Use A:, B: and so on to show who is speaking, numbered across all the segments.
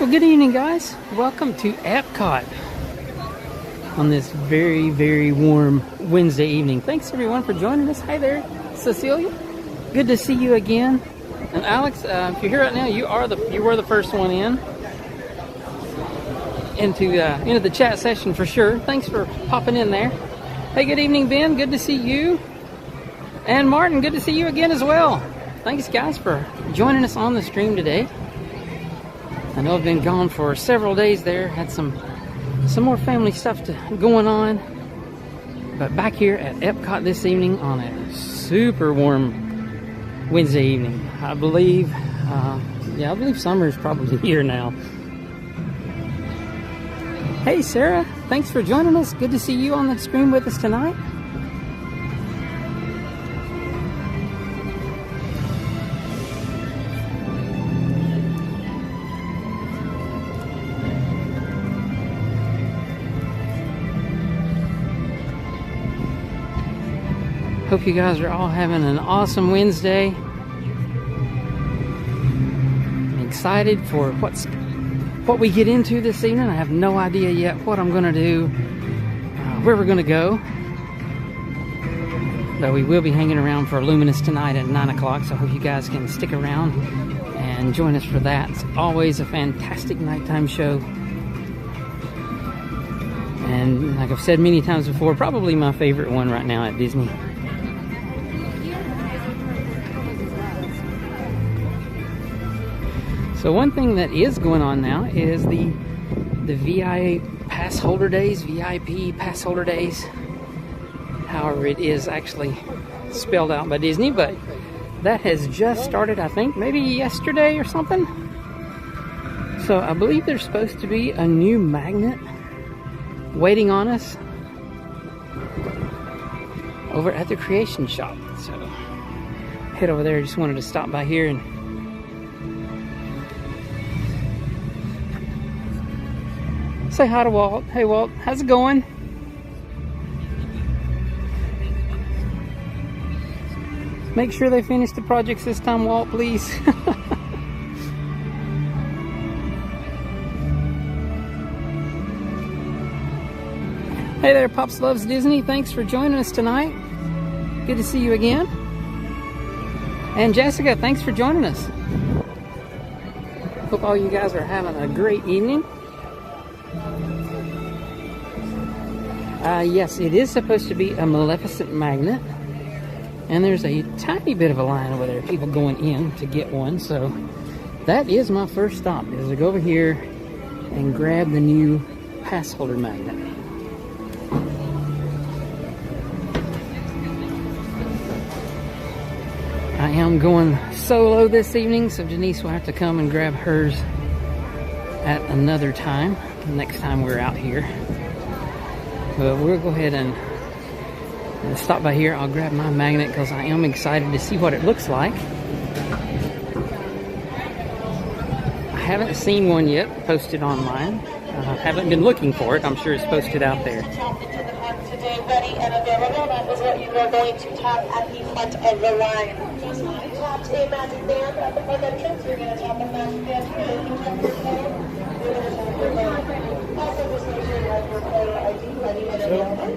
A: Well, good evening, guys. Welcome to Epcot on this very, very warm Wednesday evening. Thanks, everyone, for joining us. Hi there, Cecilia. Good to see you again. And Alex, if you're here right now, you were the first one into the chat session for sure. Thanks for popping in there. Hey, good evening, Ben. Good to see you. And Martin, good to see you again as well. Thanks, guys, for joining us on the stream today. I know I've been gone for several days there, had some more family stuff going on, but back here at Epcot this evening on a super warm Wednesday evening. I believe summer is probably here now. Hey Sarah, thanks for joining us. Good to see you on the stream with us tonight. Hope you guys are all having an awesome Wednesday. I'm excited for what we get into this evening. I have no idea yet what I'm going to do, where we're going to go. But we will be hanging around for Luminous tonight at 9 o'clock, so I hope you guys can stick around and join us for that. It's always a fantastic nighttime show. And like I've said many times before, probably my favorite one right now at Disney. So one thing that is going on now is the VIP Passholder days, VIP Passholder days. However, it is actually spelled out by Disney, but that has just started, I think, maybe yesterday or something. So I believe there's supposed to be a new magnet waiting on us over at the Creation Shop. So head over there. Just wanted to stop by here and say hi to Walt. Hey Walt, how's it going? Make sure they finish the projects this time, Walt, please. Hey there, Pops Loves Disney. Thanks for joining us tonight. Good to see you again. And Jessica, thanks for joining us. Hope all you guys are having a great evening. Yes, it is supposed to be a Maleficent magnet. And there's a tiny bit of a line over there, people going in to get one. So that is my first stop, is to go over here and grab the new Passholder magnet. I am going solo this evening, so Denise will have to come and grab hers at another time, next time we're out here. But we'll go ahead and stop by here. I'll grab my magnet because I am excited to see what it looks like. I haven't seen one yet posted online. I haven't been looking for it. I'm sure it's posted out there.
B: Today, ready and available. That is what you are going to tap at the front of the line. Just like you tapped a magic band at the front entrance, you're going to tap a magic band here. If you tap your phone, you're going to tap your phone. Also, just make sure you have your photo ID ready and available.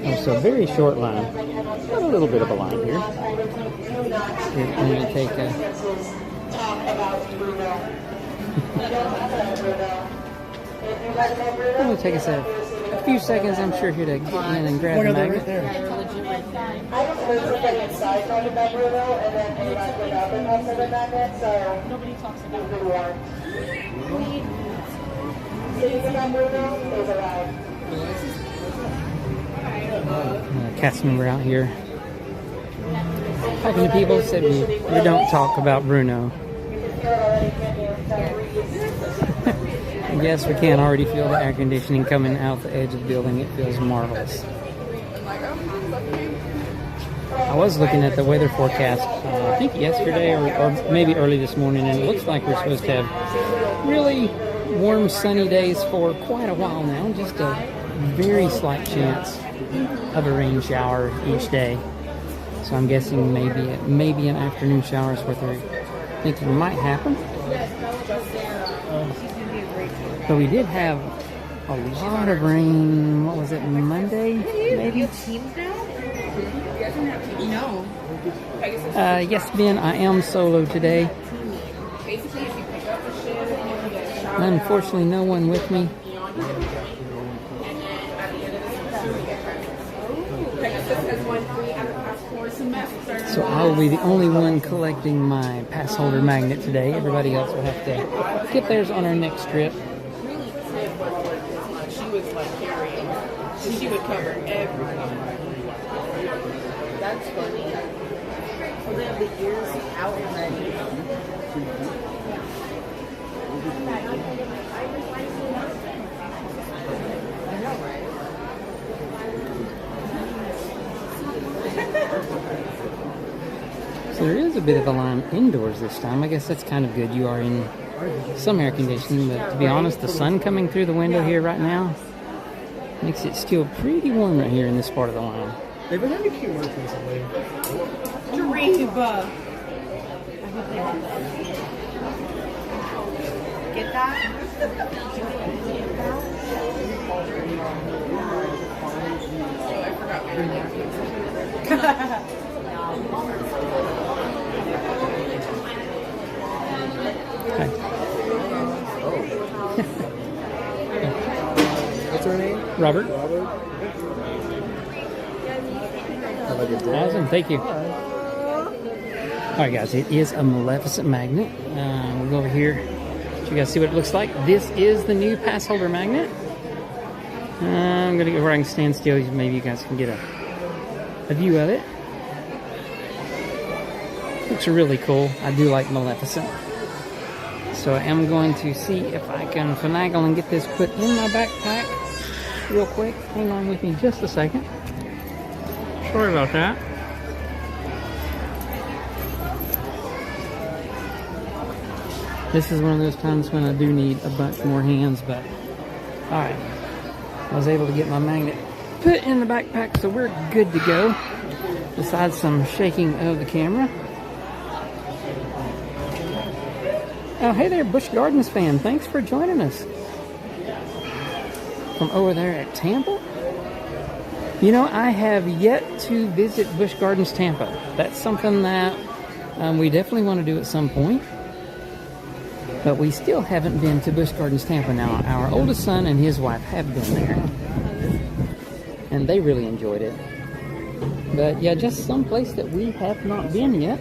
A: Oh, so very short line. Got a little bit of a line here. I'm going to take a... I'm going to take us a few seconds, I'm sure, here to get in and grab the magnet.
C: Right there.
B: I just heard somebody inside talking about Bruno, and then they left without the talks of the magnet, so nobody talks about it. Things about Bruno is allowed.
A: Cast member out here talking to people, said we don't talk about Bruno. Yes, we can already feel the air conditioning coming out the edge of the building. It feels marvelous. I was looking at the weather forecast, I think yesterday or maybe early this morning, and it looks like we're supposed to have really warm, sunny days for quite a while now. Just a very slight chance of a rain shower each day. So I'm guessing maybe an afternoon shower is what they're thinking might happen. But we did have a lot of rain. What was it, Monday? Maybe.
C: No.
A: Yes, Ben, I am solo today. Unfortunately, no one with me. So I will be the only one collecting my Passholder magnet today. Everybody else will have to get theirs on our next trip.
C: She was like carrying. She would cover everything. That's funny. So they have the ears out already. I know, right?
A: So there is a bit of a line indoors this time. I guess that's kind of good. You are in some air conditioning, but to be honest, the sun coming through the window here right now makes it still pretty warm right here in this part of the line.
D: They've been having cute work recently.
C: Jareba. Get that? Oh, I forgot we were there.
A: Hi.
D: What's her name?
A: Robert.
D: Robert. Have a good day.
A: Awesome, thank you. Alright guys, it is a Maleficent magnet. We'll go over here so you guys see what it looks like. This is the new Passholder magnet. I'm going to go where I can stand still. Maybe you guys can get a view of it. Looks really cool. I do like Maleficent. So I am going to see if I can finagle and get this put in my backpack real quick. Hang on with me just a second. Sorry about that. This is one of those times when I do need a bunch more hands, but alright. I was able to get my magnet put in the backpack, so we're good to go. Besides some shaking of the camera. Oh, hey there, Busch Gardens fan. Thanks for joining us. From over there at Tampa. You know, I have yet to visit Busch Gardens Tampa. That's something that we definitely want to do at some point. But we still haven't been to Busch Gardens Tampa. Now, our oldest son and his wife have been there. And they really enjoyed it. But yeah, just some place that we have not been yet.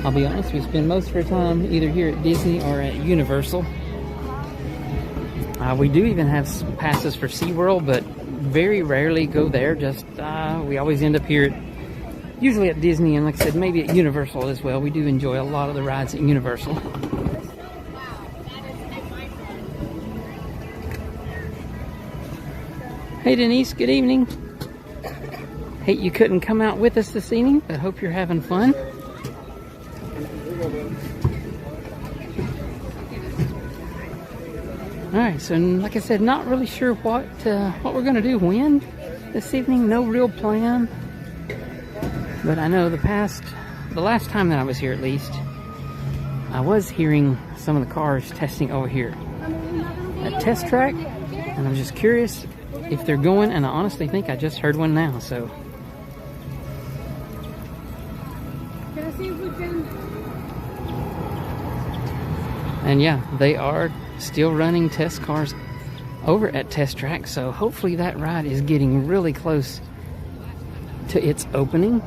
A: I'll be honest, we spend most of our time either here at Disney or at Universal. We do even have passes for SeaWorld, but very rarely go there. Just we always end up here, usually at Disney, and like I said, maybe at Universal as well. We do enjoy a lot of the rides at Universal. Hey Denise, good evening. Hate you couldn't come out with us this evening, but hope you're having fun. Alright, so like I said, not really sure what we're going to do when this evening. No real plan. But I know the last time that I was here at least, I was hearing some of the cars testing over here at Test Track. And I'm just curious if they're going, and I honestly think I just heard one now, so. And yeah, they are still running test cars over at Test Track, so hopefully that ride is getting really close to its opening.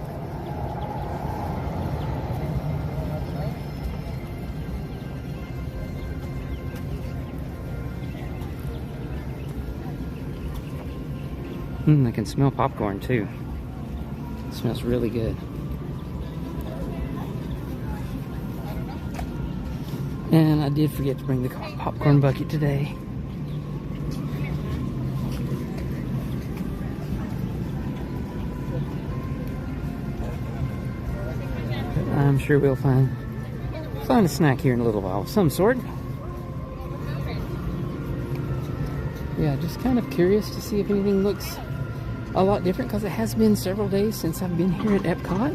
A: I can smell popcorn too. It smells really good. And I did forget to bring the popcorn bucket today. But I'm sure we'll find a snack here in a little while of some sort. Yeah, just kind of curious to see if anything looks a lot different, because it has been several days since I've been here at Epcot.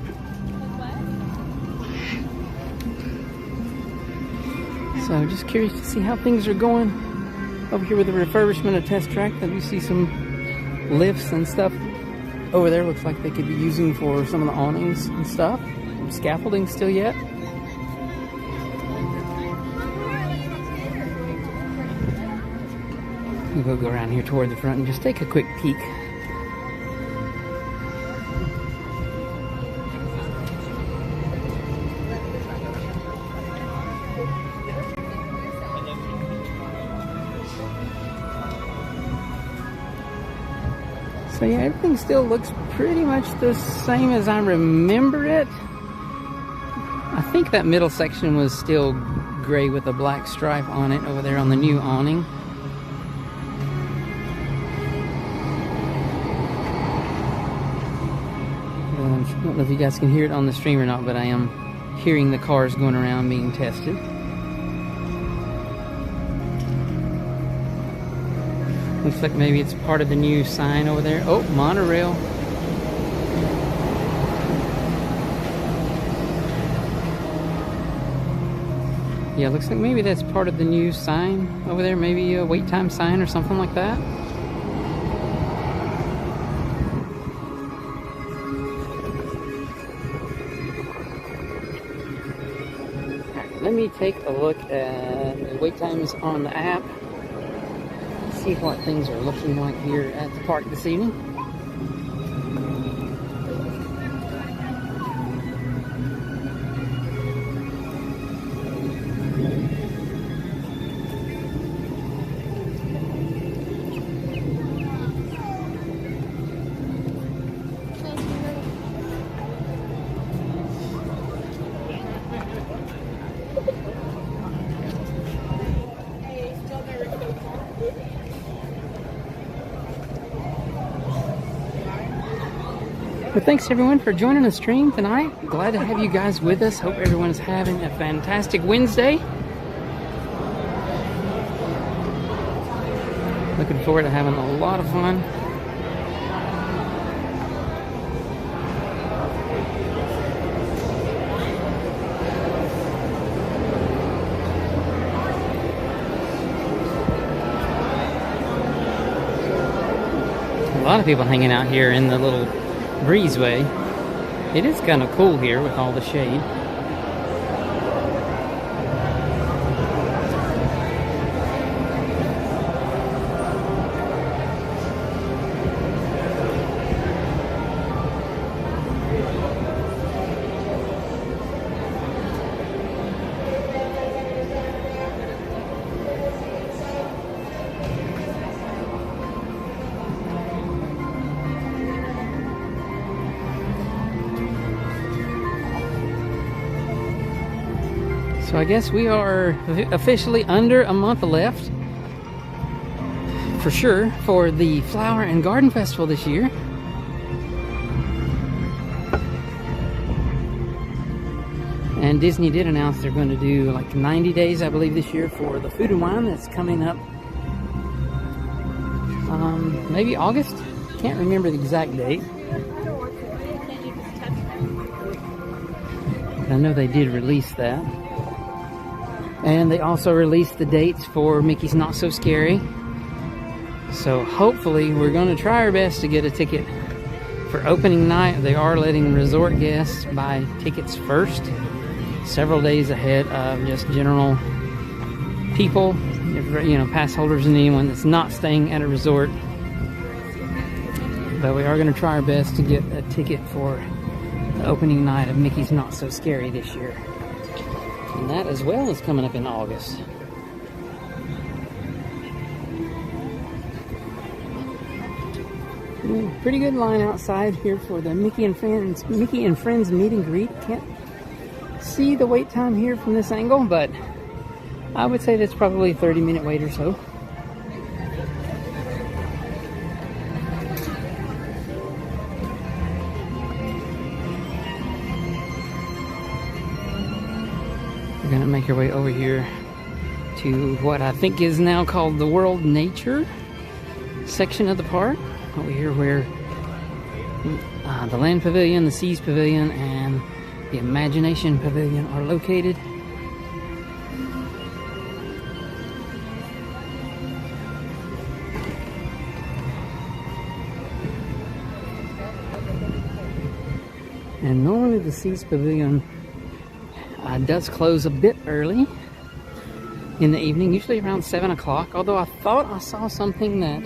A: So just curious to see how things are going over here with the refurbishment of Test Track. That we see some lifts and stuff over there. Looks like they could be using for some of the awnings and stuff. Some scaffolding still yet. We'll go around here toward the front and just take a quick peek. So yeah, everything still looks pretty much the same as I remember it. I think that middle section was still gray with a black stripe on it over there on the new awning. I don't know if you guys can hear it on the stream or not, but I am hearing the cars going around being tested. Looks like maybe it's part of the new sign over there. Oh, monorail. Yeah, looks like maybe that's part of the new sign over there. Maybe a wait time sign or something like that. Let me take a look at the wait times on the app. See what things are looking like here at the park this evening. Well, thanks everyone for joining the stream tonight. Glad to have you guys with us. Hope everyone's having a fantastic Wednesday. Looking forward to having a lot of fun. A lot of people hanging out here in the little breezeway. It is kind of cool here with all the shade. So I guess we are officially under a month left, for sure, for the Flower and Garden Festival this year. And Disney did announce they're going to do like 90 days, I believe, this year for the Food and Wine that's coming up. Maybe August? Can't remember the exact date. I know they did release that. And they also released the dates for Mickey's Not So Scary. So hopefully we're going to try our best to get a ticket for opening night. They are letting resort guests buy tickets first, several days ahead of just general people you know, pass holders and anyone that's not staying at a resort. But we are going to try our best to get a ticket for the opening night of Mickey's Not So Scary this year. And that as well is coming up in August. Pretty good line outside here for the Mickey and Friends meet and greet. Can't see the wait time here from this angle, but I would say that's probably a 30-minute wait or so. We're gonna make our way over here to what I think is now called the World Nature section of the park. Over here where the Land Pavilion, the Seas Pavilion, and the Imagination Pavilion are located. And normally the Seas Pavilion does close a bit early in the evening, usually around 7 o'clock, although I thought I saw something that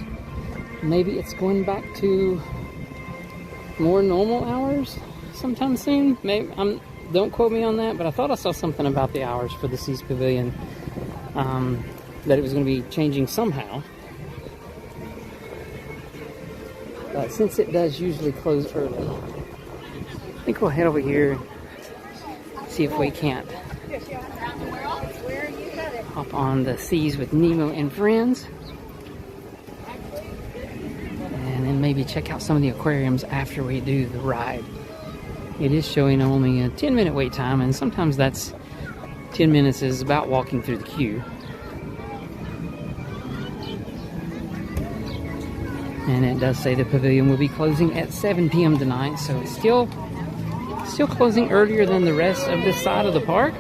A: maybe it's going back to more normal hours sometime soon. Maybe don't quote me on that, but I thought I saw something about the hours for the Seas Pavilion, that it was going to be changing somehow. But since it does usually close early, I think we'll head over here and see if we can't hop on the Seas with Nemo and Friends. And maybe check out some of the aquariums after we do the ride. It is showing only a 10-minute wait time, and sometimes that's 10 minutes is about walking through the queue. And it does say the pavilion will be closing at 7 p.m. tonight, so it's still closing earlier than the rest of this side of the park.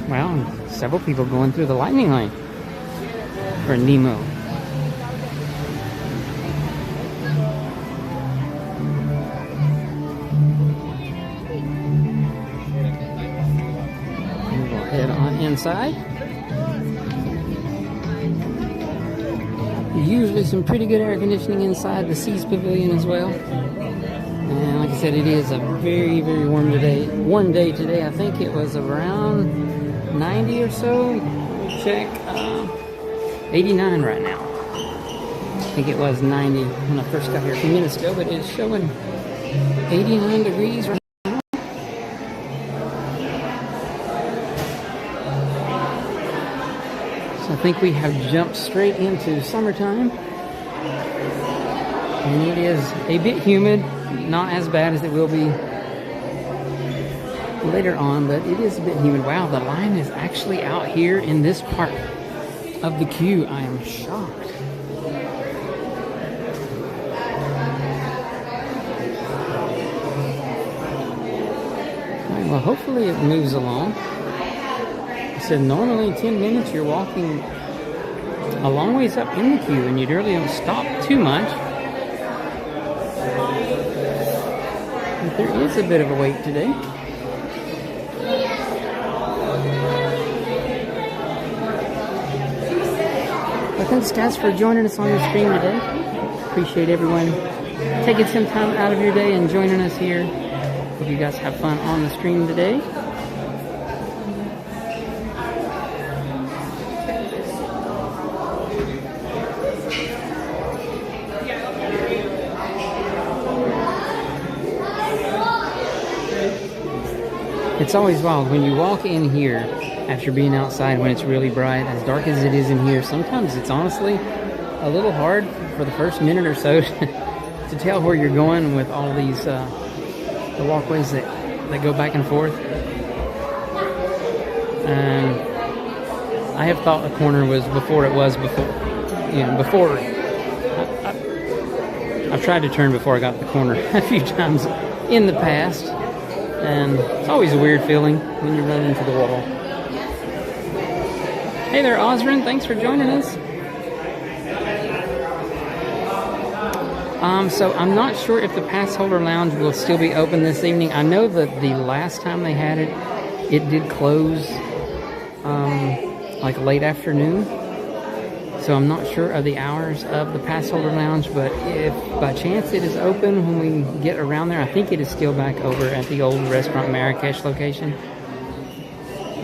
A: Wow, several people going through the lightning lane for Nemo. Head on inside. Usually some pretty good air conditioning inside the Seas Pavilion as well. And like I said, it is a very, very warm day today. I think it was around 90 or so. Check. 89 right now. I think it was 90 when I first got here a few minutes ago, but it's showing 89 degrees right now. I think we have jumped straight into summertime, and it is a bit humid, not as bad as it will be later on, but it is a bit humid. Wow, the line is actually out here in this part of the queue. I am shocked. All right, well, hopefully it moves along. I said normally 10 minutes you're walking a long ways up in the queue and you really don't stop too much. But there is a bit of a wait today. Well, thanks guys for joining us on the stream today. Appreciate everyone taking some time out of your day and joining us here. Hope you guys have fun on the stream today. It's always wild when you walk in here after being outside when it's really bright, as dark as it is in here. Sometimes it's honestly a little hard for the first minute or so to tell where you're going with all these the walkways that go back and forth. I have thought the corner was before. I've tried to turn before I got the corner a few times in the past. And it's always a weird feeling when you run into the wall. Hey there, Osrin. Thanks for joining us. So I'm not sure if the Passholder Lounge will still be open this evening. I know that the last time they had it, it did close like late afternoon. So I'm not sure of the hours of the Passholder Lounge, but if by chance it is open when we get around there, I think it is still back over at the old Restaurant Marrakesh location.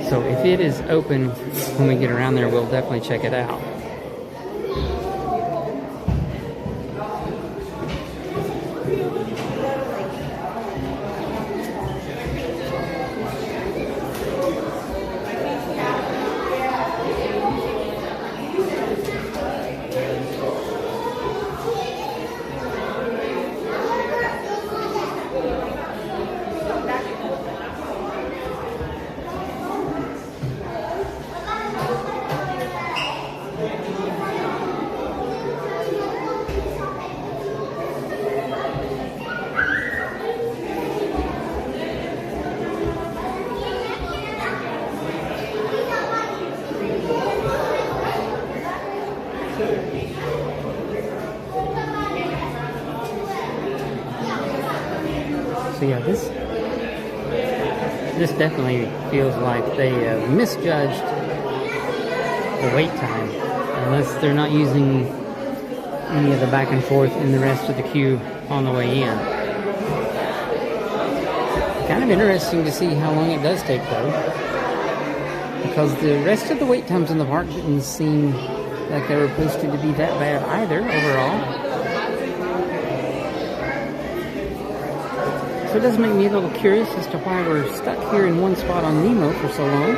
A: So if it is open when we get around there, we'll definitely check it out. So yeah, this definitely feels like they misjudged the wait time, unless they're not using any of the back and forth in the rest of the queue on the way in. Kind of interesting to see how long it does take though, because the rest of the wait times in the park didn't seem like they were posted to be that bad either overall. So it does make me a little curious as to why we're stuck here in one spot on Nemo for so long.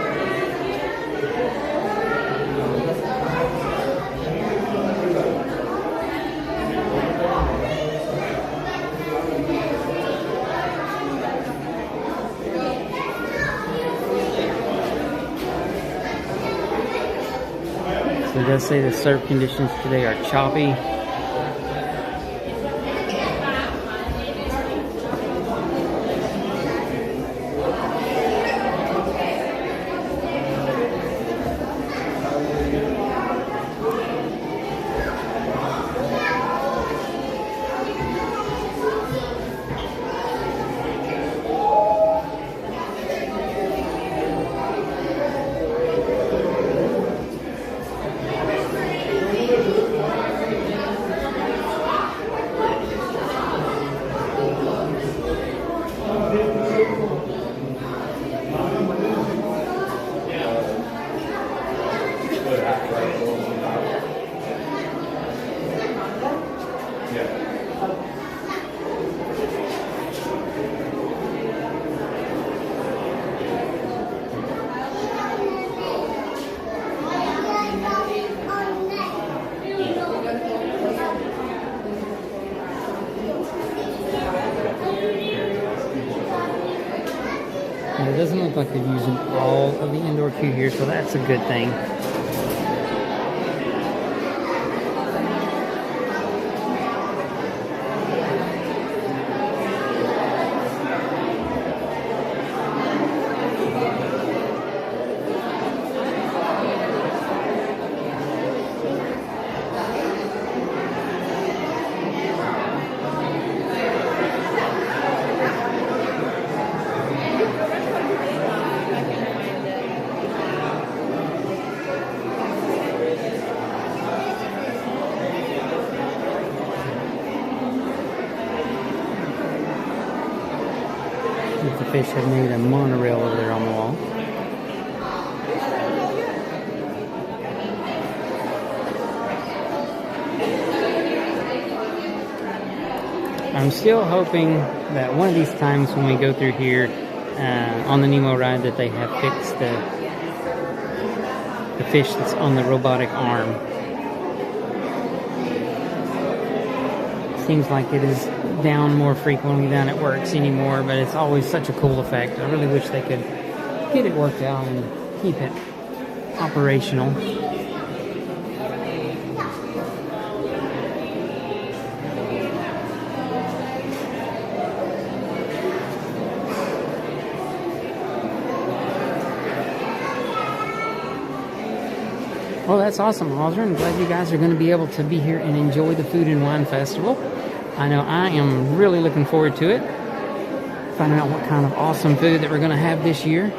A: So it does say the surf conditions today are choppy. It doesn't look like they're using all of the indoor queue here, so that's a good thing. The fish have made a monorail over there on the wall. I'm still hoping that one of these times when we go through here on the Nemo ride that they have fixed the fish that's on the robotic arm. Seems like it is down more frequently than it works anymore, but it's always such a cool effect. I really wish they could get it worked out and keep it operational. Well, that's awesome, Hauser. I'm glad you guys are going to be able to be here and enjoy the Food and Wine Festival. I know I am really looking forward to it. Finding out what kind of awesome food that we're going to have this year.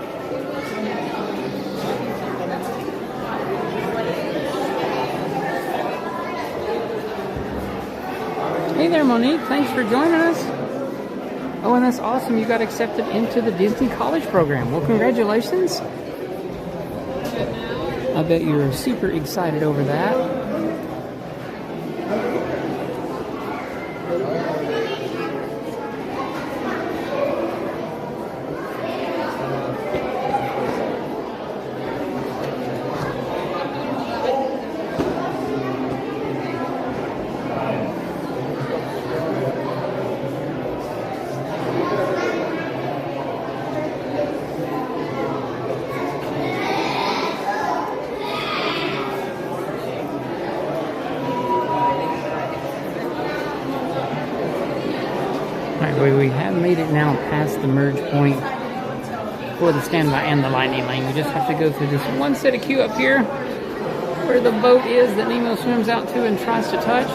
A: Hey there, Monique. Thanks for joining us. Oh, and that's awesome. You got accepted into the Disney College program. Well, congratulations. I bet you're super excited over that. We have made it now past the merge point for the standby and the lightning lane. We just have to go through this one set of queue up here where the boat is that Nemo swims out to and tries to touch.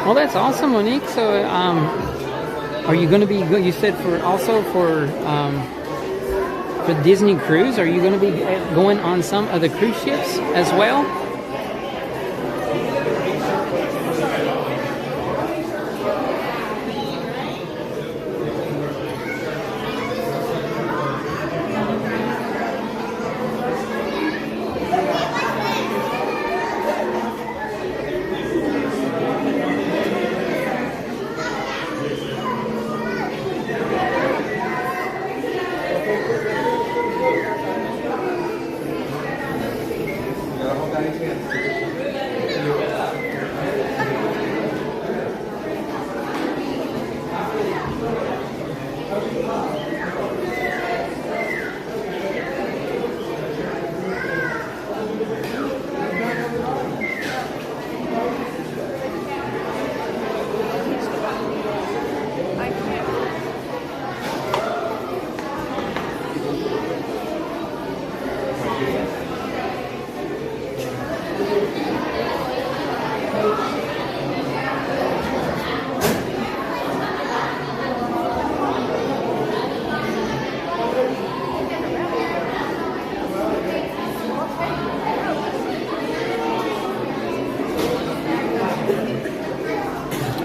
A: Well, that's awesome, Monique. So, are you going to be? You said for Disney Cruise. Are you going to be going on some of the cruise ships as well?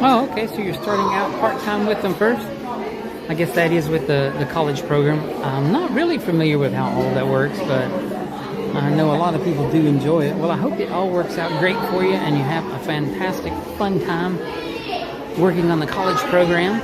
A: Oh, okay, so you're starting out part-time with them first? I guess that is with the college program. I'm not really familiar with how all that works, but I know a lot of people do enjoy it. Well, I hope it all works out great for you and you have a fantastic, fun time working on the college program.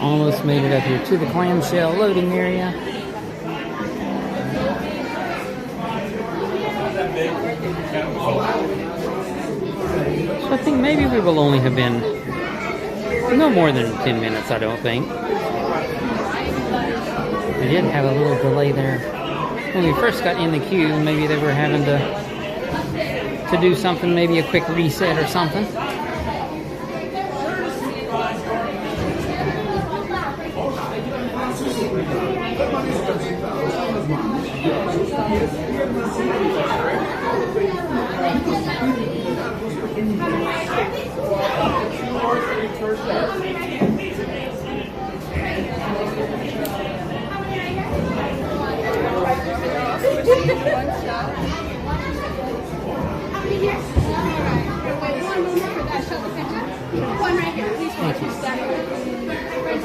A: Almost made it up here to the clamshell loading area. So I think maybe we will only have been no more than 10 minutes, I don't think. We did have a little delay there when we first got in the queue. Maybe they were having to do something, maybe a quick reset or something. Thank you.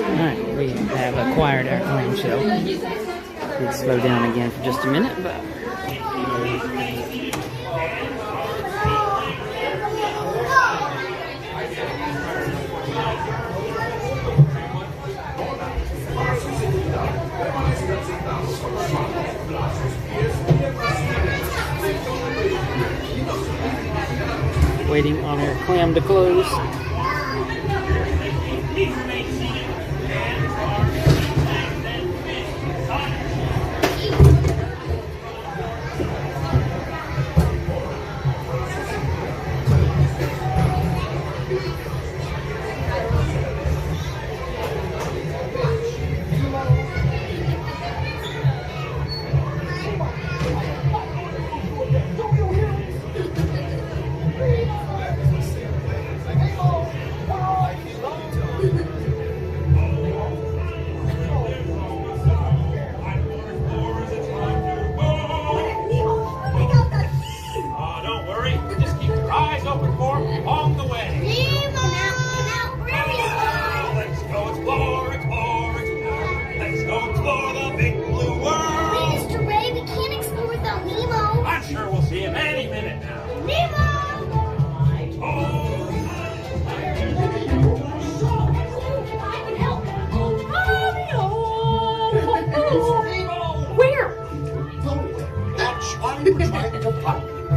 A: Alright, we have acquired our clamshell. We'll slow down again for just a minute, but waiting on our clam to close.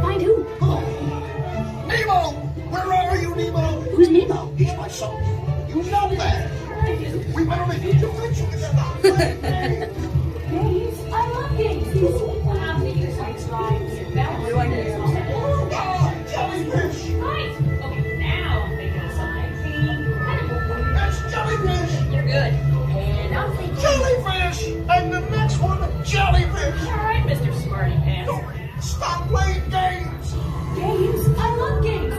E: Find who?
F: Nemo! Where are you, Nemo?
E: Who's Nemo?
F: He's my son. You know that. We better make a difference.
E: Games. I love games.
F: Jellyfish!
E: Right. Okay, now I'm thinking of something.
F: That's jellyfish!
E: You're good. And I'm thinking...
F: Jellyfish! And the next one, jellyfish!
E: All right, Mr. Smarty Pants.
F: Stop playing games!
E: Games? I love games.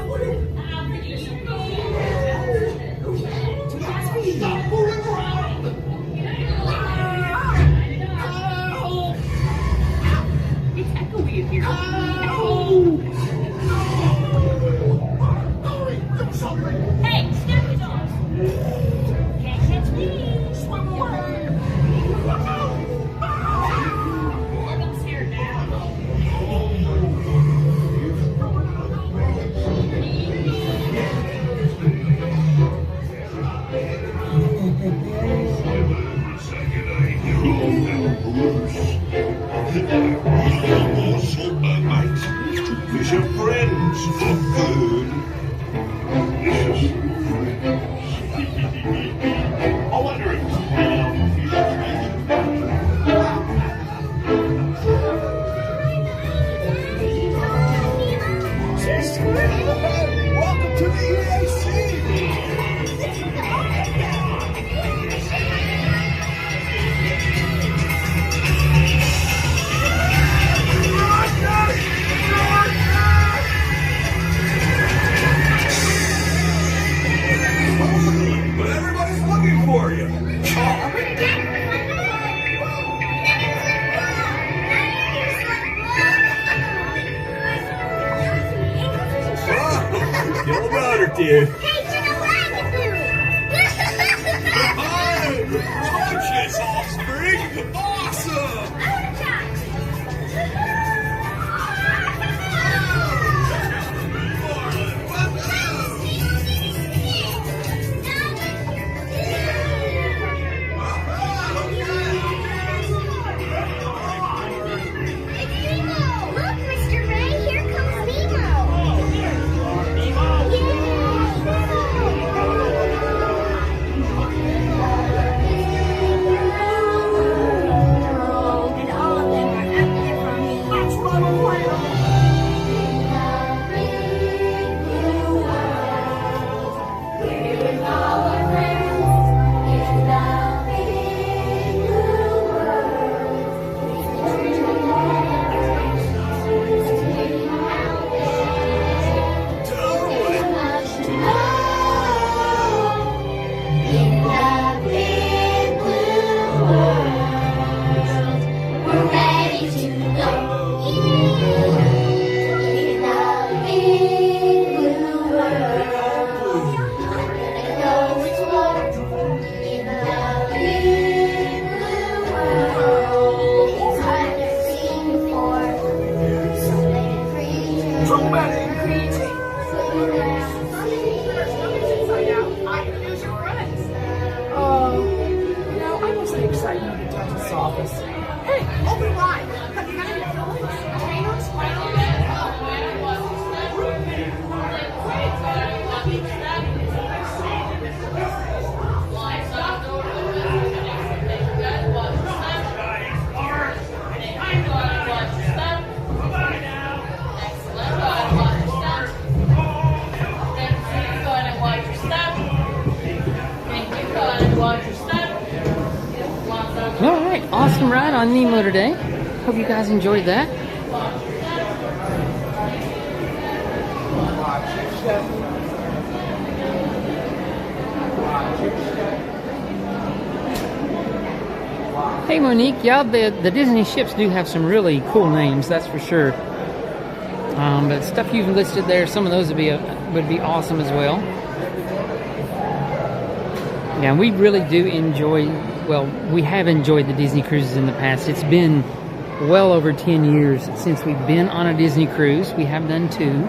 F: Stop fooling around!
E: It's echoey in here.
F: Do something!
E: Hey, step it off. Can't catch me.
F: Swim away!
E: I'm scared now.
F: Fish are friends for good. I wonder if welcome to the EAC. But everybody's looking for you. Feel about her, dude. Hi! Gorgeous offspring! Awesome!
B: Look, Mr. Ray, here comes Nemo.
F: Nemo!
B: Yeah.
A: All right, awesome ride on Nemo today. Hope you guys enjoyed that. Hey Monique, yeah, the Disney ships do have some really cool names, that's for sure. But stuff you've listed there, some of those would be awesome as well. Yeah, we really do enjoy, well, we have enjoyed the Disney cruises in the past. It's been well over 10 years since we've been on a Disney cruise. We have done 2.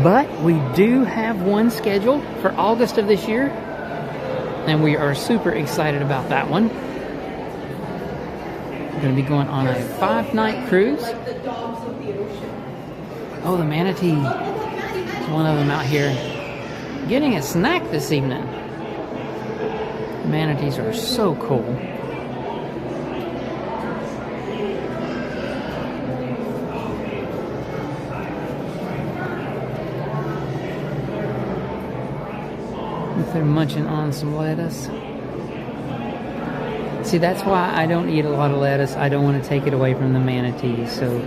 A: But we do have one scheduled for August of this year. And we are super excited about that one. We're going to be going on a 5-night cruise. Oh, the manatee. There's one of them out here getting a snack this evening. Manatees are so cool. If they're munching on some lettuce. See, that's why I don't eat a lot of lettuce. I don't want to take it away from the manatees, so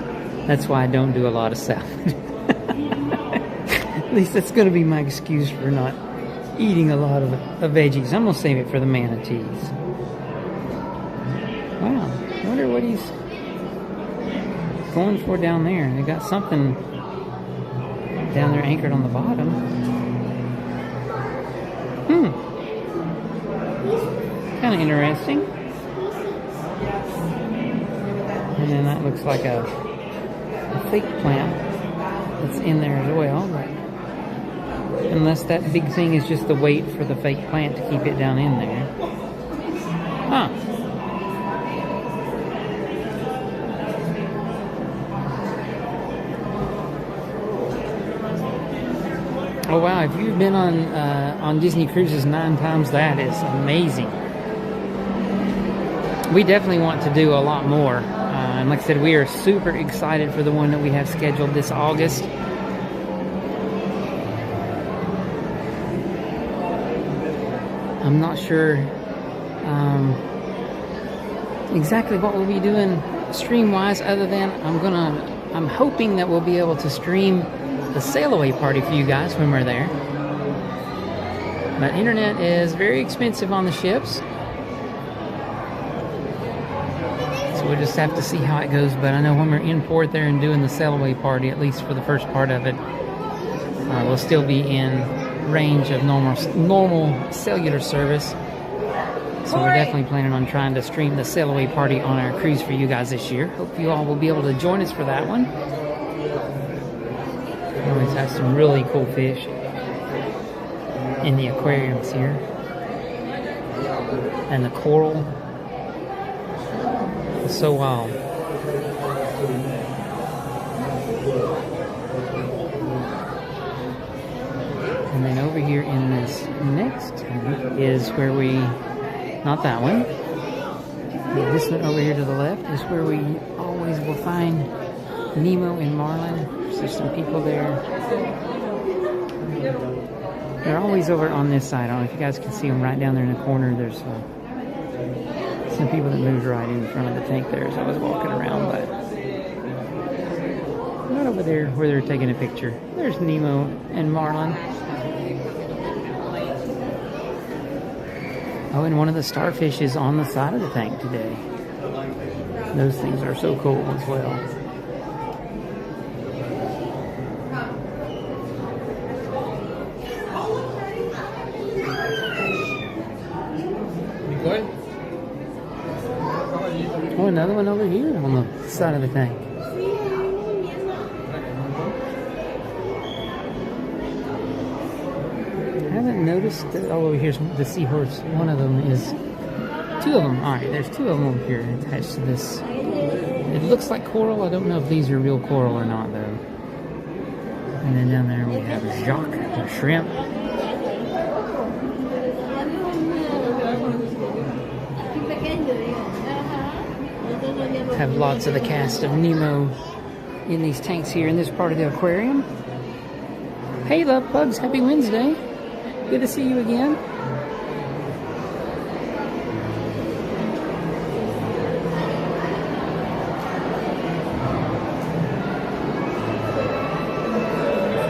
A: that's why I don't do a lot of salad. At least that's going to be my excuse for not eating a lot of veggies. I'm going to save it for the manatees. Wow, I wonder what he's going for down there. They got something down there anchored on the bottom. Kind of interesting. And then that looks like a fake plant that's in there as well. But unless that big thing is just the weight for the fake plant to keep it down in there. Huh. Oh wow, if you've been on Disney cruises 9 times, that is amazing. We definitely want to do a lot more. And like I said, we are super excited for the one that we have scheduled this August. I'm not sure exactly what we'll be doing stream-wise, other than I'm hoping that we'll be able to stream the sail-away party for you guys when we're there. But internet is very expensive on the ships, so we'll just have to see how it goes. But I know when we're in port there and doing the sail-away party, at least for the first part of it, we'll still be in range of normal cellular service. So we're definitely planning on trying to stream the sail-away party on our cruise for you guys this year. Hope you all will be able to join us for that one. We always have some really cool fish in the aquariums here. And the coral is so wild. And then over here in this next tank is where we, not that one, but this one over here to the left is where we always will find Nemo and Marlin. There's some people there. They're always over on this side. I don't know if you guys can see them right down there in the corner. There's some people that moved right in front of the tank there as I was walking around, but not over there where they're taking a picture. There's Nemo and Marlin. Oh, and one of the starfish is on the side of the tank today. Those things are so cool as well. Oh, another one over here on the side of the tank. I haven't noticed that. Oh, here's the seahorse. One of them is, 2 of them. All right, there's 2 of them over here attached to this. It looks like coral. I don't know if these are real coral or not, though. And then down there we have Jacques, the shrimp. Have lots of the cast of Nemo in these tanks here in this part of the aquarium. Hey, love bugs, happy Wednesday. Good to see you again.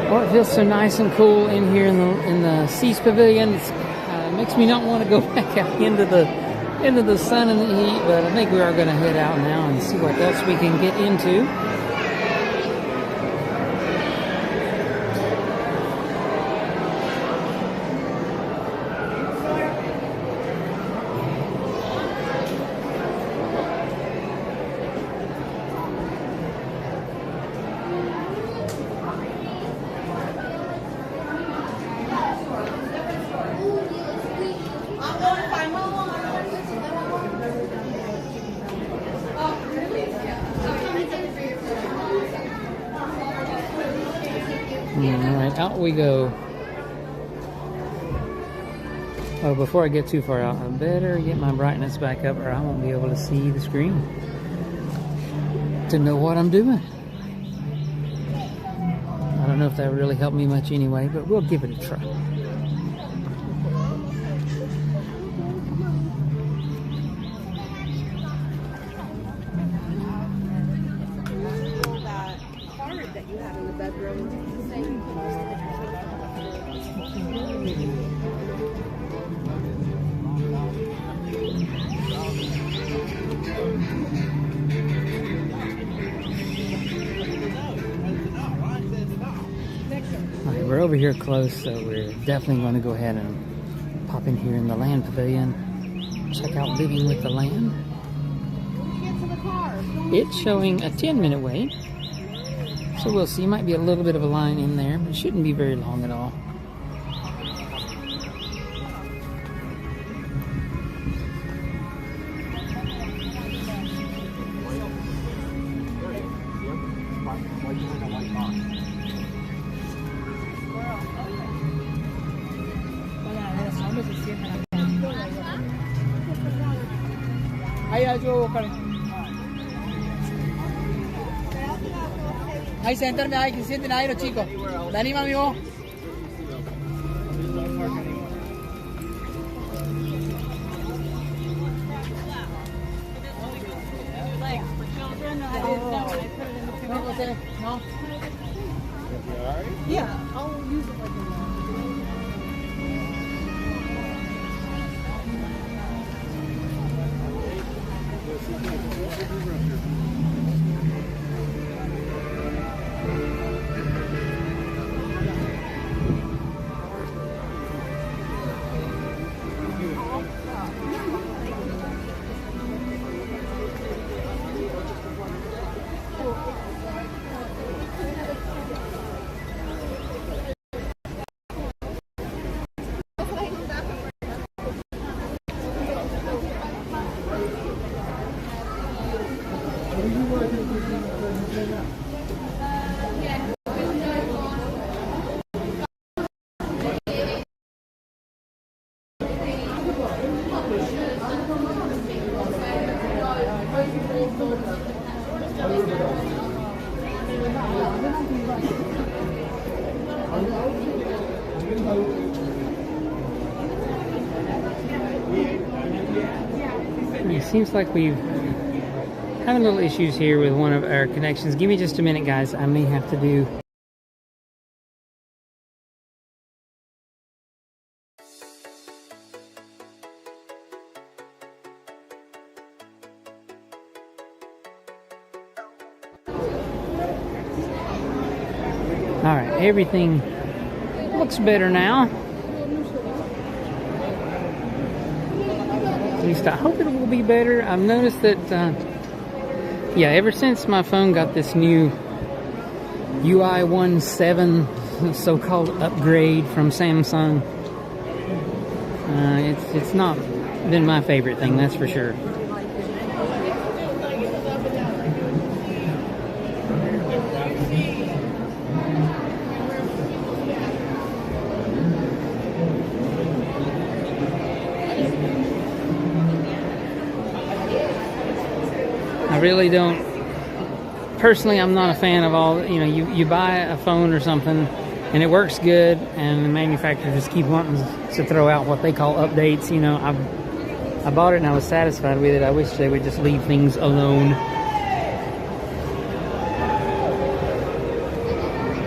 A: Oh, it feels so nice and cool in here in the Seas Pavilion. It makes me not want to go back out into the sun and the heat, but I think we are going to head out now and see what else we can get into. Alright, out we go. Oh, before I get too far out, I better get my brightness back up or I won't be able to see the screen to know what I'm doing. I don't know if that would really help me much anyway, but we'll give it a try.
C: That you have in the bedroom.
A: Okay, we're over here close, so we're definitely going to go ahead and pop in here in the land pavilion. Check out Living with the Land. It's showing a 10-minute wait. So we'll see, might be a little bit of a line in there, but it shouldn't be very long at all.
G: Ahí center में आए किसी दिन आए रो chico. Dani mami वो. No. Yeah, I'll use it like
A: It seems like we've having little issues here with one of our connections. Give me just a minute, guys. I may have to do... Alright, everything looks better now. At least I hope it will be better. I've noticed that, yeah, ever since my phone got this new UI 1.7 so-called upgrade from Samsung, it's not been my favorite thing, that's for sure. really don't. Personally, I'm not a fan of all. You know, you buy a phone or something, and it works good, and the manufacturers just keep wanting to throw out what they call updates. You know, I bought it and I was satisfied with it. I wish they would just leave things alone.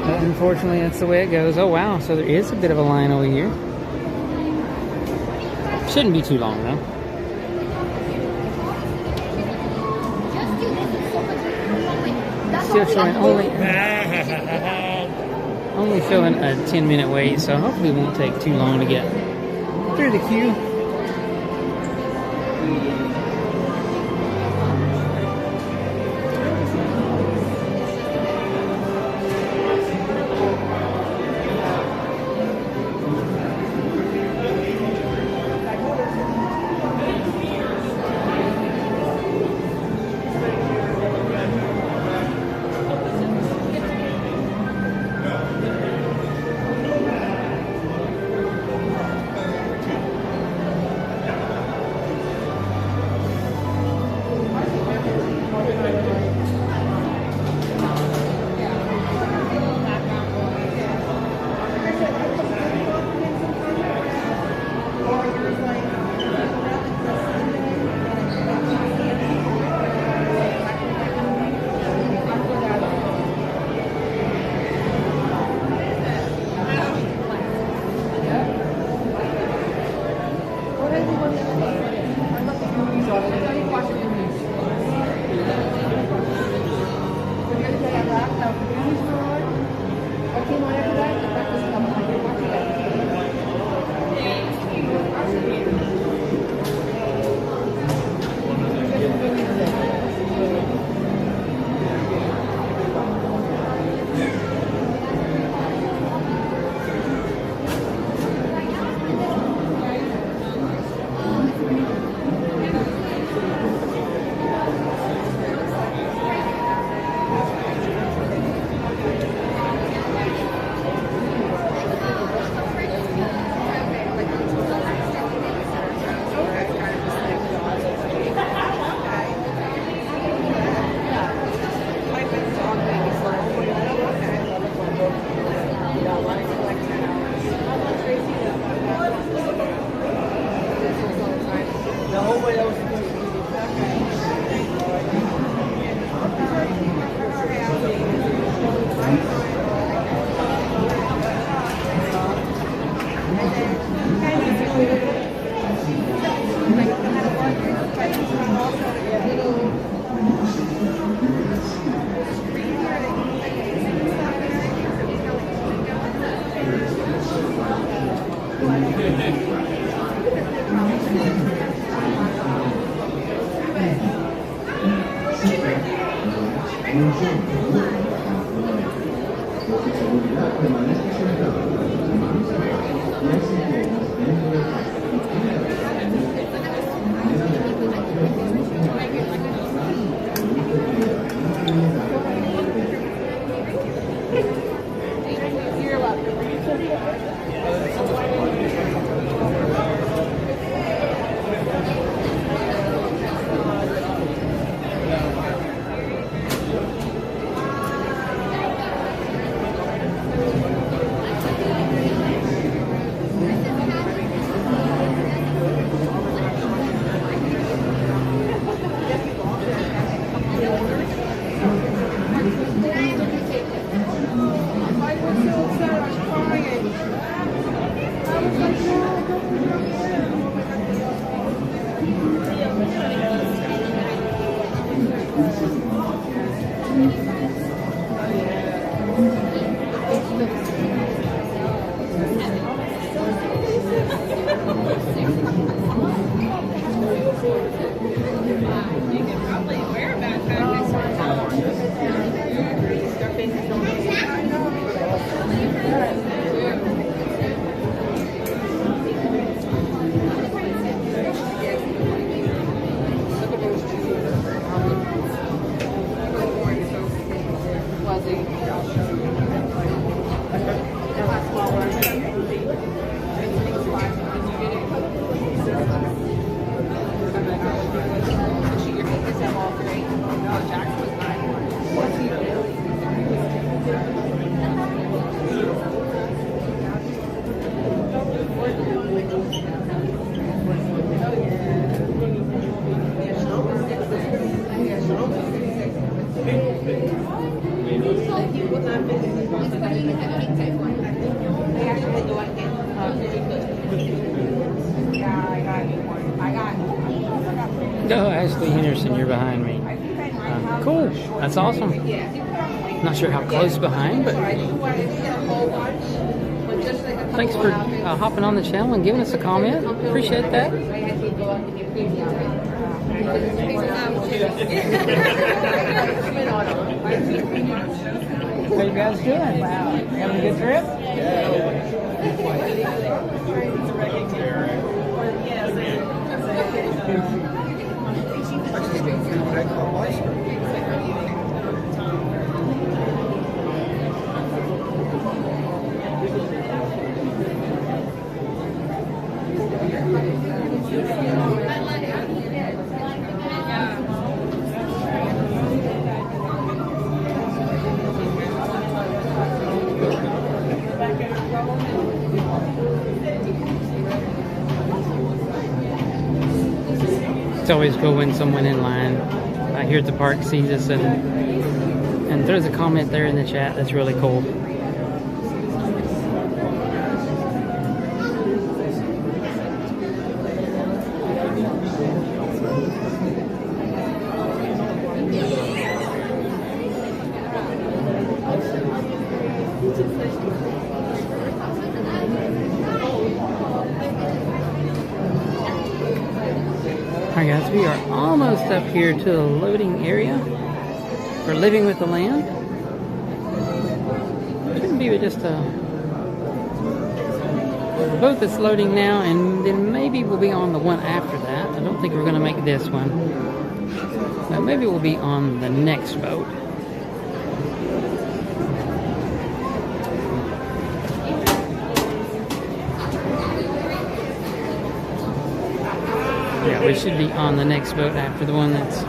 A: But unfortunately, that's the way it goes. Oh wow, so there is a bit of a line over here. Shouldn't be too long though. Still showing only showing a 10-minute wait, so hopefully it won't take too long to get through the queue. Presley Henderson, you're behind me. Cool. That's awesome. Not sure how close behind, but thanks for hopping on the channel and giving us a comment. Appreciate that. How you guys doing? Wow. Having a good trip? It's always cool when someone in line here at the park sees us and throws a comment there in the chat. That's really cool. Alright guys, we are almost up here to the loading area for Living with the Land. Shouldn't be just a boat that's loading now, and then maybe we'll be on the one after that. I don't think we're going to make this one, but maybe we'll be on the next boat. Yeah, we should be on the next boat after the one that's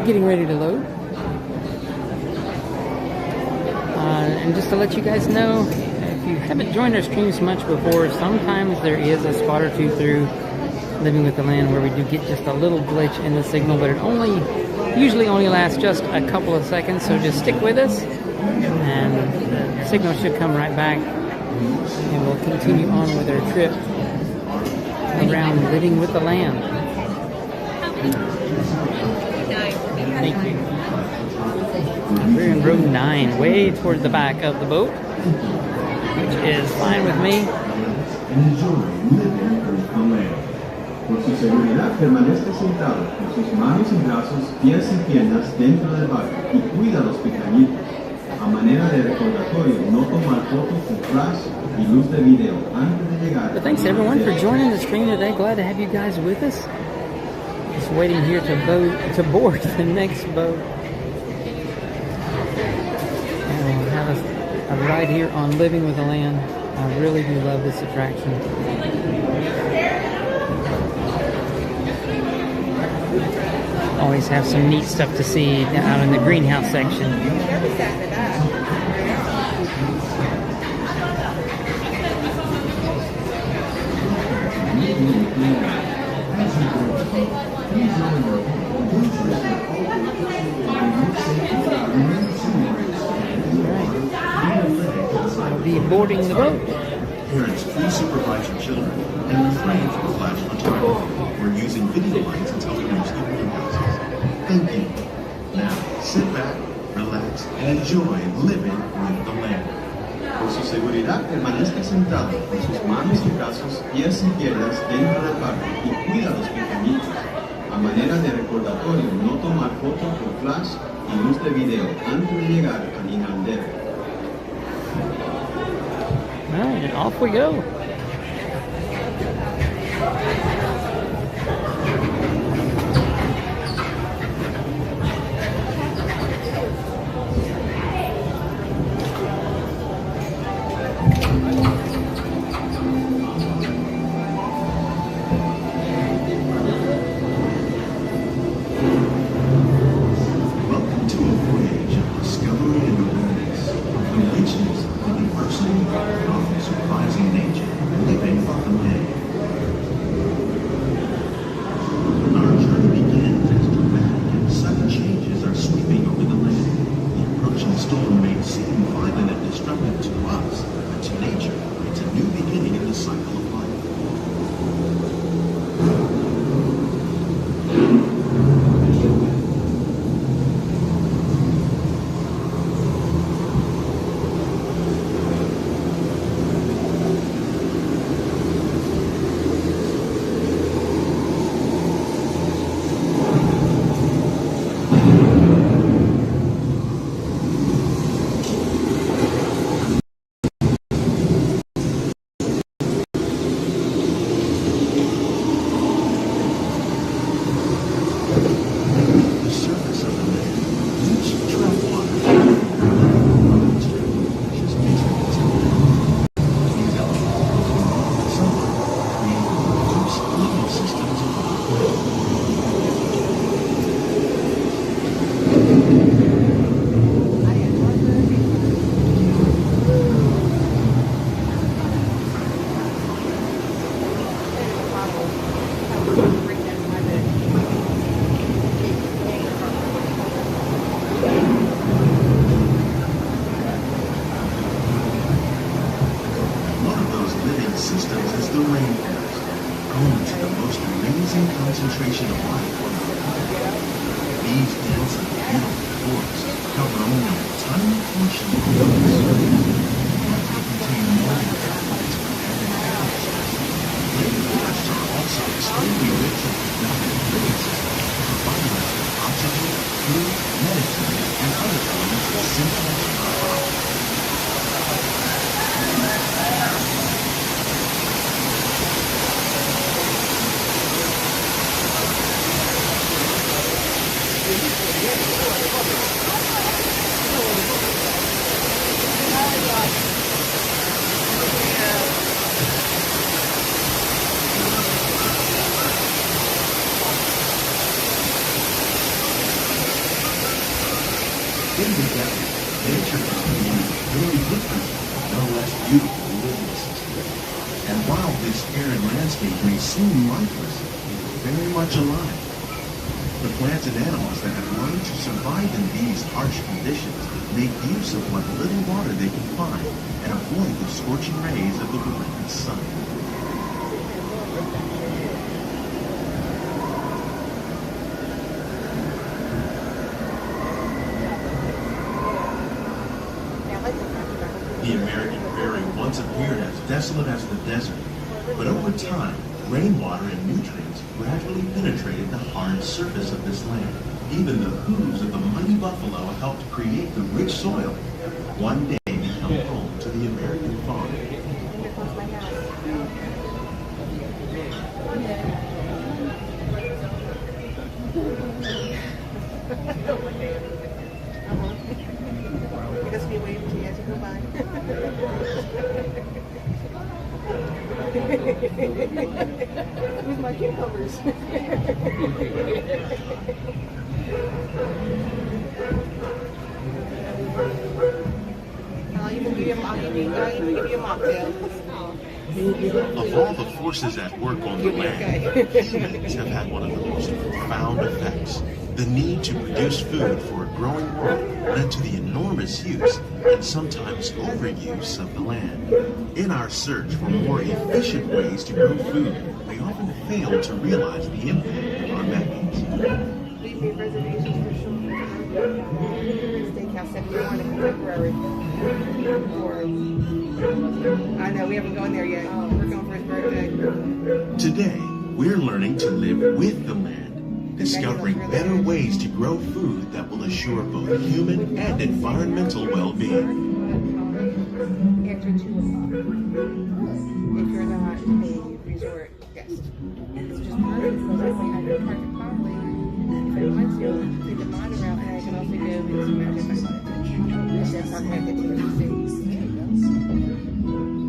A: getting ready to load. And just to let you guys know, if you haven't joined our streams much before, sometimes there is a spot or two through Living with the Land where we do get just a little glitch in the signal, but it usually only lasts just a couple of seconds, so just stick with us and the signal should come right back and we'll continue on with our trip around Living with the Land. Thank you. We're in row 9, way toward the back of the boat, which is fine with me.
H: Por su seguridad, permanezca sentado con sus manos y brazos, pies y piernas dentro del barco y cuida a los pequeñitos. A manera de recordatorio, no tomar fotos con flash y luz de video antes de llegar.
A: But thanks everyone for joining the stream today. Glad to have you guys with us. Just waiting here to board the next boat. And we'll have a ride here on Living with the Land. I really do love this attraction. Always have some neat stuff to see out in the greenhouse section. I'll be boarding the boat.
I: Parents, please supervise your children and refrain from flash photography or using video lines until we reach the greenhouses. Thank you. Now, sit back, relax, and enjoy Living with the Land.
H: Por su seguridad, permanezca sentado con sus manos y brazos, pies y piernas dentro del barco y cuida a los pequeñitos. A manera de recordatorio, no tomar fotos con flash y luz de video antes de llegar al inandero.
A: Alright, and off we go.
I: Welcome to a voyage of discovery and awareness, relations, and diversity of surprising nature, living with the land. ecosystems as the rainforest, home to the most amazing concentration of life on Earth. These dense and beautiful forests cover only a tiny portion of the surface. They contain more than thousands of abandoned animal species. Rainforests are also extremely rich in productive living systems, providing us with oxygen, food, medicine, and other elements essential to our bodies. In the desert, nature is very different, no less beautiful living system. And while this arid landscape may seem lifeless, it is very much alive. The plants and animals that have learned to survive in these harsh conditions make use of what little water they can find and avoid the scorching rays of the relentless sun. The American prairie once appeared as desolate as the desert, but over time, rainwater and nutrients gradually penetrated the hard surface of this land. Even the hooves of the mighty buffalo helped create the rich soil, one day become home to the American fauna.
C: Because we wait until you have to go by. With my cucumbers. I'll even give you a mocktail.
I: Of all the forces at work on the land, humans have had one of the most profound effects. The need to produce food for a growing world led to the enormous use and sometimes overuse of the land. In our search for more efficient ways to grow food, we often fail to realize the impact of our methods.
C: We made reservations for sure. Steakhouse 71 in February. I know, we haven't gone there yet. We're going for his birthday.
I: Today, we're learning to live with the land, discovering better ways to grow food that will assure both human and environmental well-being.
C: After 2 o'clock. If you're not a resort guest. It's just perfect because I can park the car later. If I want to, take the monorail and I can also go into Magic if I wanted to. And then park my 15 minutes.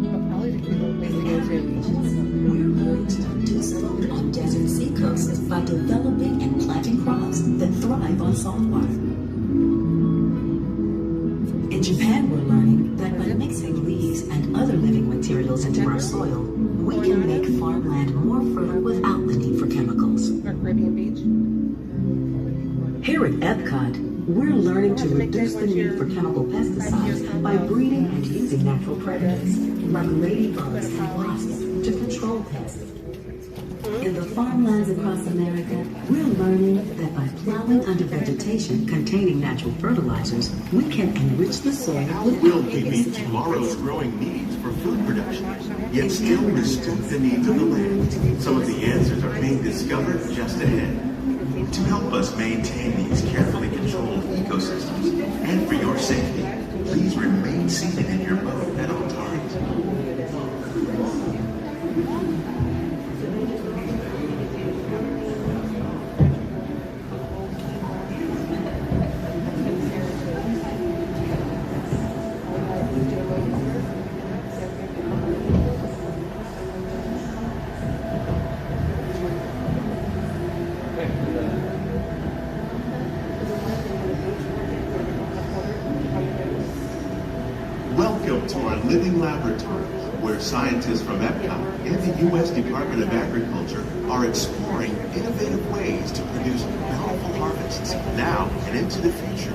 C: But probably the cute little place to go to.
J: We're going to reduce food on desert seacoasts by developing and planting crops that thrive on salt water. In Japan, we're learning that by mixing leaves and other living materials into our soil, we can make farmland more fertile without the need for chemicals.
C: Or Caribbean Beach.
J: Here at Epcot, we're learning to reduce the need for chemical pesticides by breeding and using natural predators, like ladybugs and wasps, to control pests. In the farmlands across America, we're learning that by plowing under vegetation containing natural fertilizers, we can enrich the soil with
I: Will we meet tomorrow's growing needs for food production, yet still restrict the needs of the land? Some of the answers are being discovered just ahead. To help us maintain these carefully controlled ecosystems, and for your safety, please remain seated in your boat at all times. Welcome to our living laboratory, where scientists from Epcot and the U.S. Department of Agriculture are exploring innovative ways to produce bountiful harvests now and into the future.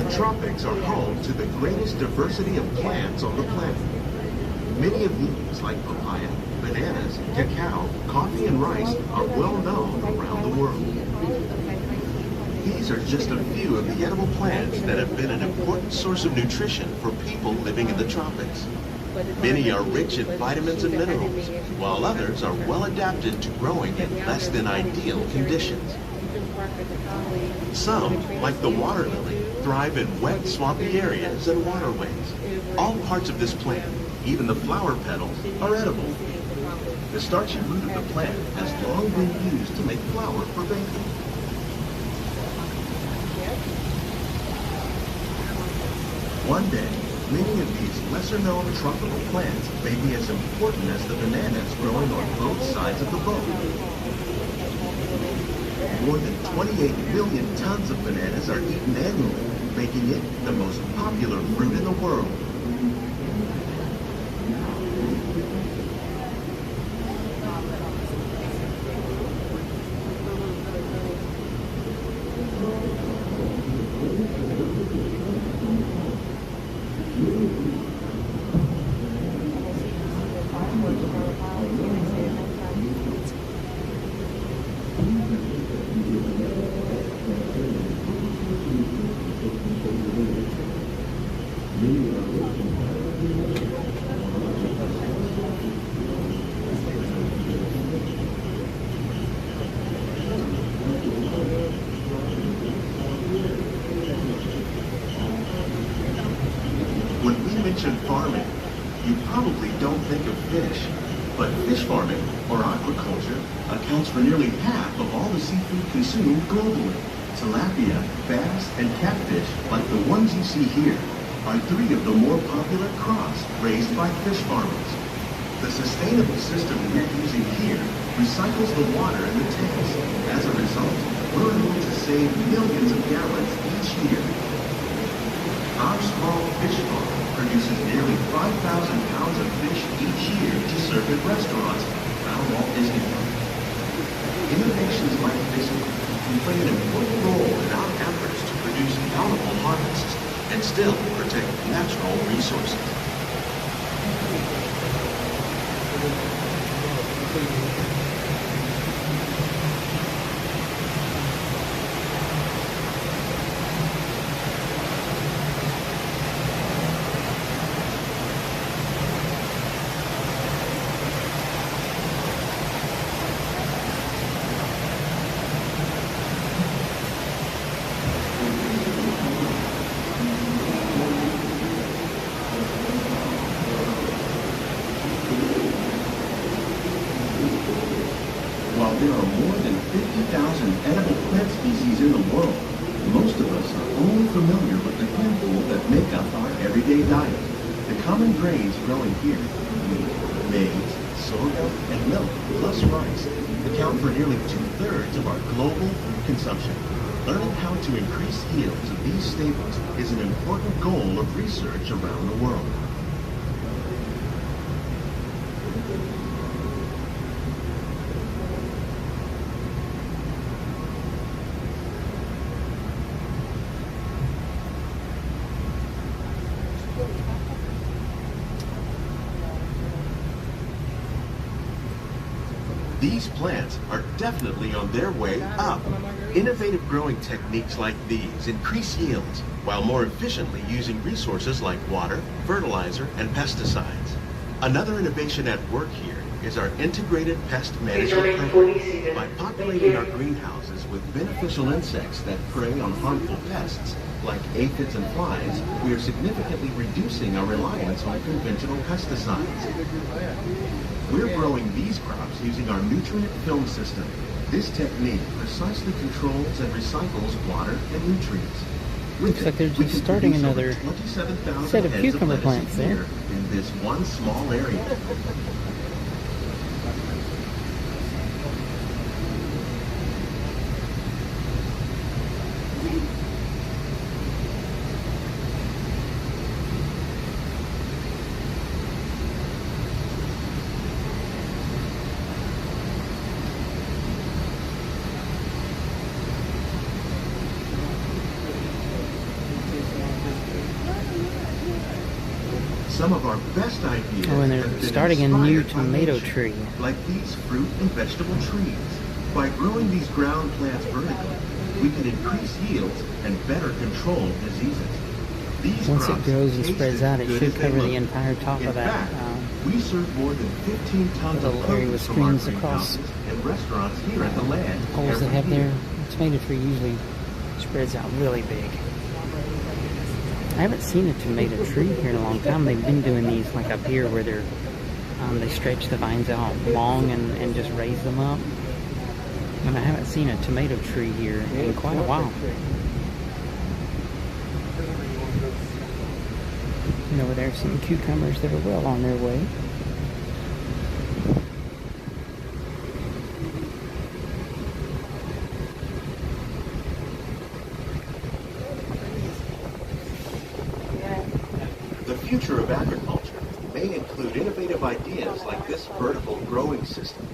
I: The tropics are home to the greatest diversity of plants on the planet. Many of these, like papaya, bananas, cacao, coffee, and rice, are well known around the world. These are just a few of the edible plants that have been an important source of nutrition for people living in the tropics. Many are rich in vitamins and minerals, while others are well adapted to growing in less than ideal conditions. Some, like the water lily, thrive in wet, swampy areas and waterways. All parts of this plant, even the flower petals, are edible. The starchy root of the plant has long been used to make flour for baking. One day, many of these lesser-known tropical plants may be as important as the bananas growing on both sides of the boat. More than 28 million tons of bananas are eaten annually, making it the most popular fruit in the world. When we mention farming, you probably don't think of fish, but fish farming, or aquaculture, accounts for nearly half of all the seafood consumed globally. Tilapia, bass, and catfish, like the ones you see here, are three of the more popular crops raised by fish farmers. The sustainable system we're using here recycles the water in the tanks. As a result, we're able to save millions of gallons each year. Our small fish farm produces nearly 5,000 pounds of fish each year to serve at restaurants around Walt Disney World. Innovations like this can play an important role in our efforts to produce bountiful harvests and still protect natural resources. While there are more than 50,000 edible plant species in the world, most of us are only familiar with the handful that make up our everyday diet. The common grains growing here, wheat, maize, sorghum, and milk, plus rice, account for nearly 2/3 of our global food consumption. Learning how to increase yields of these staples is an important goal of research around the world. These plants are definitely on their way up. Innovative growing techniques like these increase yields while more efficiently using resources like water, fertilizer, and pesticides. Another innovation at work here is our integrated pest management program. By populating our greenhouses with beneficial insects that prey on harmful pests, like aphids and flies, we are significantly reducing our reliance on conventional pesticides. We're growing these crops using our nutrient film system. This technique precisely controls and recycles water and nutrients.
A: Looks like they're just starting another set of cucumber plants there.
I: In this one small area. Some of our best ideas.
A: Oh, and they're
I: have been
A: starting a new
I: inspired by
A: tomato
I: nature,
A: tree.
I: like these fruit and vegetable trees. By growing these ground plants vertically, we can increase yields and better control diseases. These
A: Once it
I: crops
A: grows and
I: taste
A: spreads
I: as
A: out, it
I: good
A: should
I: as they
A: cover the
I: look.
A: entire top
I: In
A: of that
I: fact, we serve more than 15 tons of
A: little area with
I: produce from our
A: screens across
I: greenhouses and restaurants here at the land
A: holes they
I: every
A: have
I: year.
A: there. The tomato tree usually spreads out really big. I haven't seen a tomato tree here in a long time. They've been doing these like up here where they're they stretch the vines out long and just raise them up. And I haven't seen a tomato tree here in quite a while. And over there, some cucumbers that are well on their way.
I: The future of agriculture may include innovative ideas like this vertical growing system.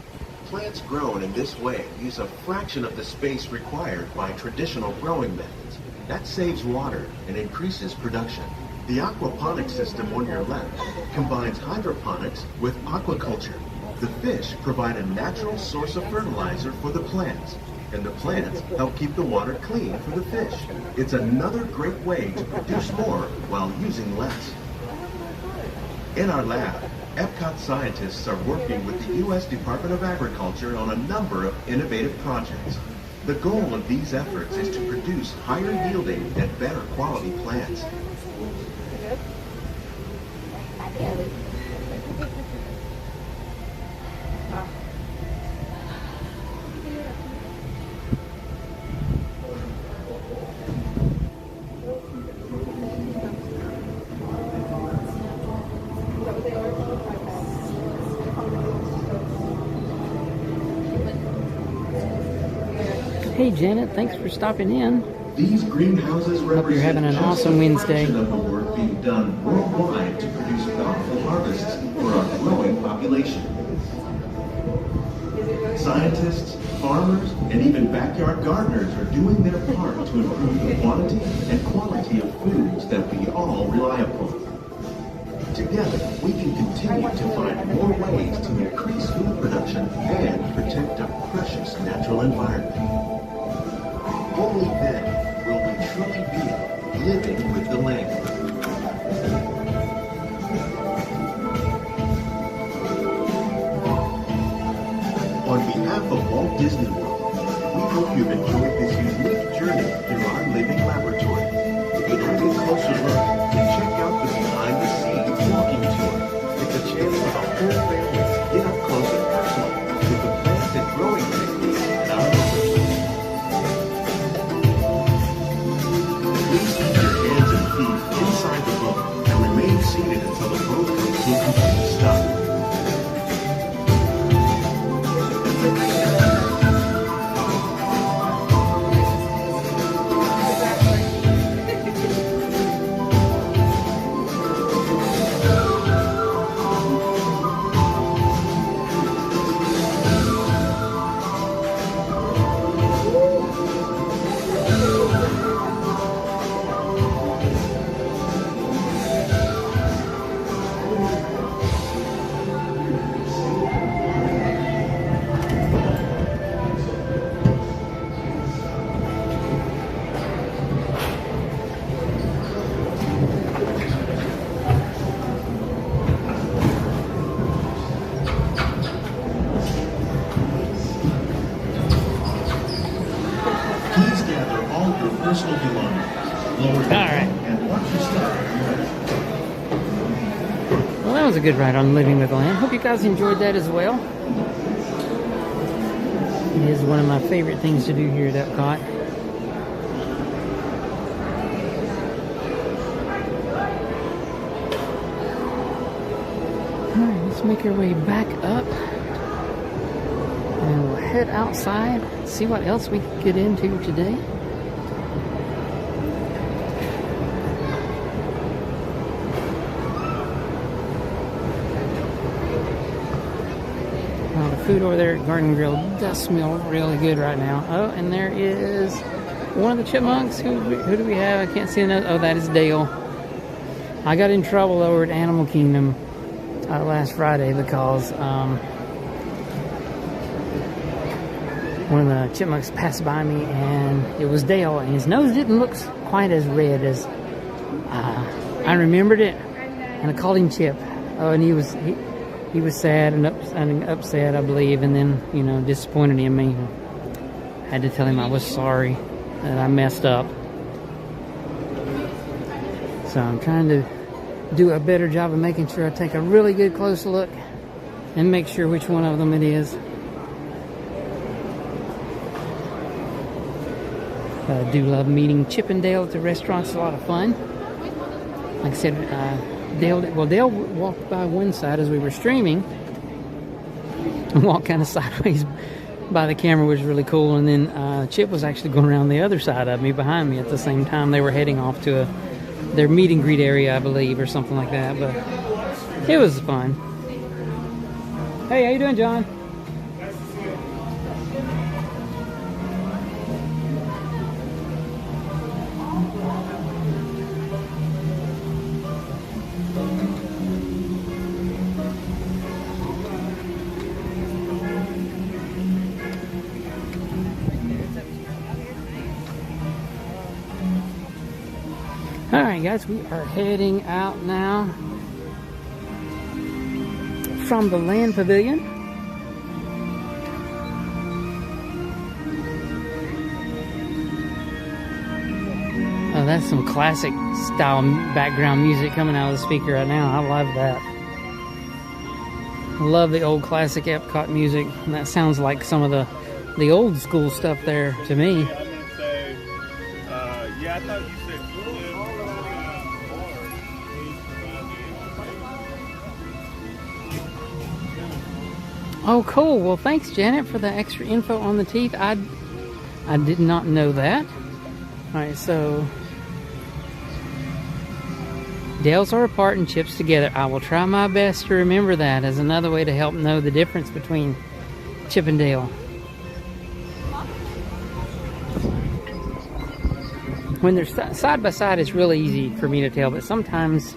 I: Plants grown in this way use a fraction of the space required by traditional growing methods. That saves water and increases production. The aquaponics system on your left combines hydroponics with aquaculture. The fish provide a natural source of fertilizer for the plants, and the plants help keep the water clean for the fish. It's another great way to produce more while using less. In our lab, Epcot scientists are working with the U.S. Department of Agriculture on a number of innovative projects. The goal of these efforts is to produce higher yielding and better quality plants.
A: Hey Janet, thanks for stopping in.
I: These greenhouses
A: Hope you're having an
I: represent just
A: awesome
I: a
A: Wednesday.
I: fraction of the work being done worldwide to produce bountiful harvests for our growing population. Scientists, farmers, and even backyard gardeners are doing their part to improve the quantity and quality of foods that we all rely upon. Together, we can continue to find more ways to increase food production and protect a precious natural environment. Only then will we truly be living with the land. On behalf of Walt Disney World, we hope you've enjoyed this unique journey through our living laboratory. If you'd like a closer look, check out the behind the scenes walking tour. It's a chance for the whole family to get up close and personal with the plants and growing techniques at our laboratory. Please keep your hands and feet inside the boat and remain seated until the boat comes to a complete stop. Personal belongings. Lower your
A: right.
I: and watch your step.
A: Well, that was a good ride on Living with the Land. Hope you guys enjoyed that as well. It is one of my favorite things to do here at Epcot. Alright, let's make our way back up. And we'll head outside, see what else we can get into today. Food over there at Garden Grill does smell really good right now. Oh, and there is one of the chipmunks. Who do we have? I can't see another. Oh, that is Dale. I got in trouble over at Animal Kingdom last Friday because one of the chipmunks passed by me, and it was Dale, and his nose didn't look quite as red as I remembered it, and I called him Chip. Oh, and he was sad and upset, I believe, and then, you know, disappointed in me. I had to tell him I was sorry that I messed up. So I'm trying to do a better job of making sure I take a really good close look and make sure which one of them it is. I do love meeting Chip and Dale at the restaurant. It's a lot of fun. Like I said, Dale walked by one side as we were streaming and walked kind of sideways by the camera, which was really cool. And then Chip was actually going around the other side of me, behind me, at the same time. They were heading off to their meet and greet area, I believe, or something like that. But it was fun. Hey, how you doing, John? Alright guys, we are heading out now from the Land Pavilion. Oh, that's some classic style background music coming out of the speaker right now. I love that. I love the old classic Epcot music. And that sounds like some of the old school stuff there to me.
K: I was gonna say, yeah, I thought you said
A: Oh, cool. Well, thanks, Janet, for the extra info on the teeth. I did not know that. All right, so Dales are apart and Chips together. I will try my best to remember that as another way to help know the difference between Chip and Dale. When they're side by side, it's really easy for me to tell, but sometimes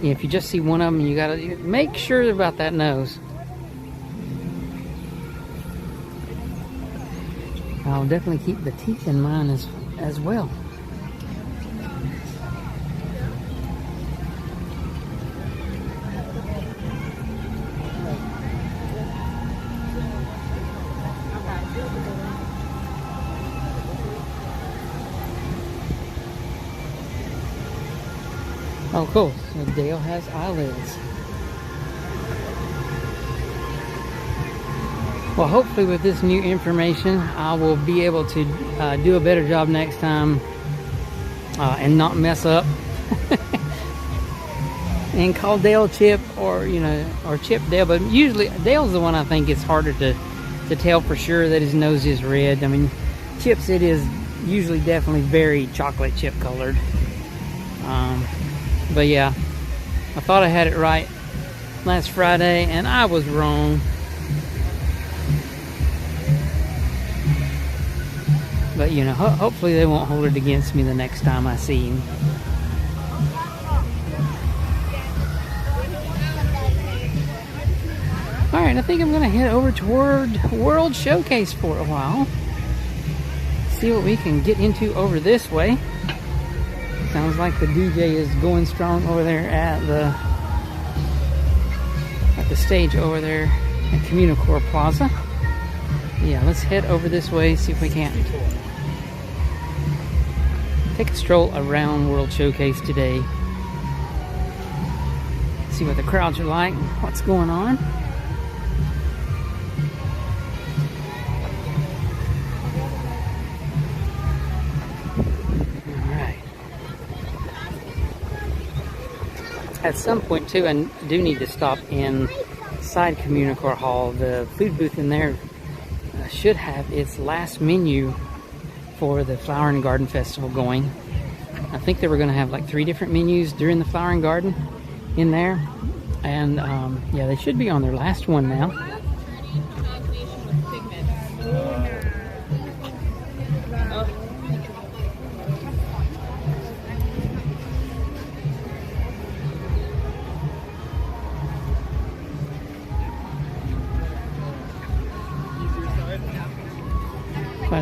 A: if you just see one of them, you gotta make sure about that nose. I'll definitely keep the teeth in mind as well. Oh, cool. So Dale has eyelids. Well, hopefully with this new information, I will be able to do a better job next time and not mess up. And call Dale Chip, or, you know, or Chip Dale. But usually Dale's the one I think it's harder to tell for sure that his nose is red. I mean, Chip's, it is usually definitely very chocolate chip colored. But yeah, I thought I had it right last Friday, and I was wrong. But, you know, hopefully they won't hold it against me the next time I see him. Alright, I think I'm going to head over toward World Showcase for a while. See what we can get into over this way. Sounds like the DJ is going strong over there at the stage over there at Communicore Plaza. Yeah, let's head over this way, see if we can't take a stroll around World Showcase today. See what the crowds are like, what's going on. Alright. At some point too, I do need to stop inside Communicore Hall. The food booth in there should have its last menu for the Flower and Garden Festival going. I think they were going to have like 3 different menus during the Flower and Garden in there, and yeah, they should be on their last one now.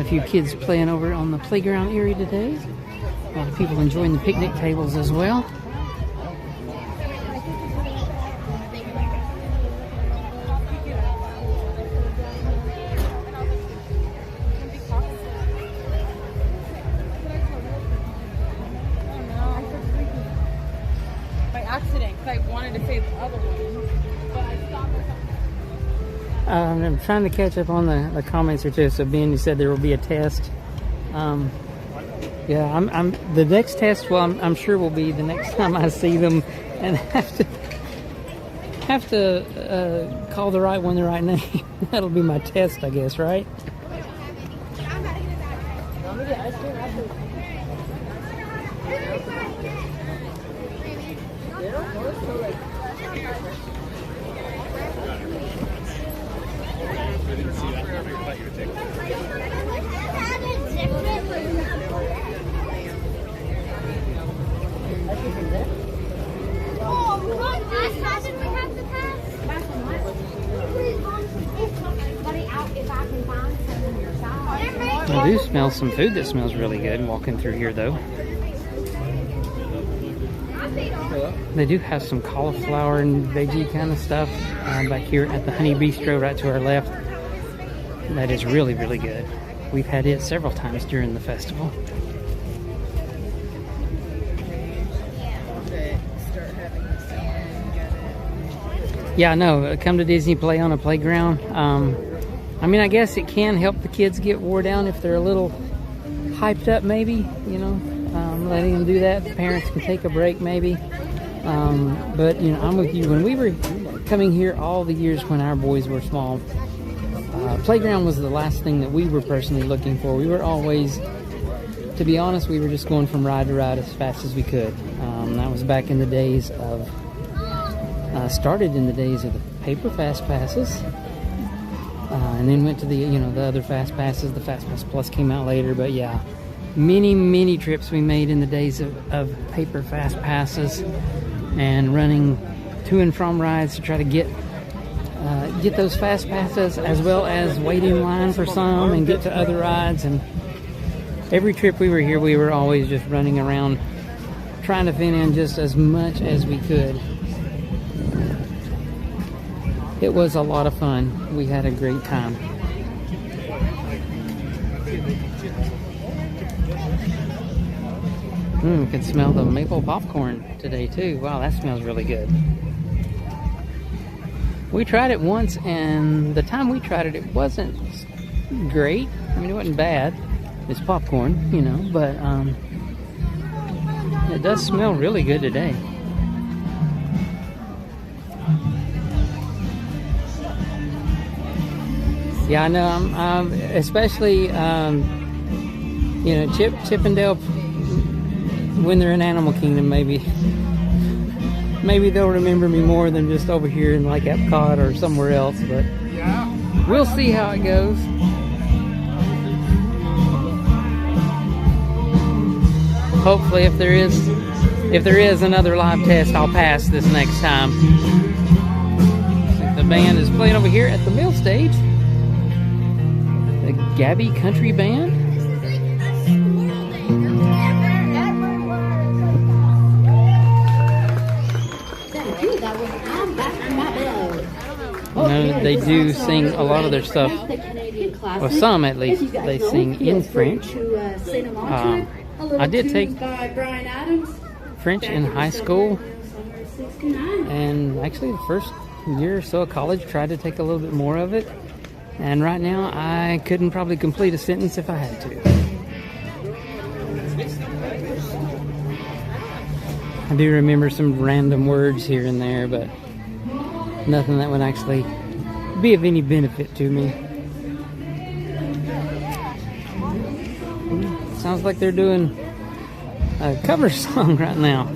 A: a few kids playing over on the playground area today. A lot of people enjoying the picnic tables as well.
C: By accident, because I wanted to say the other one, but I stopped.
A: I'm trying to catch up on the comments here too. So Ben, you said there will be a test. Yeah, I'm the next test. Well, I'm sure will be the next time I see them and have to call the right one the right name. That'll be my test, I guess, right? I do smell some food that smells really good walking through here, though. They do have some cauliflower and veggie kind of stuff back here at the Honey Bistro right to our left. That is really, really good. We've had it several times during the festival. Yeah, I know. Come to Disney, play on a playground. I mean, I guess it can help the kids get wore down if they're a little hyped up, maybe, you know, letting them do that. The parents can take a break, maybe. But, you know, I'm with you. When we were coming here all the years when our boys were small, playground was the last thing that we were personally looking for. We were always, to be honest, we were just going from ride to ride as fast as we could. That was back in the days of, started in the days of the paper fast passes. And then went to the, you know, the other fast passes. The Fast Pass Plus came out later, but yeah, many trips we made in the days of paper fast passes and running to and from rides to try to get those fast passes, as well as wait in line for some and get to other rides. And every trip we were here, we were always just running around trying to fit in just as much as we could. It was a lot of fun. We had a great time. You can smell the maple popcorn today too. Wow, that smells really good. We tried it once, and the time we tried it, it wasn't great. I mean, it wasn't bad. It's popcorn, you know, but it does smell really good today. Yeah, I know. I'm especially, you know, Chip and Dale, when they're in Animal Kingdom, maybe they'll remember me more than just over here in like Epcot or somewhere else. But we'll see how it goes. Hopefully, if there is another live test, I'll pass this next time. The band is playing over here at the mill stage. The Gabby Country Band. They do sing a lot of their stuff, or some at least, they sing in French. I did take French in high school, and actually the first year or so of college tried to take a little bit more of it. And right now, I couldn't probably complete a sentence if I had to. I do remember some random words here and there, but nothing that would actually be of any benefit to me. Sounds like they're doing a cover song right now.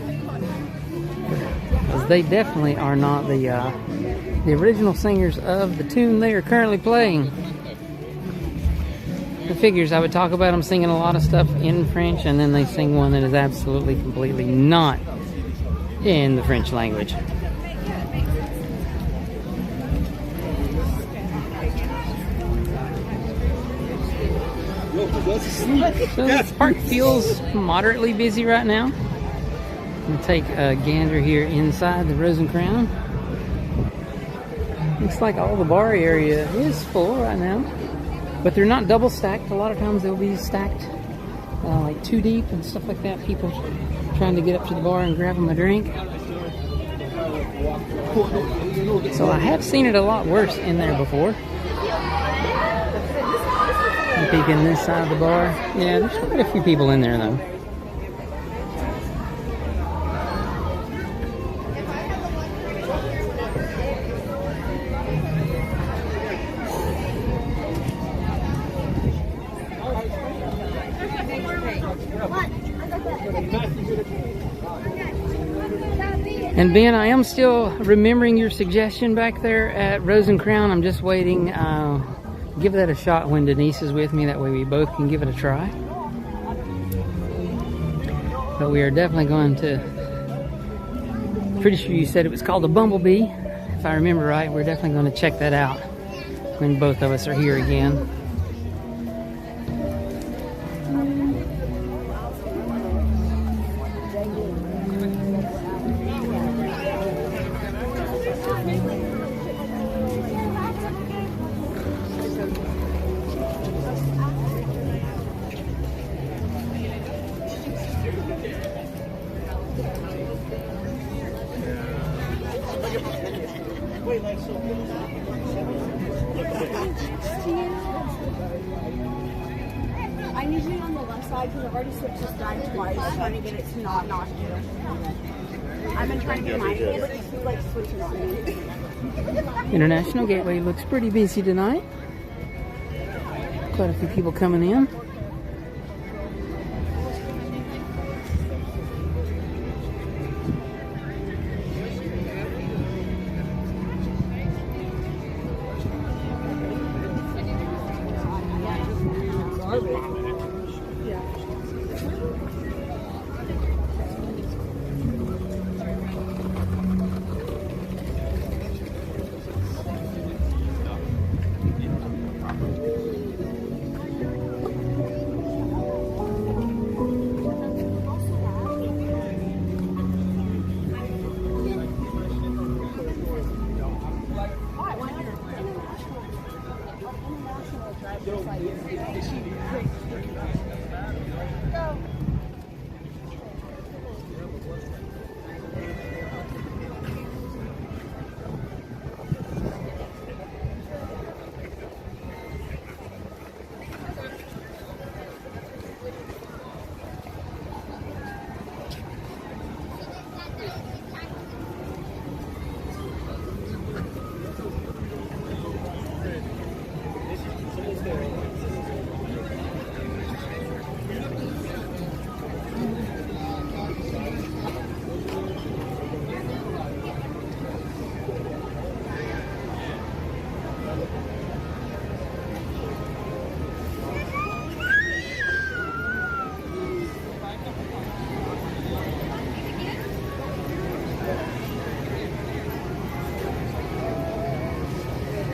A: Because they definitely are not the original singers of the tune they are currently playing. The figures, I would talk about them singing a lot of stuff in French, and then they sing one that is absolutely, completely not in the French language. So the park feels moderately busy right now. We'll take a gander here inside the Rose and Crown. Looks like all the bar area is full right now, but they're not double stacked. A lot of times they'll be stacked like 2 deep and stuff like that. People trying to get up to the bar and grab them a drink. So I have seen it a lot worse in there before. Peeking this side of the bar. Yeah, there's quite a few people in there though. And Ben, I am still remembering your suggestion back there at Rose and Crown. I'm just waiting. Give that a shot when Denise is with me. That way we both can give it a try. But we are definitely going to... Pretty sure you said it was called a Bumblebee. If I remember right, we're definitely going to check that out when both of us are here again.
L: I need you on the left side because I've already switched this side twice, trying to get it to not knock you. I've been trying to get mine, but you keep like switching on me.
A: International Gateway looks pretty busy tonight. Quite a few people coming in.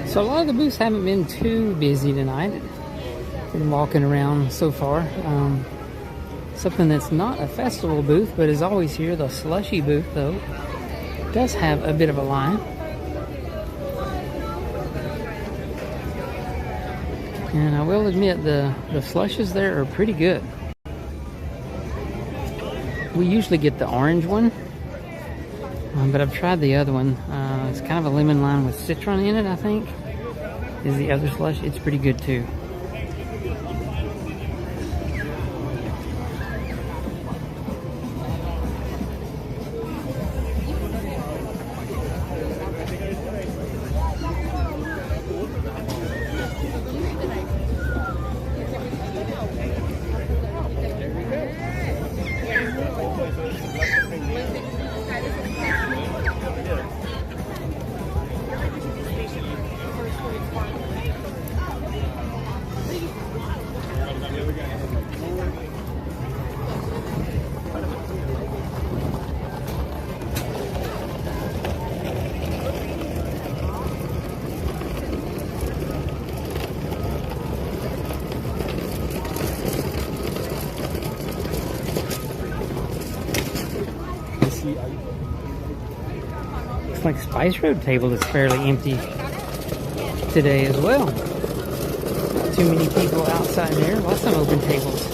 A: So a lot of the booths haven't been too busy tonight. Been walking around so far. Something that's not a festival booth, but is always here, the slushy booth though, does have a bit of a line. And I will admit the slushes there are pretty good. We usually get the orange one, but I've tried the other one. It's kind of a lemon lime with citron in it, I think, is the other slush. It's pretty good too. Looks like Spice Road table is fairly empty today as well. Not too many people outside there. Lots of open tables.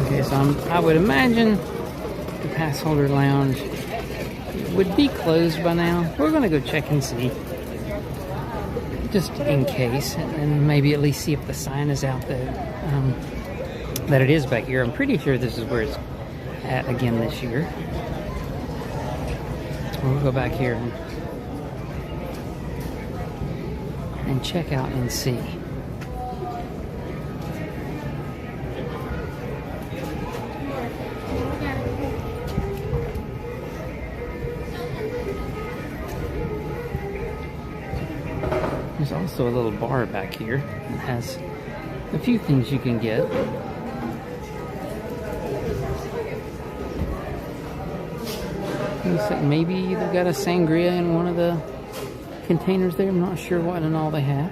A: Okay, so I would imagine the Passholder Lounge would be closed by now. We're gonna go check and see, just in case, and maybe at least see if the sign is out that it is back here. I'm pretty sure this is where it's at again this year. We'll go back here and check out and see. There's also a little bar back here that has a few things you can get. Looks like maybe they've got a sangria in one of the containers there. I'm not sure what and all they have.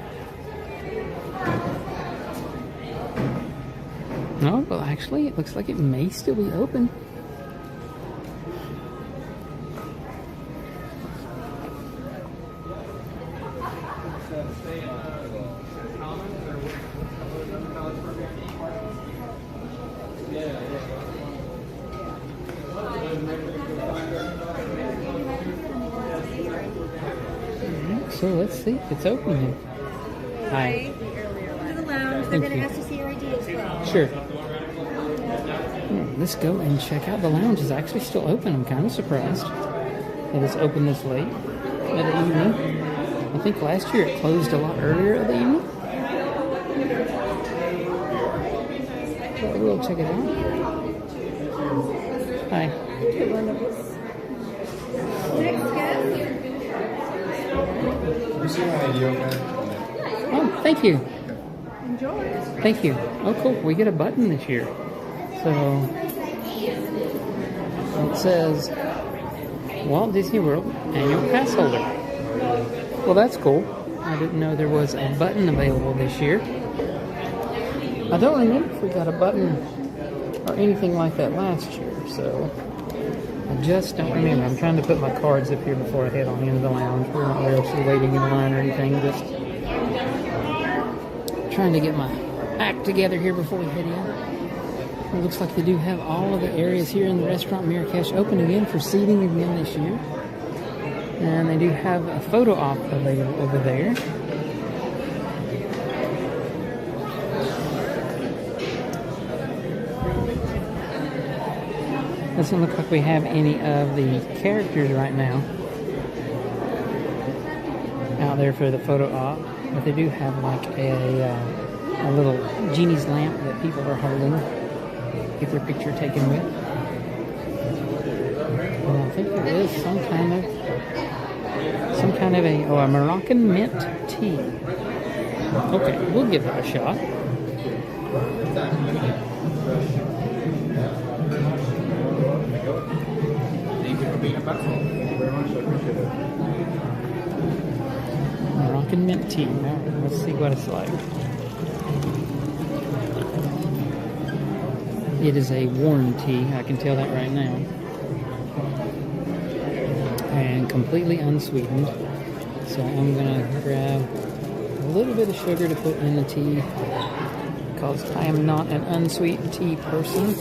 A: No, well actually it looks like it may still be open. So let's see if it's open here. Hi.
L: To the lounge. They're going to ask to see your ID as well.
A: Sure. Let's go and check out. The lounge is actually still open. I'm kind of surprised that it's open this late in the evening. I think last year it closed a lot earlier in the evening. But we'll check it out. Hi.
L: Next guest.
D: You see my ID okay?
A: Oh, thank you.
L: Enjoy.
A: Thank you. Oh, cool. We get a button this year. So it says Walt Disney World Annual Pass Holder. Well, that's cool. I didn't know there was a button available this year. I don't remember if we got a button or anything like that last year, so I just don't remember. I'm trying to put my cards up here before I head on into the lounge. We're not actually waiting in line or anything, just trying to get my act together here before we head in. It looks like they do have all of the areas here in the restaurant Marrakesh open again for seating again this year. And they do have a photo op available over there. Doesn't look like we have any of the characters right now out there for the photo op, but they do have like a little genie's lamp that people are holding, get their picture taken with. And I think there is some kind of a Moroccan mint tea. Okay, we'll give that a shot. Moroccan mint tea. Now, let's see what it's like. It is a warm tea, I can tell that right now. And completely unsweetened. So I'm going to grab a little bit of sugar to put in the tea because I am not an unsweetened tea person.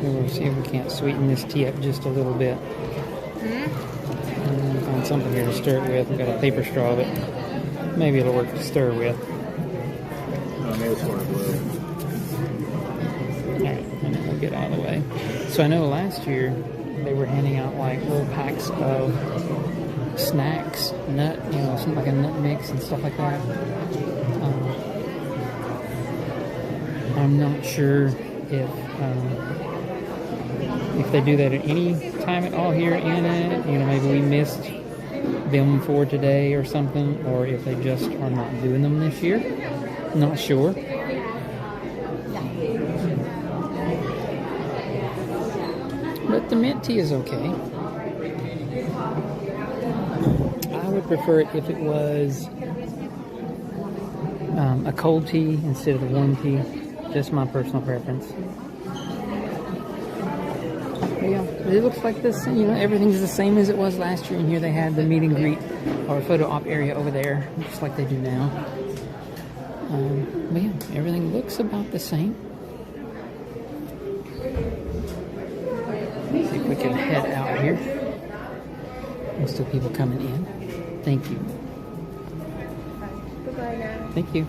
A: We'll see if we can't sweeten this tea up just a little bit. And find something here to stir it with. We've got a paper straw, but maybe it'll work to stir with.
D: Maybe it's water blue.
A: Alright, and then we'll get out of the way. So I know last year they were handing out like little packs of snacks, something like a nut mix and stuff like that. I'm not sure if they do that at any time at all here in it. Maybe we missed them for today or something, or if they just are not doing them this year. Not sure. But the mint tea is okay. I would prefer it if it was a cold tea instead of a warm tea. Just my personal preference. But yeah, it looks like this, you know, everything's the same as it was last year. And here they had the meet and greet or photo op area over there, just like they do now. But yeah, everything looks about the same. See if we can head out here. There's still people coming in. Thank you.
L: Goodbye now.
A: Thank you.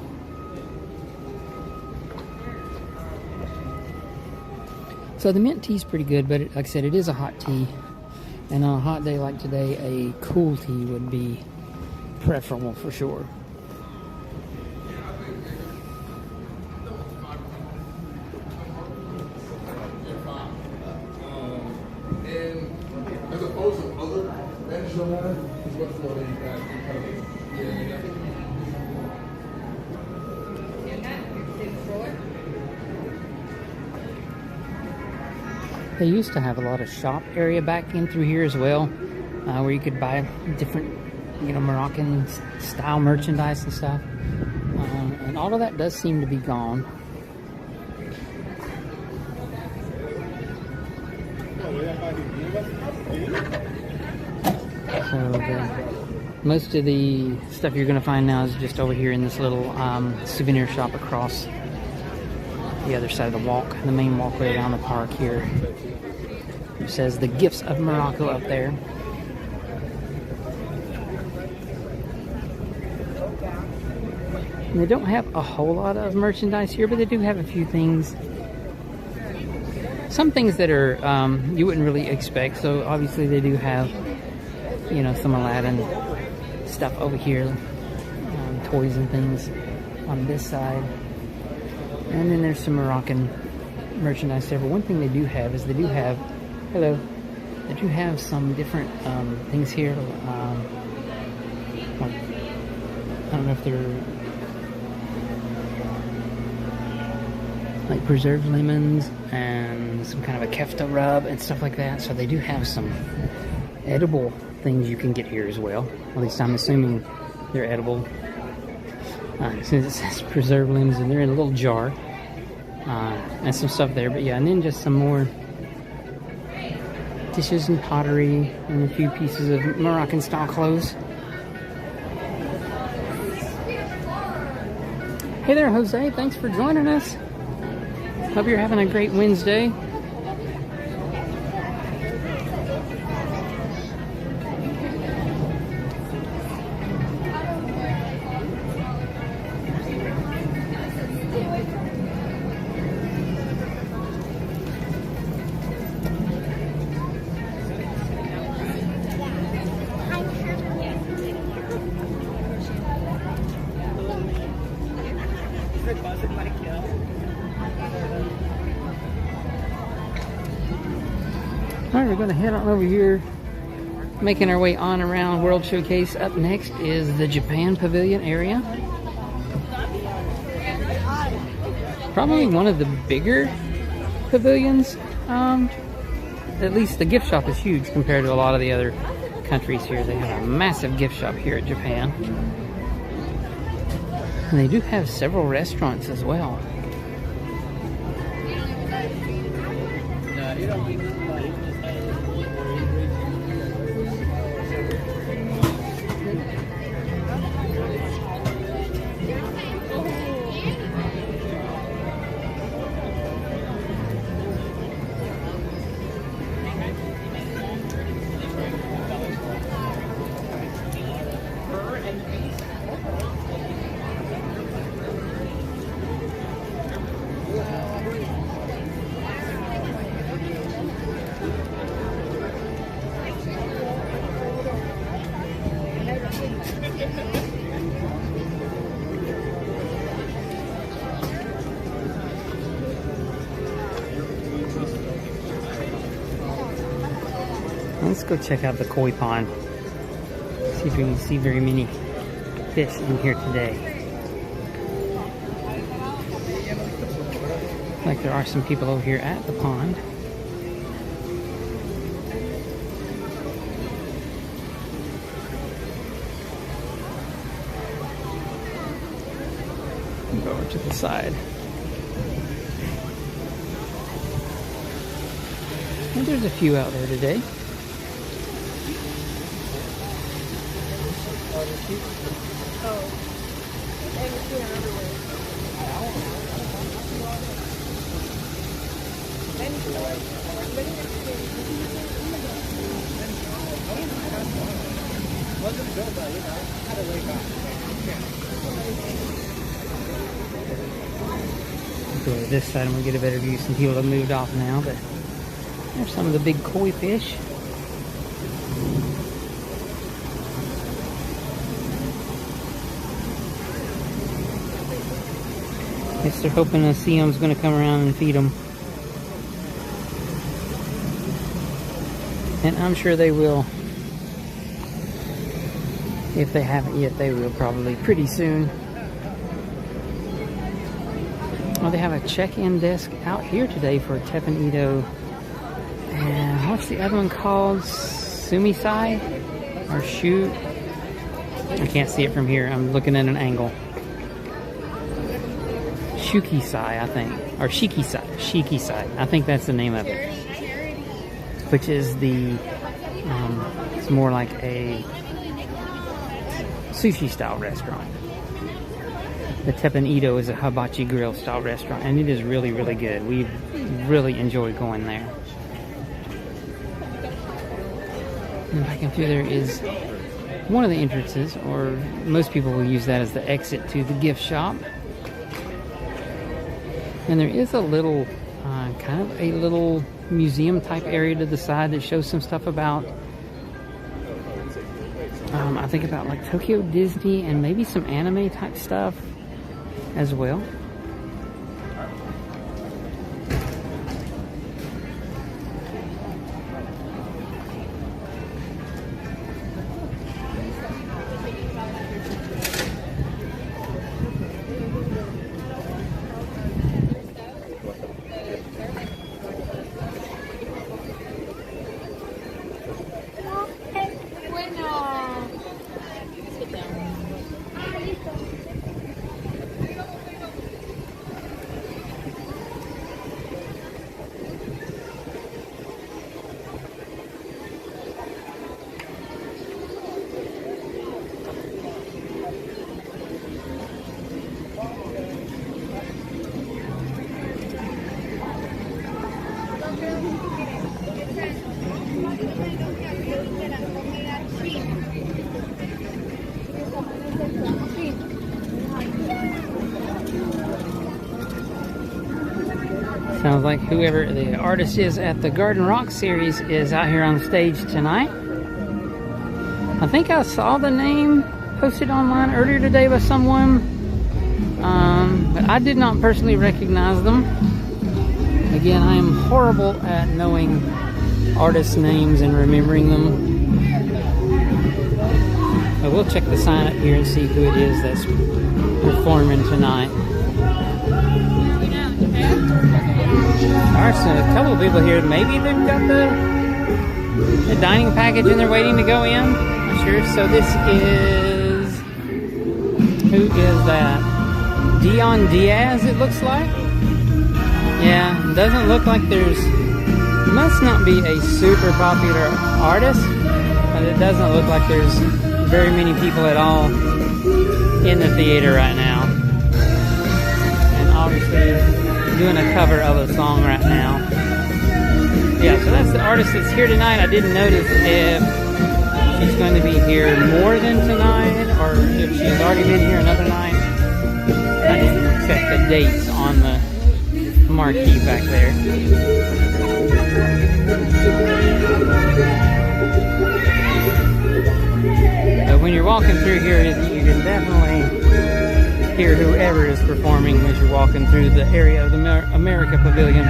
A: So the mint tea is pretty good, but like I said, it is a hot tea. And on a hot day like today, a cool tea would be preferable for sure.
M: And as opposed to other benches on that, it's much more laid back.
A: They used to have a lot of shop area back in through here as well, where you could buy different, you know, Moroccan style merchandise and stuff. And all of that does seem to be gone. So most of the stuff you're going to find now is just over here in this little souvenir shop across the other side of the walk, the main walkway down the park here. It says the gifts of Morocco up there. And they don't have a whole lot of merchandise here, but they do have a few things. Some things that are you wouldn't really expect. So obviously they do have, you know, some Aladdin stuff over here, toys and things on this side. And then there's some Moroccan merchandise there. But one thing they do have is they do have, hello, they do have some different things here. Like, I don't know if they're like preserved lemons and some kind of a kefta rub and stuff like that. So they do have some edible things you can get here as well. At least I'm assuming they're edible. Since it says preserved lemons and they're in a little jar. And some stuff there. But yeah, and then just some more dishes and pottery and a few pieces of Moroccan style clothes. Hey there, Jose. Thanks for joining us. Hope you're having a great Wednesday. Alright, we're going to head on over here, making our way on around World Showcase. Up next is the Japan Pavilion area. Probably one of the bigger pavilions. At least the gift shop is huge compared to a lot of the other countries here. They have a massive gift shop here at Japan. And they do have several restaurants as well. Let's go check out the koi pond. See if we can see very many fish in here today. Like there are some people over here at the pond. to the side. And there's a few out there today. Go to this side and we'll get a better view. Some people have moved off now, but there's some of the big koi fish. Guess they're hoping a Siam's going to come around and feed them. And I'm sure they will. If they haven't yet, they will probably pretty soon. Well, they have a check-in desk out here today for Tepanito. And what's the other one called? Sumisai? Or Shu? I can't see it from here. I'm looking at an angle. Shukisai, I think. Or Shikisai. Shikisai. I think that's the name of it. Which is the... it's more like a sushi-style restaurant. The Tepanito is a hibachi grill style restaurant, and it is really, really good. We really enjoy going there. And back in through there is one of the entrances, or most people will use that as the exit to the gift shop. And there is a little, kind of a little museum type area to the side that shows some stuff about, I think about like Tokyo Disney and maybe some anime type stuff as well. Sounds like whoever the artist is at the Garden Rock series is out here on stage tonight. I think I saw the name posted online earlier today by someone, but I did not personally recognize them. Again, I am horrible at knowing artists' names and remembering them. But we'll check the sign up here and see who it is that's performing tonight. Alright, so a couple of people here, maybe they've got the dining package and they're waiting to go in. Not sure. So this is, who is that? Dion Diaz, it looks like. Yeah, doesn't look like must not be a super popular artist, but it doesn't look like there's very many people at all in the theater right now. And obviously doing a cover of a song right now. Yeah, so that's the artist that's here tonight. I didn't notice if she's going to be here more than tonight or if she's already been here another night. I didn't check the dates on the marquee back there. But when you're walking through here, you can definitely hear whoever is performing as you're walking through the area of the America Pavilion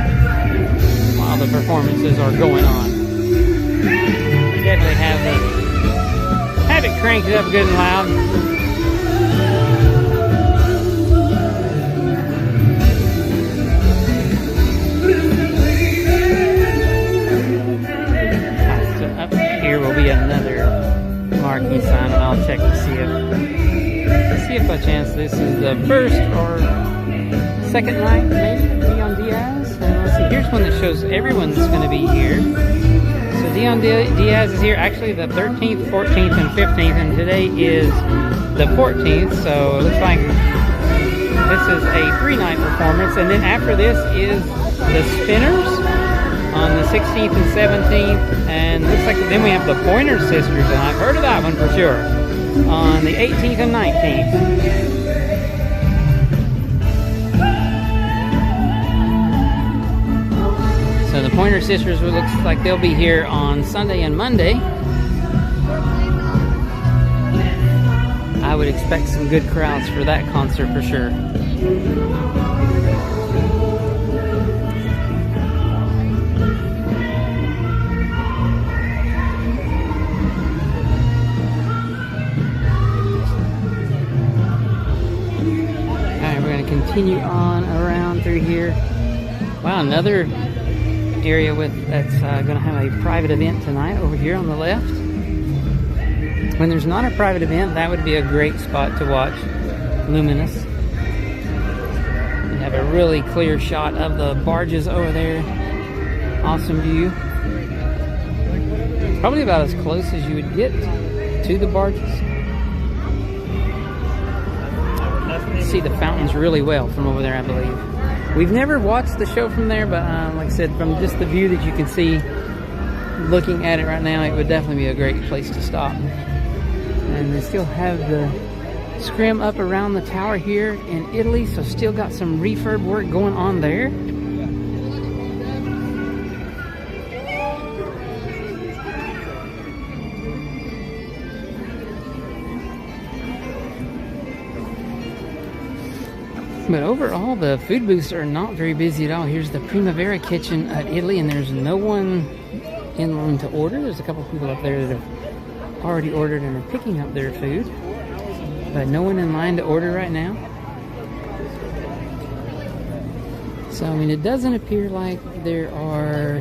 A: while the performances are going on. Definitely have it cranked up good and loud. So up here will be another marquee sign, and I'll check to see if by chance this is the first or second night, maybe, Dion Diaz. And let's see, here's one that shows everyone's going to be here. So Dion Diaz is here actually the 13th, 14th, and 15th, and today is the 14th, so it looks like this is a 3-night performance. And then after this is the Spinners on the 16th and 17th, and looks like then we have the Pointer Sisters, and I've heard of that one for sure, on the 18th and 19th. So the Pointer Sisters looks like they'll be here on Sunday and Monday. I would expect some good crowds for that concert for sure. Alright, we're going to continue on around through here. Wow, another area that's going to have a private event tonight over here on the left. When there's not a private event, that would be a great spot to watch Luminous. You have a really clear shot of the barges over there. Awesome view. Probably about as close as you would get to the barges. You see the fountains really well from over there, I believe. We've never watched the show from there, but like I said, from just the view that you can see looking at it right now, it would definitely be a great place to stop. And they still have the scrim up around the tower here in Italy, so still got some refurb work going on there. But overall, the food booths are not very busy at all. Here's the Primavera Kitchen at Italy, and there's no one in line to order. There's a couple people up there that have already ordered and are picking up their food, but no one in line to order right now. So, I mean, it doesn't appear like there are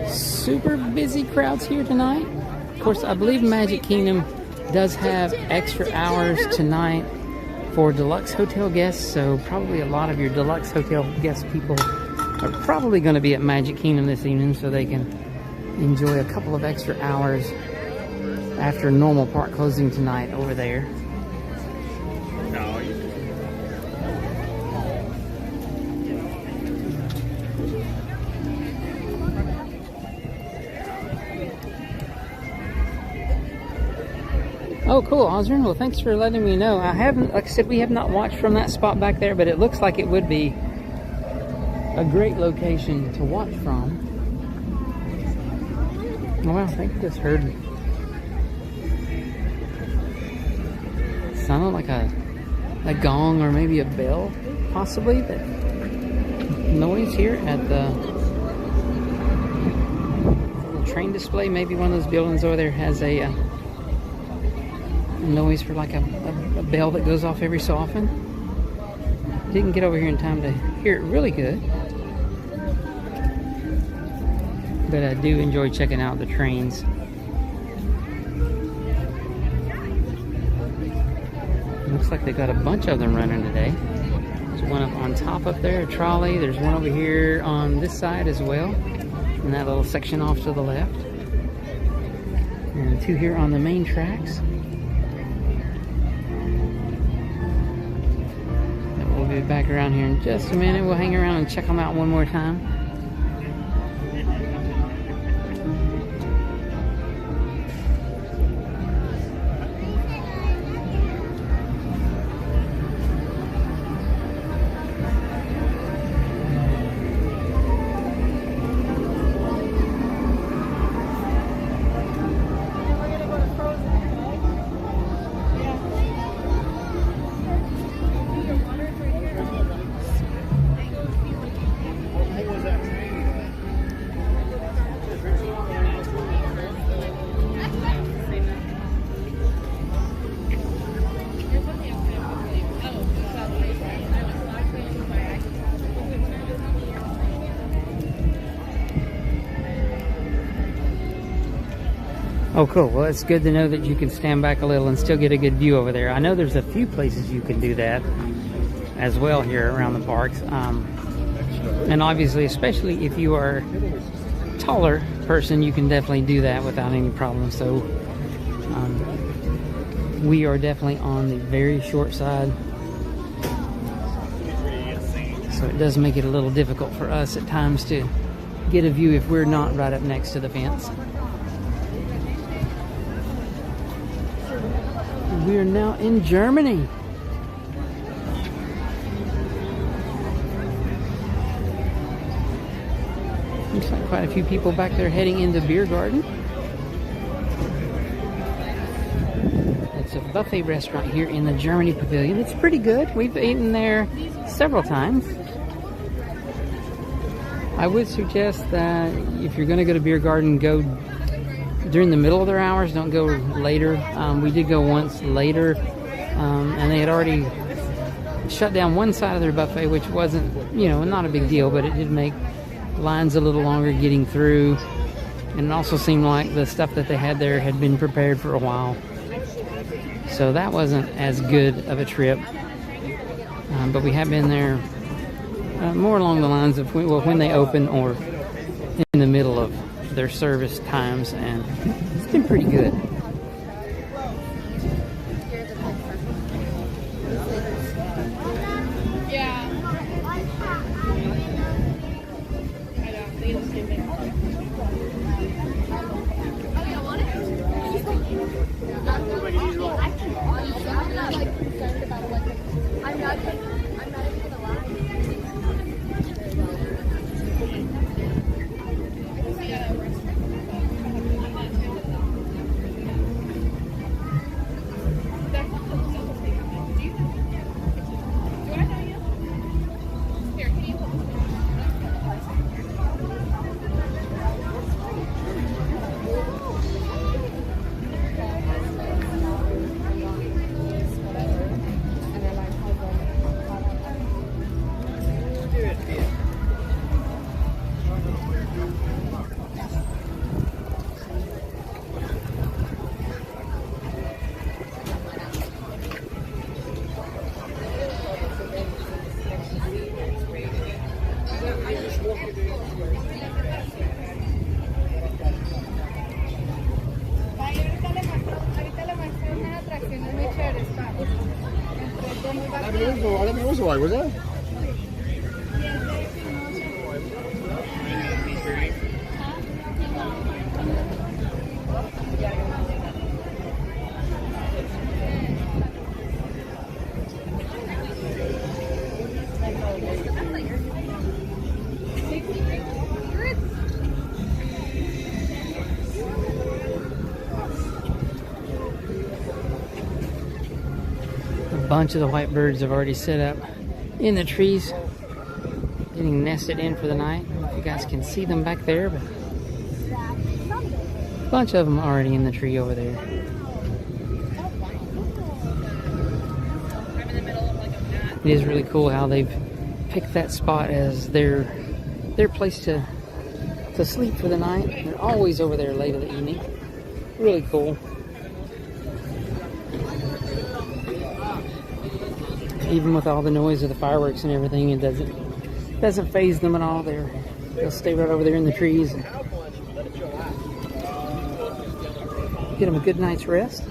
A: super busy crowds here tonight. Of course, I believe Magic Kingdom does have extra hours tonight for deluxe hotel guests, so probably a lot of your deluxe hotel guest people are probably going to be at Magic Kingdom this evening, so they can enjoy a couple of extra hours after normal park closing tonight over there. Oh, cool, Osrin. Well, thanks for letting me know. I haven't, like I said, we have not watched from that spot back there, but it looks like it would be a great location to watch from. Oh, wow, I think I just heard sounded like a gong or maybe a bell, possibly. That noise here at the little train display. Maybe one of those buildings over there has a noise for like a bell that goes off every so often. Didn't get over here in time to hear it really good, but I do enjoy checking out the trains. Looks like they got a bunch of them running today. There's one up on top up there, a trolley. There's one over here on this side as well, in that little section off to the left. And two here on the main tracks. And we'll be back around here in just a minute. We'll hang around and check them out one more time. Oh, cool. Well, it's good to know that you can stand back a little and still get a good view over there. I know there's a few places you can do that. as well here around the parks. And obviously, especially if you are a taller person, you can definitely do that without any problem. So we are definitely on the very short side. So it does make it a little difficult for us at times to get a view if we're not right up next to the fence. We are now in Germany. Looks like quite a few people back there heading into Beer Garden. It's a buffet restaurant here in the Germany Pavilion. It's pretty good. We've eaten there several times. I would suggest that if you're going to go to Beer Garden, go during the middle of their hours. Don't go later. We did go once later, and they had already shut down one side of their buffet, which wasn't, you know, not a big deal, but it did make lines a little longer getting through. And it also seemed like the stuff that they had there had been prepared for a while. So that wasn't as good of a trip. But we have been there more along the lines of when they open or in the middle of their service times, and it's been pretty good.
D: Was that?
A: A bunch of the white birds have already set up in the trees, getting nested in for the night. I don't know if you guys can see them back there, but a bunch of them already in the tree over there. It is really cool how they've picked that spot as their place to sleep for the night. They're always over there late in the evening. Really cool. Even with all the noise of the fireworks and everything, it doesn't faze them at all. They'll stay right over there in the trees and get them a good night's rest.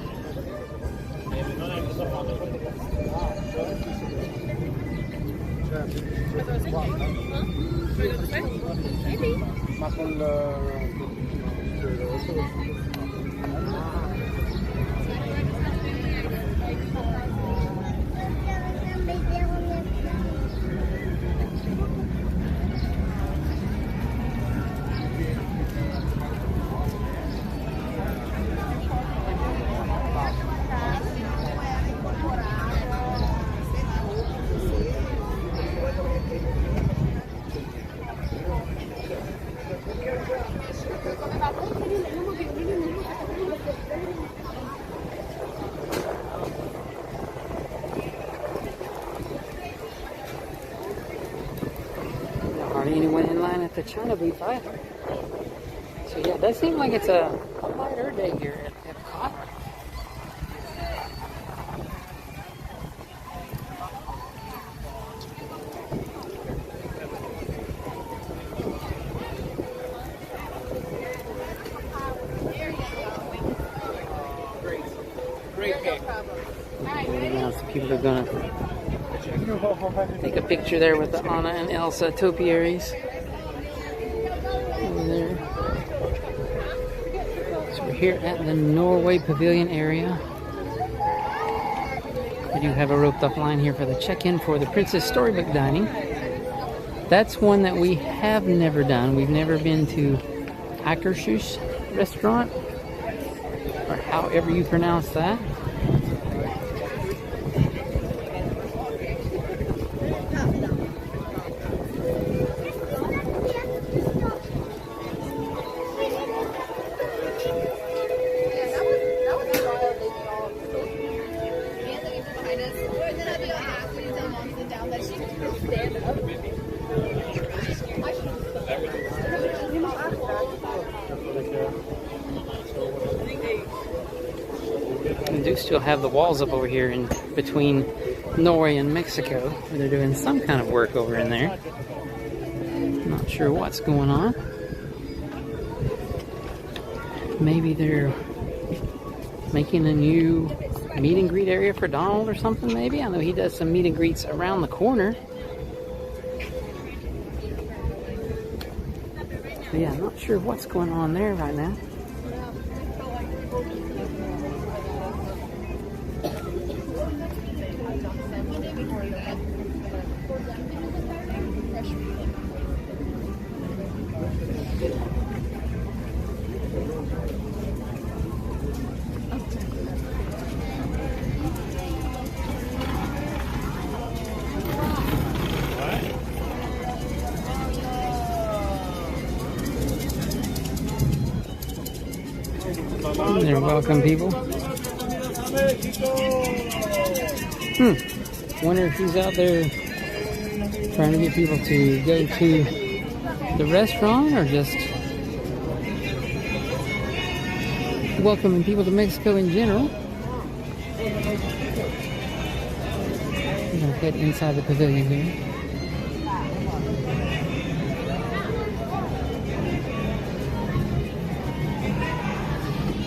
A: Hardly anyone in line at the China booth either. So yeah, it does seem like it's a lighter day here at Epcot. people are gonna take a picture there with the Anna and Elsa topiaries over there. So we're here at the Norway Pavilion area. We do have a roped off line here for the check-in for the Princess Storybook Dining. That's one that we have never done. We've never been to Akershus restaurant, or however you pronounce that. We do still have the walls up over here in between Norway and Mexico, where they're doing some kind of work over in there. Not sure what's going on. Maybe they're making a new meet and greet area for Donald or something, maybe. I know he does some meet and greets around the corner. But yeah, I'm not sure what's going on there right now. They're welcome people. Wonder if he's out there trying to get people to go to the restaurant or just welcoming people to Mexico in general. I'm gonna head inside the pavilion here.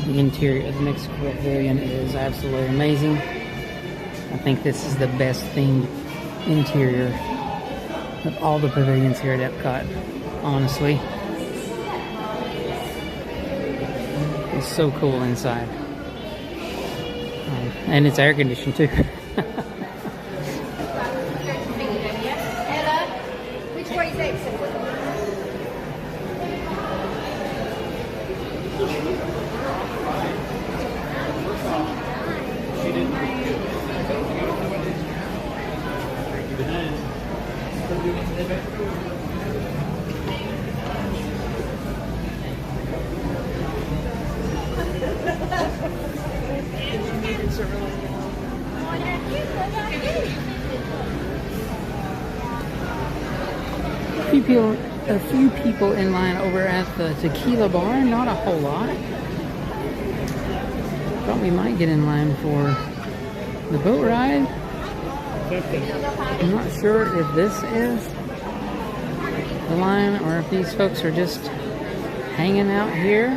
A: The interior of the Mexico Pavilion is absolutely amazing. I think this is the best themed interior of all the pavilions here at Epcot, honestly. It's so cool inside. And it's air conditioned too.
L: Which way is exit?
A: A few people in line over at the tequila bar, not a whole lot. Thought we might get in line for the boat ride. I'm not sure if this is the line or if these folks are just hanging out here.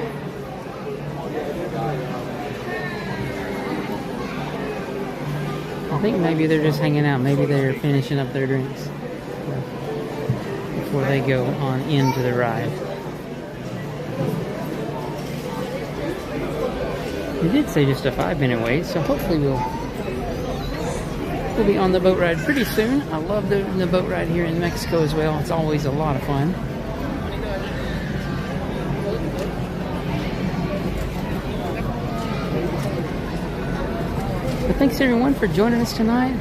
A: I think maybe they're just hanging out. Maybe they're finishing up their drinks before they go on into the ride. They did say just a 5-minute wait, so hopefully we'll be on the boat ride pretty soon. I love the boat ride here in Mexico as well. It's always a lot of fun. But thanks everyone for joining us tonight.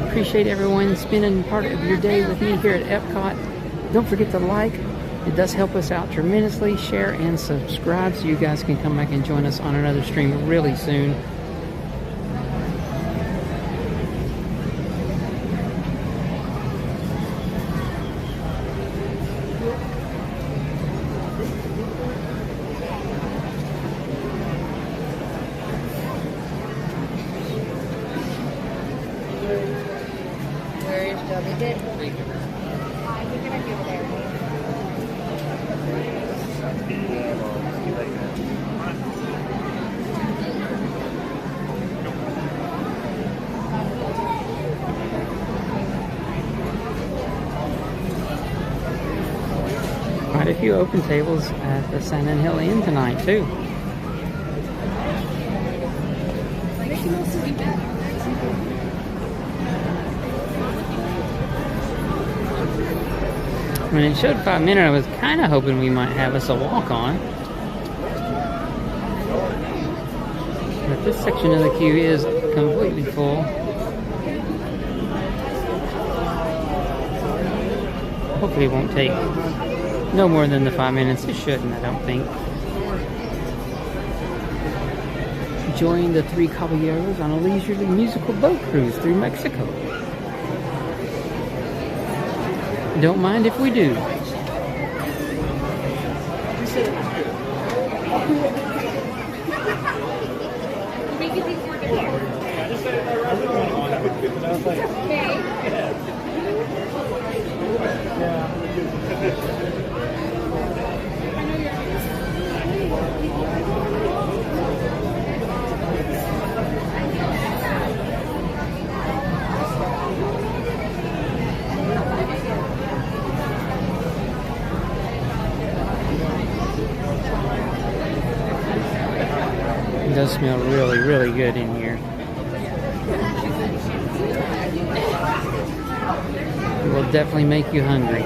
A: Appreciate everyone spending part of your day with me here at Epcot. Don't forget to like. It does help us out tremendously. Share and subscribe so you guys can come back and join us on another stream really soon.
L: Where is Joby? Good. We're gonna go there.
A: Quite a few open tables at the San Hill Inn tonight too. When it showed 5 minutes, I was kind of hoping we might have us a walk-on. But this section of the queue is completely full. Hopefully it won't take no more than the 5 minutes. It shouldn't, I don't think. Join the three caballeros on a leisurely musical boat cruise through Mexico. Don't mind if we do. It does smell really, really good in here. It will definitely make you hungry.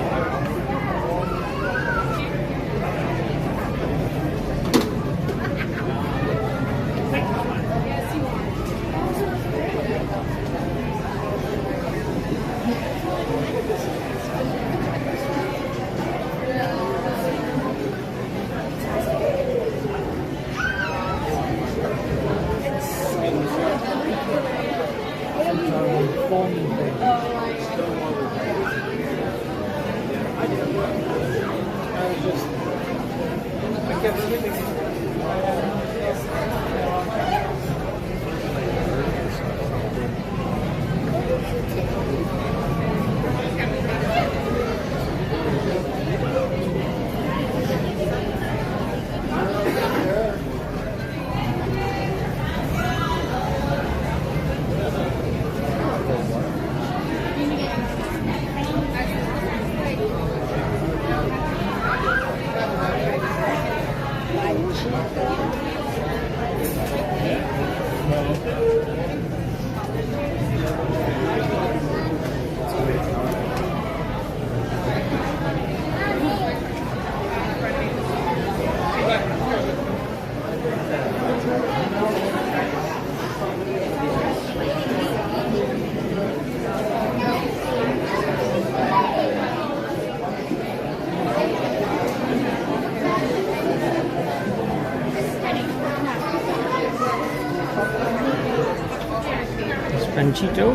A: Panchito.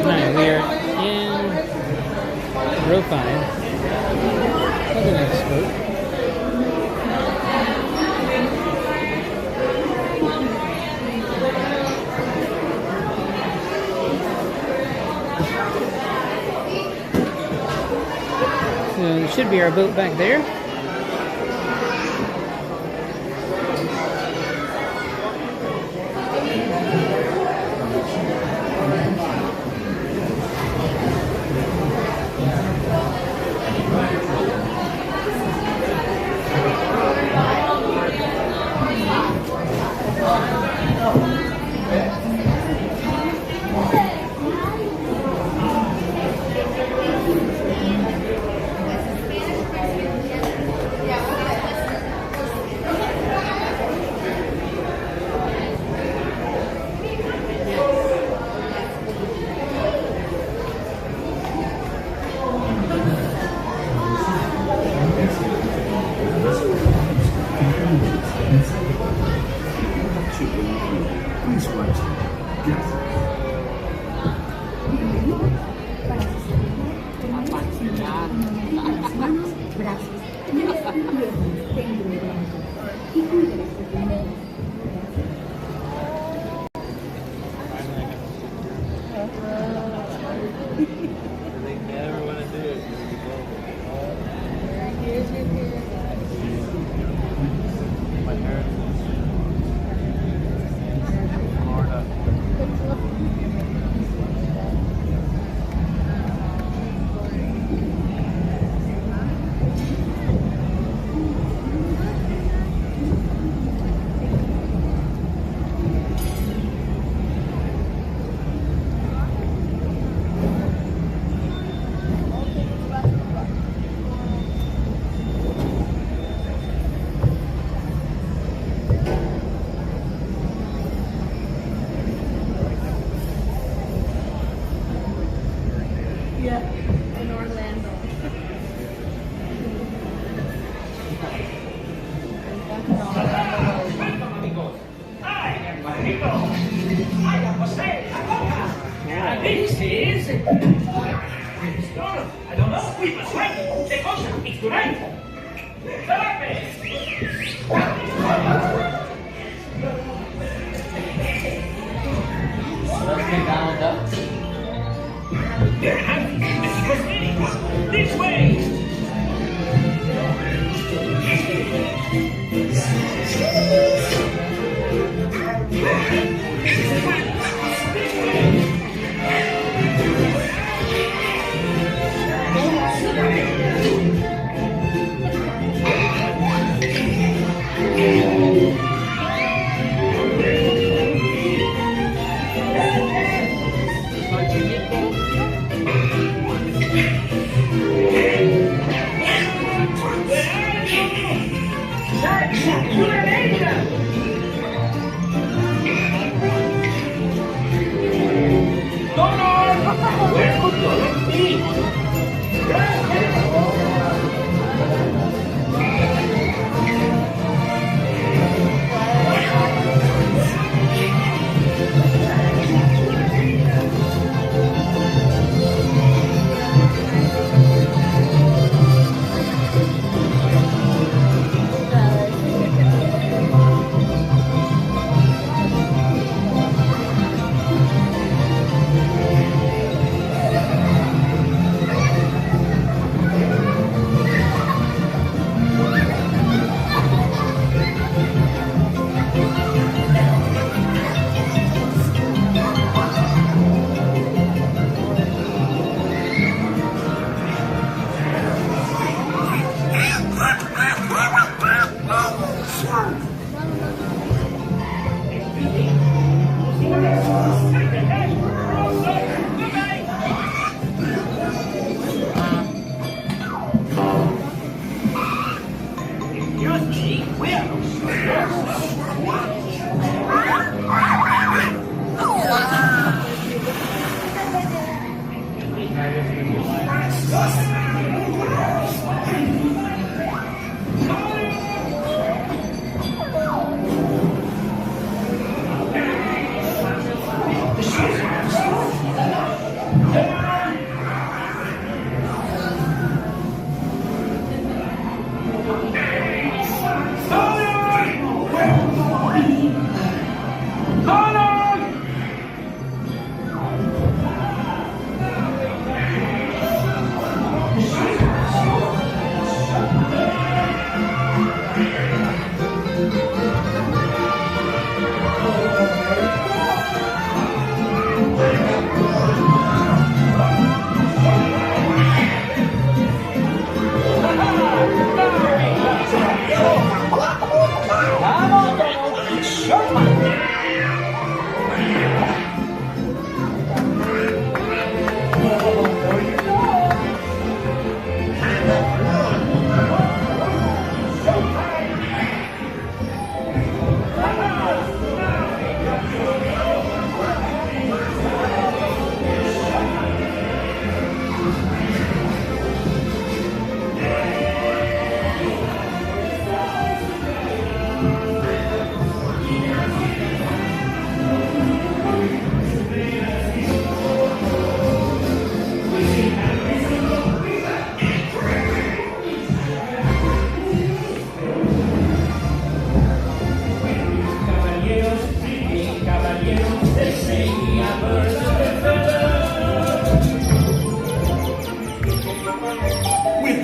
A: Alright, we are in row 5. Look at that scope. Should be our boat back there.
E: This way!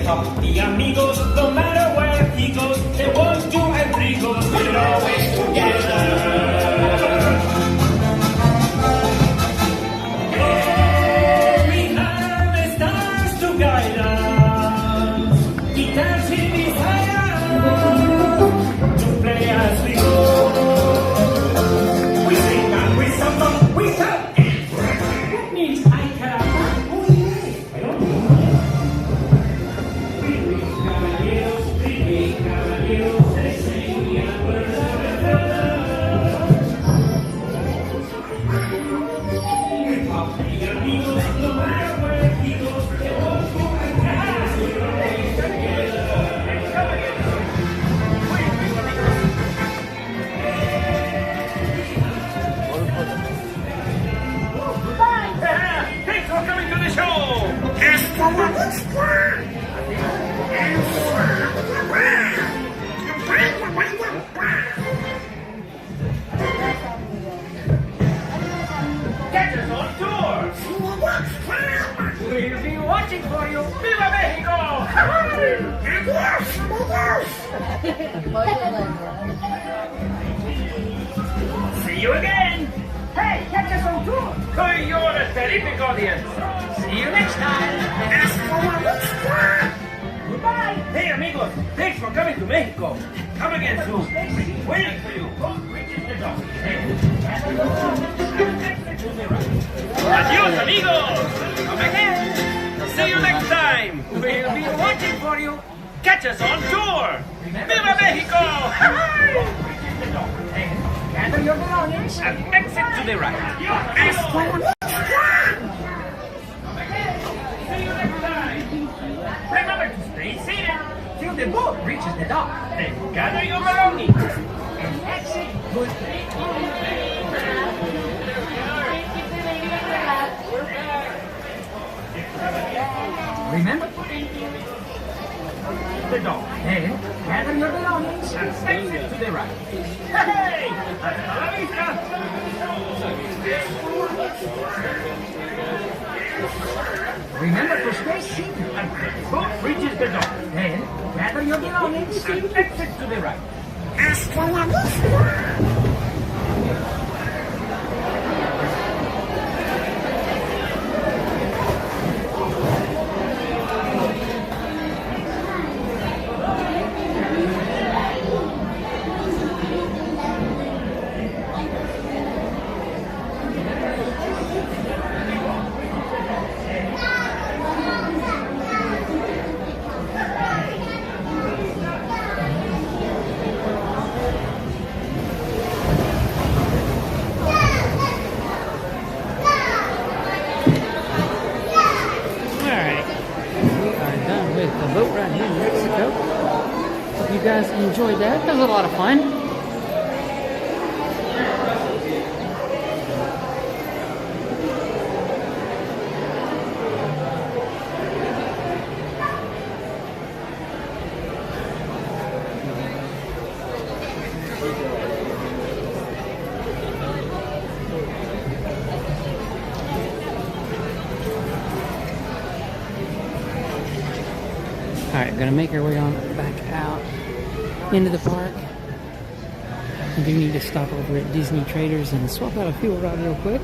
E: The amigos, no matter where he goes, they want to and three goes, we're always together. Oh, we have the stars to guide us, guitars here beside us, to play as we go. We sing and we samba, we shout. That means I can. Oh yeah, I don't know. Thanks for coming to the show! Catch us on tour! We'll be watching for you! Viva Mexico! See you again! Hey, catch us on tour! You're a terrific audience! See you next time! Goodbye! Hey amigos, thanks for coming to Mexico! Come again soon! Waiting for you! Adios amigos! Come again! See you next time! We'll be watching for you! Catch us on tour! Viva Mexico! Gather your belongings and exit to the right. See you next time. Remember to stay seated till the boat reaches the dock. Then gather your belongings and exit to the Remember the dock. Then gather your belongings and exit to the right. Hey! Hasta la vista! Remember to stay seated until the boat reaches the dock. Then gather your belongings and exit to the right. Hasta la vista!
A: You guys enjoyed that. That was a lot of fun. Alright, gonna make our way on back out into the park. I do need to stop over at Disney Traders and swap out a fuel rod real quick.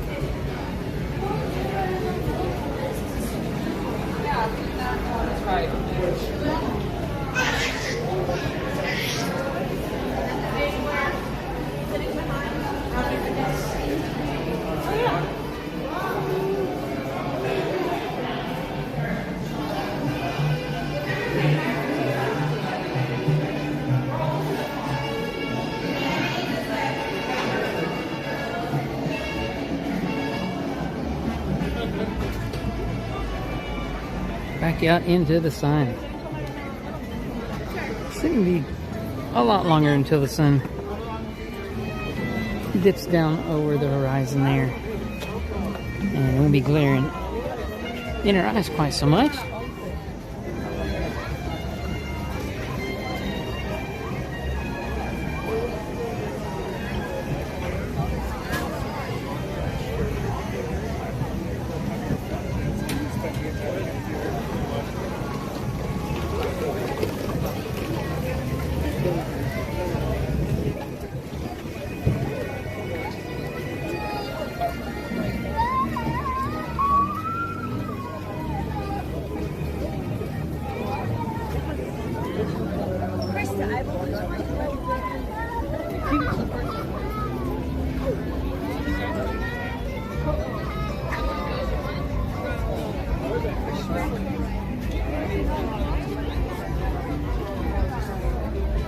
A: Back out into the sun. It's going to be a lot longer until the sun dips down over the horizon there. And it won't be glaring in our eyes quite so much.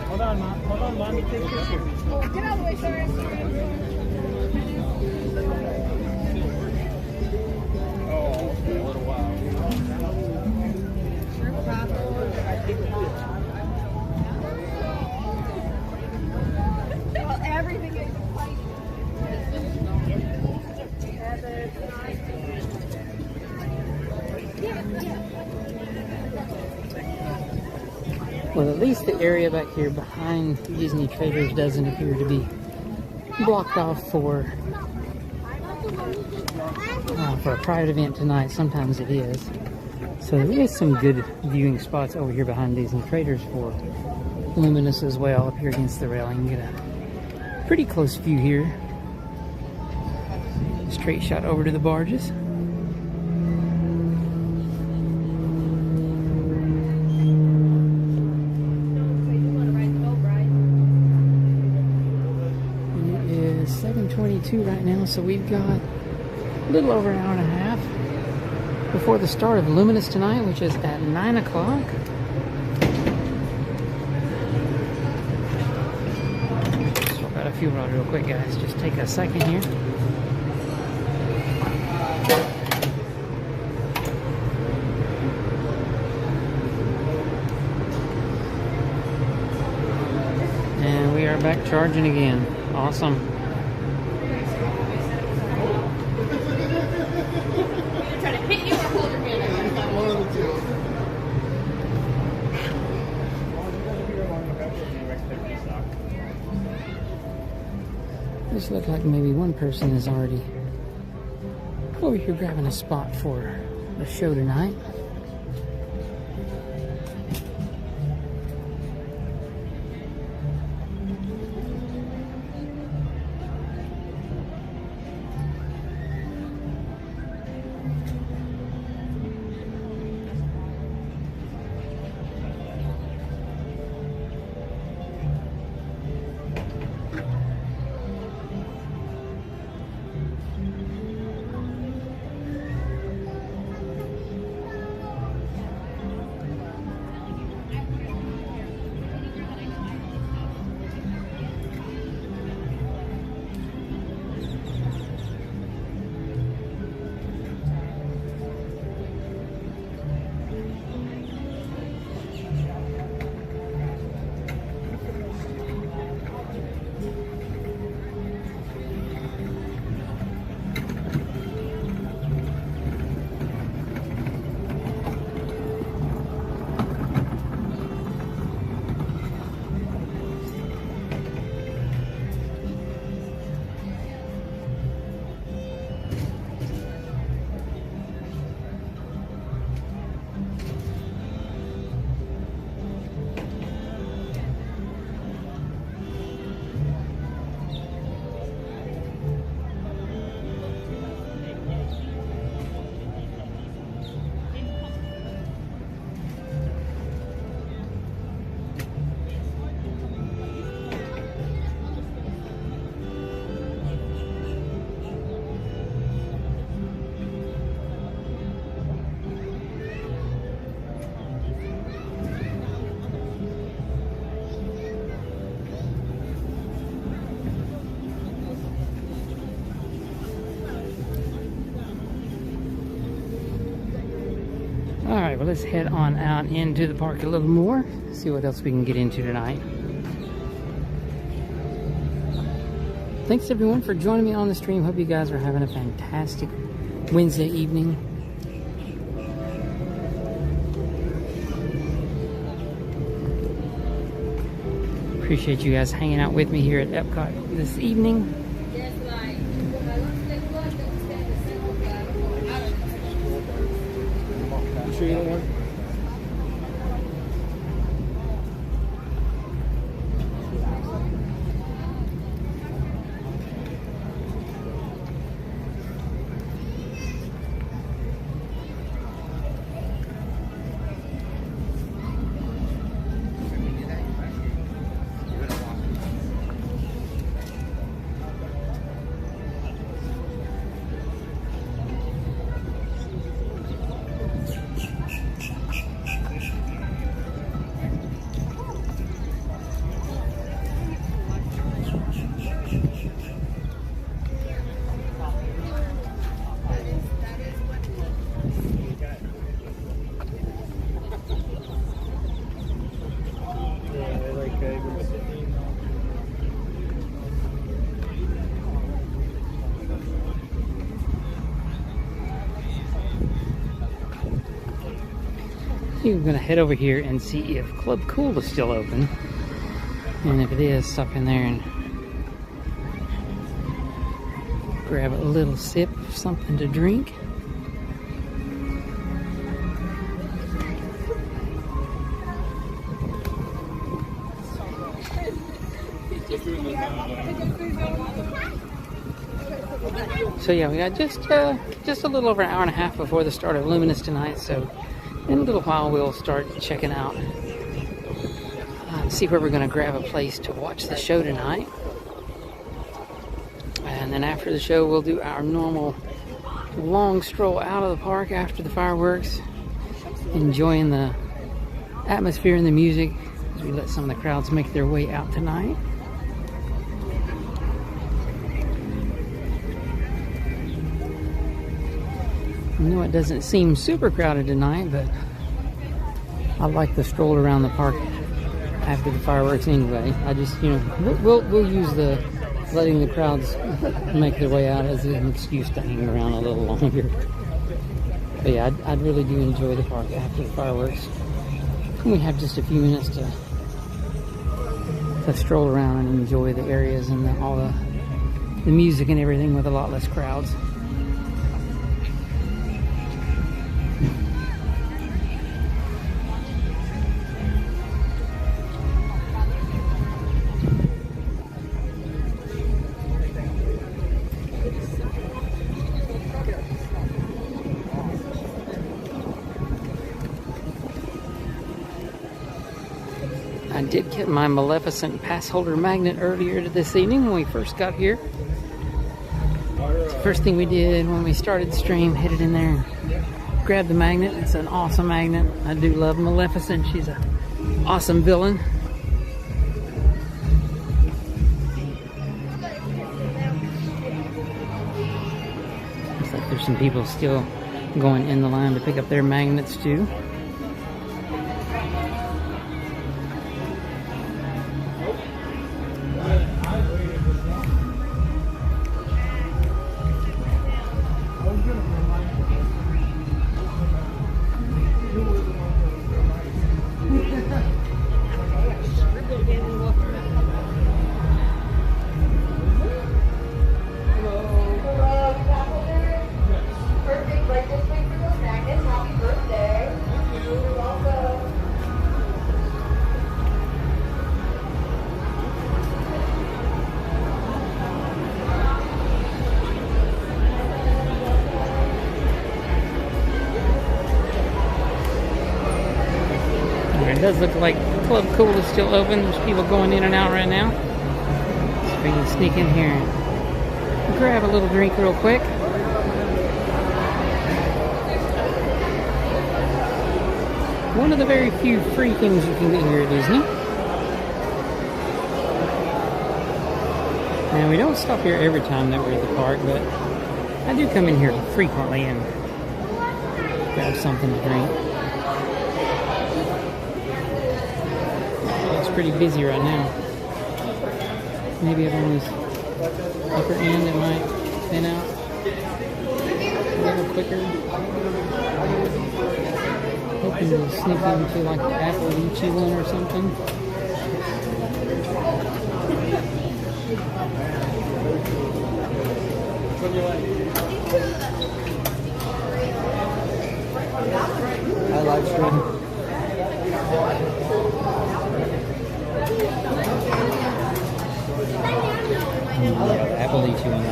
E: Hold on, Mom. Hold on, Mommy. Take a picture.
L: Get out of the way, sir.
K: Oh, okay. A little while.
L: Well, everything is quite.
A: Well, at least the area back here behind Disney Traders doesn't appear to be blocked off for a private event tonight. Sometimes it is. So there is some good viewing spots over here behind Disney Traders for Luminous as well, up here against the railing. You get a pretty close view here. Straight shot over to the barges. It is 7:22 right now, so we've got a little over an hour and a half before the start of Luminous tonight, which is at 9 o'clock. Swap out a fuel rod real quick, guys. Just take a second here. And we are back charging again. Awesome. This looks like maybe one person is already over here grabbing a spot for the show tonight. Alright, well, let's head on out into the park a little more, see what else we can get into tonight. Thanks everyone for joining me on the stream. Hope you guys are having a fantastic Wednesday evening. Appreciate you guys hanging out with me here at Epcot this evening.
K: Sure you don't want?
A: We're gonna head over here and see if Club Cool is still open. And if it is, stop in there and grab a little sip of something to drink. So yeah, we got just a little over an hour and a half before the start of Luminous tonight. So in a little while we'll start checking out, see where we're going to grab a place to watch the show tonight. And then after the show we'll do our normal long stroll out of the park after the fireworks, enjoying the atmosphere and the music as we let some of the crowds make their way out tonight. I know it doesn't seem super crowded tonight, but I like the stroll around the park after the fireworks anyway. I just, you know, we'll use the letting the crowds make their way out as an excuse to hang around a little longer. But yeah, I really do enjoy the park after the fireworks. And we have just a few minutes to stroll around and enjoy the areas and all the music and everything with a lot less crowds. I did get my Maleficent Passholder magnet earlier this evening when we first got here. First thing we did when we started the stream, headed in there and grabbed the magnet. It's an awesome magnet. I do love Maleficent. She's an awesome villain. Looks like there's some people still going in the line to pick up their magnets too. It does look like Club Cool is still open. There's people going in and out right now. So we can sneak in here and grab a little drink real quick. One of the very few free things you can get here at Disney. Now we don't stop here every time that we're at the park, but I do come in here frequently and grab something to drink. It's pretty busy right now. Maybe up on this upper end it might thin out a little quicker. Hoping to sneak into like the apple lychee one or something.
D: I live stream.
A: Yeah, apple lychee one,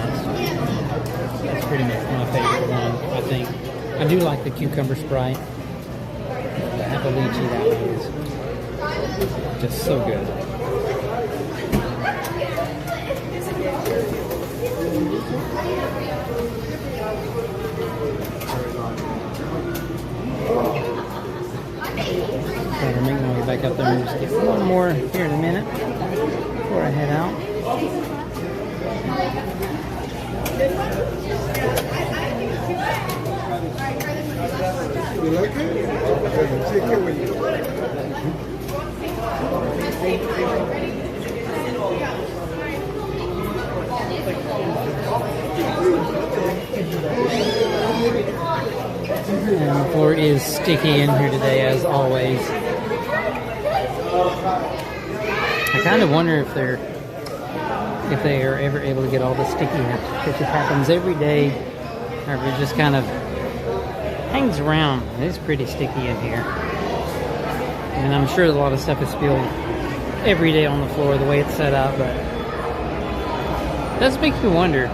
A: that's pretty much my favorite one, I think. I do like the cucumber Sprite. The apple lychee, that one is just so good. So we're making our way back up there and just get one more here in a minute before I head out.
D: You like it? Take it with you.
A: And the floor is sticky in here today, as always. I kind of wonder if they are ever able to get all the stickiness. If it happens every day, or if it just kind of hangs around. It's pretty sticky in here. And I'm sure a lot of stuff is spilled every day on the floor the way it's set up, but it does make me wonder.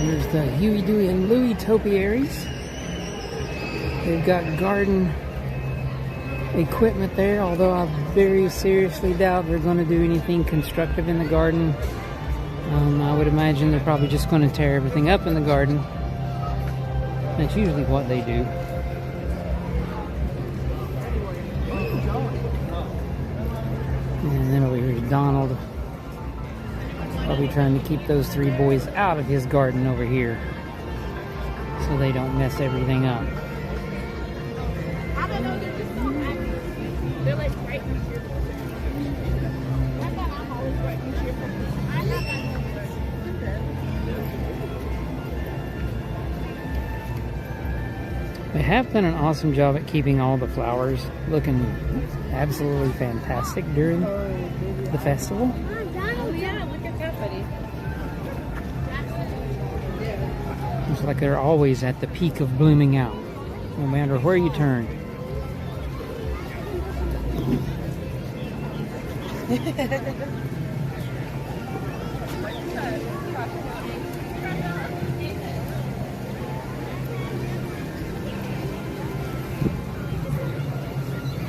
A: Here's the Huey, Dewey, and Louie topiaries. They've got garden equipment there, although I very seriously doubt they're going to do anything constructive in the garden. I would imagine they're probably just going to tear everything up in the garden. That's usually what they do. And then over here is Donald. Probably trying to keep those three boys out of his garden over here so they don't mess everything up.
L: They're like right here.
A: They have done an awesome job at keeping all the flowers looking absolutely fantastic during the festival. It's like they're always at the peak of blooming out, no matter where you turn.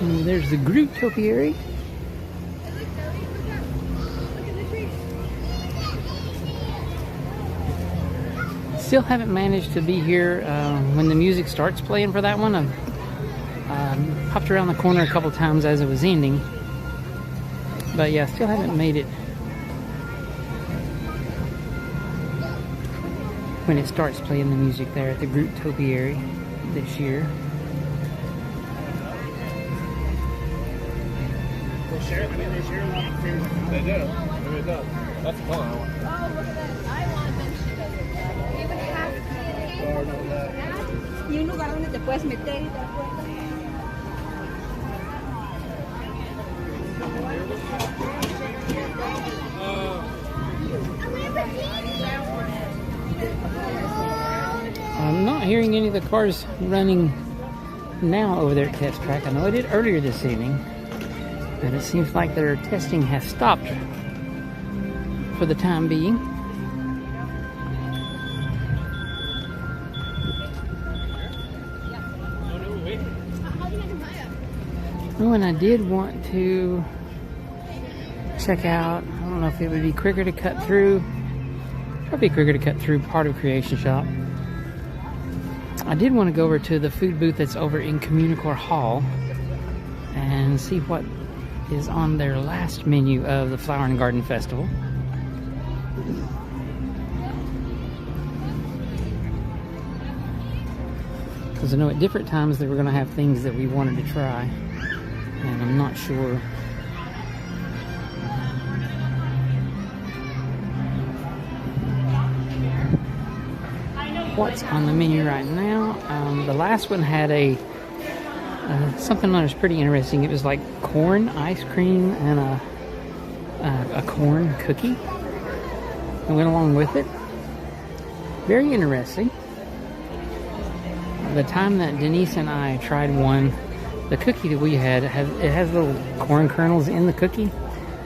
A: And there's the Groot topiary. Still haven't managed to be here when the music starts playing for that one. I've popped around the corner a couple times as it was ending. But yeah, still haven't made it when it starts playing the music there at the Groot topiary this year.
K: They share a lot of things. They do. They do. That's fun.
L: Oh, look at that. I want them shit over there. Even half y un lugar donde te puedes meter y te acuerdas.
A: I'm not hearing any of the cars running now over there at Test Track. I know I did earlier this evening, but it seems like their testing has stopped for the time being. Oh, and I did want to check out, I don't know if it would be quicker to cut through, probably quicker to cut through part of Creation Shop. I did want to go over to the food booth that's over in Communicore Hall and see what is on their last menu of the Flower and Garden Festival. Because I know at different times they were going to have things that we wanted to try, and I'm not sure what's on the menu right now. The last one had a something that was pretty interesting. It was like corn ice cream and a corn cookie that went along with it. Very interesting. The time that Denise and I tried one, the cookie that we had, it has little corn kernels in the cookie,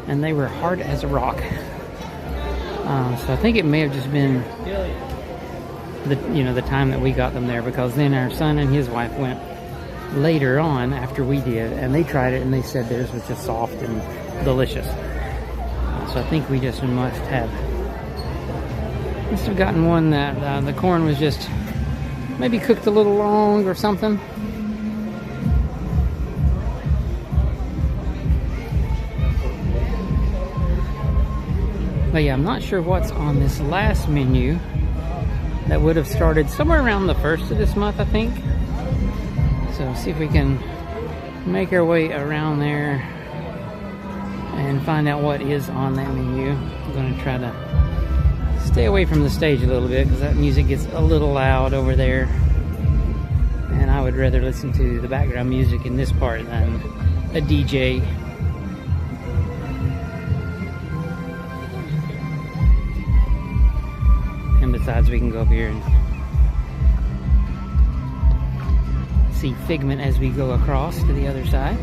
A: and they were hard as a rock. So I think it may have just been the time that we got them there, because then our son and his wife went later on after we did, and they tried it and they said theirs was just soft and delicious. So I think we just must have gotten one that the corn was just maybe cooked a little long or something. But yeah, I'm not sure what's on this last menu. That would have started somewhere around the 1st of this month, I think. So see if we can make our way around there and find out what is on that menu. I'm going to try to stay away from the stage a little bit because that music gets a little loud over there. And I would rather listen to the background music in this part than a DJ. And besides, we can go up here and see Figment as we go across to the other side.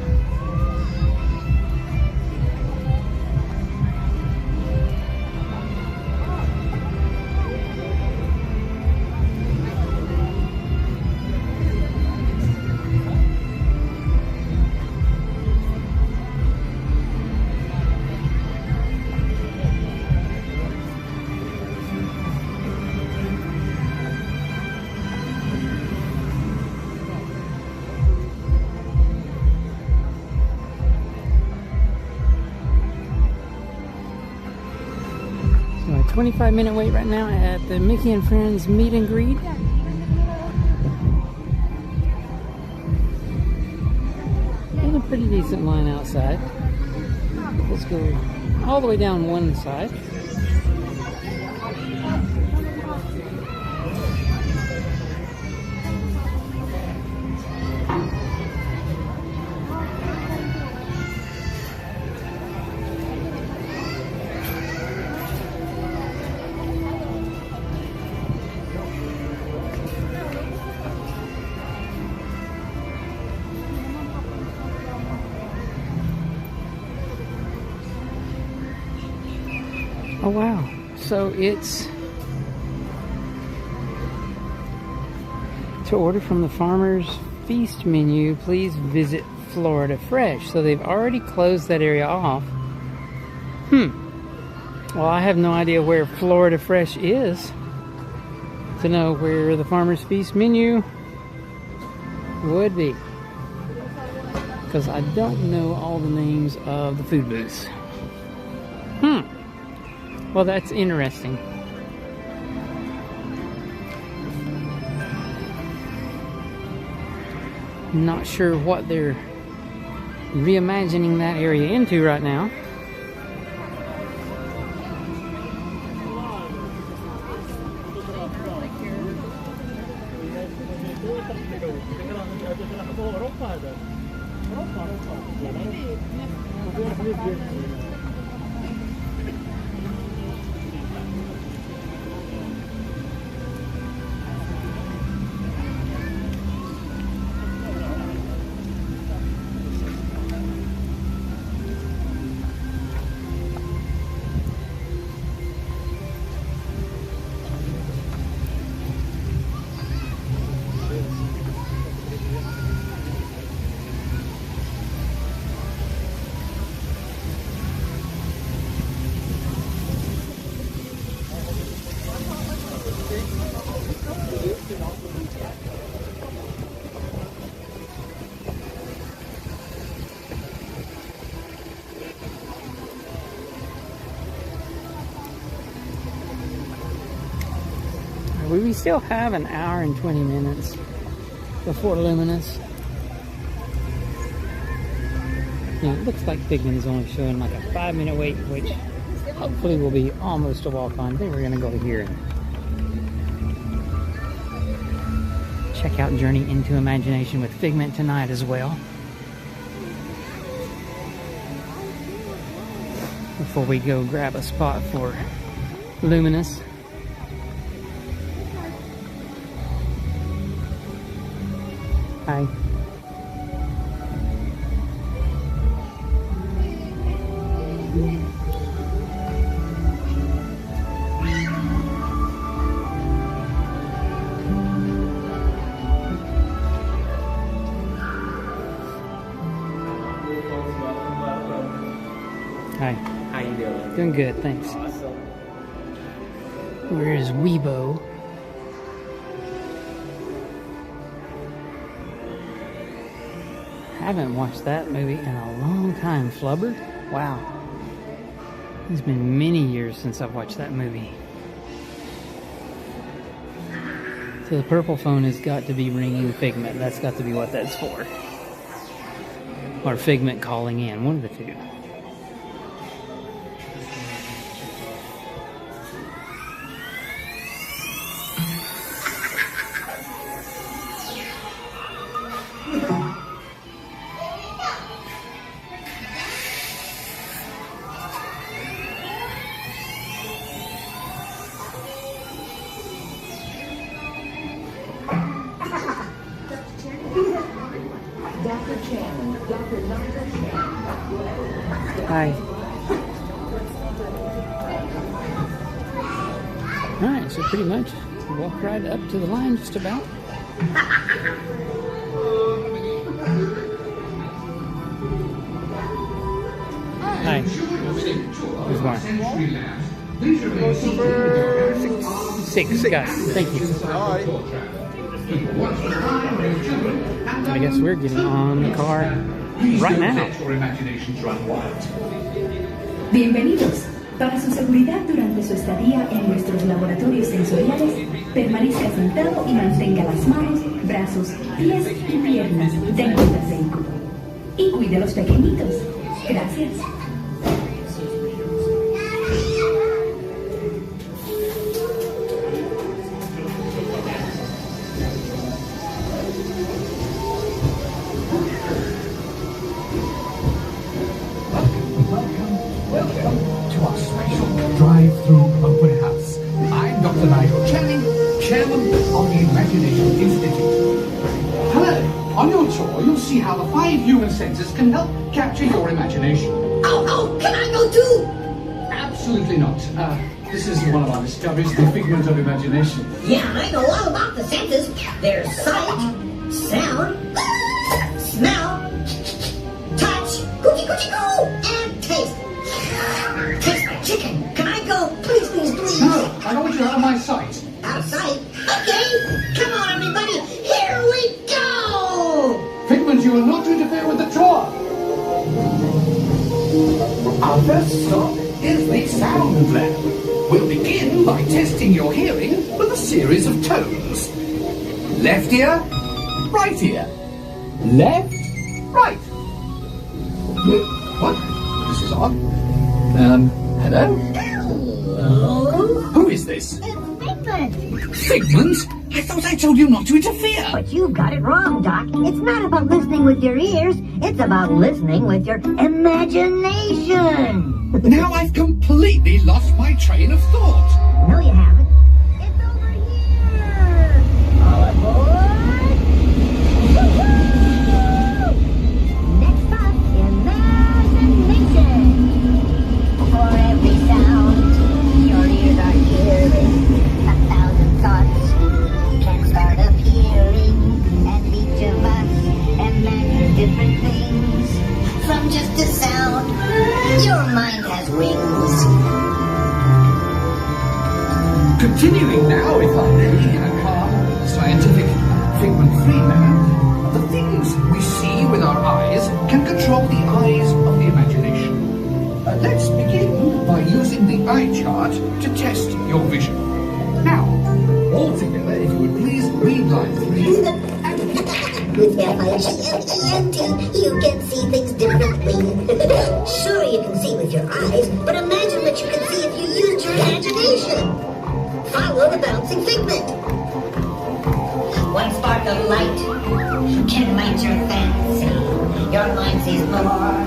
A: So a 25-minute wait right now at the Mickey and Friends meet and greet. And a pretty decent line outside. Let's go all the way down one side. Oh wow, so it's to order from the Farmer's Feast menu, please visit Florida Fresh. So they've already closed that area off. Well, I have no idea where Florida Fresh is to know where the Farmer's Feast menu would be, because I don't know all the names of the food booths. Well, that's interesting. Not sure what they're reimagining that area into right now. We still have an hour and 20 minutes before Luminous. Yeah, it looks like Pavilion is only showing like a 5-minute wait, which hopefully will be almost a walk-on. I think we're gonna go here and check out Journey into Imagination with Figment tonight as well, before we go grab a spot for Luminous. Hi. Hi.
N: How you doing?
A: Doing good, thanks.
N: Awesome.
A: Where is Weibo? Haven't watched that movie in a long time. Flubber? Wow. It's been many years since I've watched that movie. So the purple phone has got to be ringing Figment. That's got to be what that's for. Or Figment calling in. One of the two. Hi. Alright, so pretty much walk right up to the line just about. Hi. Who's Mark? Six, Gus. Thank you. I guess we're getting on the car right now.
N: Bienvenidos. Para su seguridad durante su estadía en nuestros laboratorios sensoriales, permanezca sentado y mantenga las manos, brazos, pies y piernas dentro del vehículo. Y cuide a los pequeñitos. Gracias.
O: Drive-through open house. I'm Dr. Nigel Channing, Chairman of the Imagination Institute. Hello. On your tour, you'll see how the 5 human senses can help capture your imagination.
P: Oh, can I go too?
O: Absolutely not. This is one of our discoveries, the figment of imagination.
P: Yeah, I know all about the senses. There's sight, sound, smell, touch, coochie coochie coo, and taste. Taste my chicken. Can I go? Please, please, please.
O: No, I don't want you out of my sight.
P: Out of sight? Okay. Come on, everybody. Here we go.
O: Figment, you will not interfere with the tour. Our first stop is the sound lab. We'll begin by testing your hearing with a series of tones. Left ear, right ear. Left, right. What? This is odd. Hello?
P: Hello?
O: Who is this?
P: Figment.
O: Figment? I thought I told you not to interfere.
P: But you got it wrong, Doc. It's not about listening with your ears. It's about listening with your imagination.
O: Now I've completely lost my train of thought.
P: No, you haven't. It's over here. All aboard. Woo-hoo! Next up, imagination. For every sound your ears are hearing, 1,000 thoughts can start appearing, and each of us imagines different things. From just a sound, your mind has wings.
O: Continuing now, if I may, in a calm, scientific, figment-free manner, the things we see with our eyes can control the eyes of the imagination. Let's begin by using the eye chart to test your vision. Now, all together, if you would please read line 3.
P: With F-I-G-M-E-N-T, you can see things differently. Sure, you can see with your eyes, but imagine what you can see if you used your imagination. Follow the bouncing figment. One spark of light can light your fancy. Your mind sees more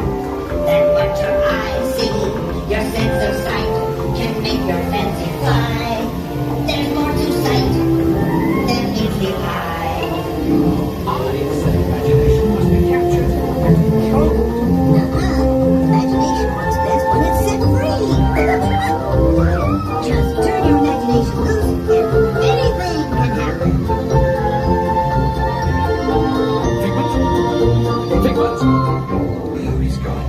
P: than what your eyes see. Your sense of sight can make your fancy fly. There's more to sight than meets the eye.
O: Imagination must be captured and controlled.
P: Imagination works best when it's set free. Just turn your imagination loose and anything can happen.
O: Figment? Oh, he's gone.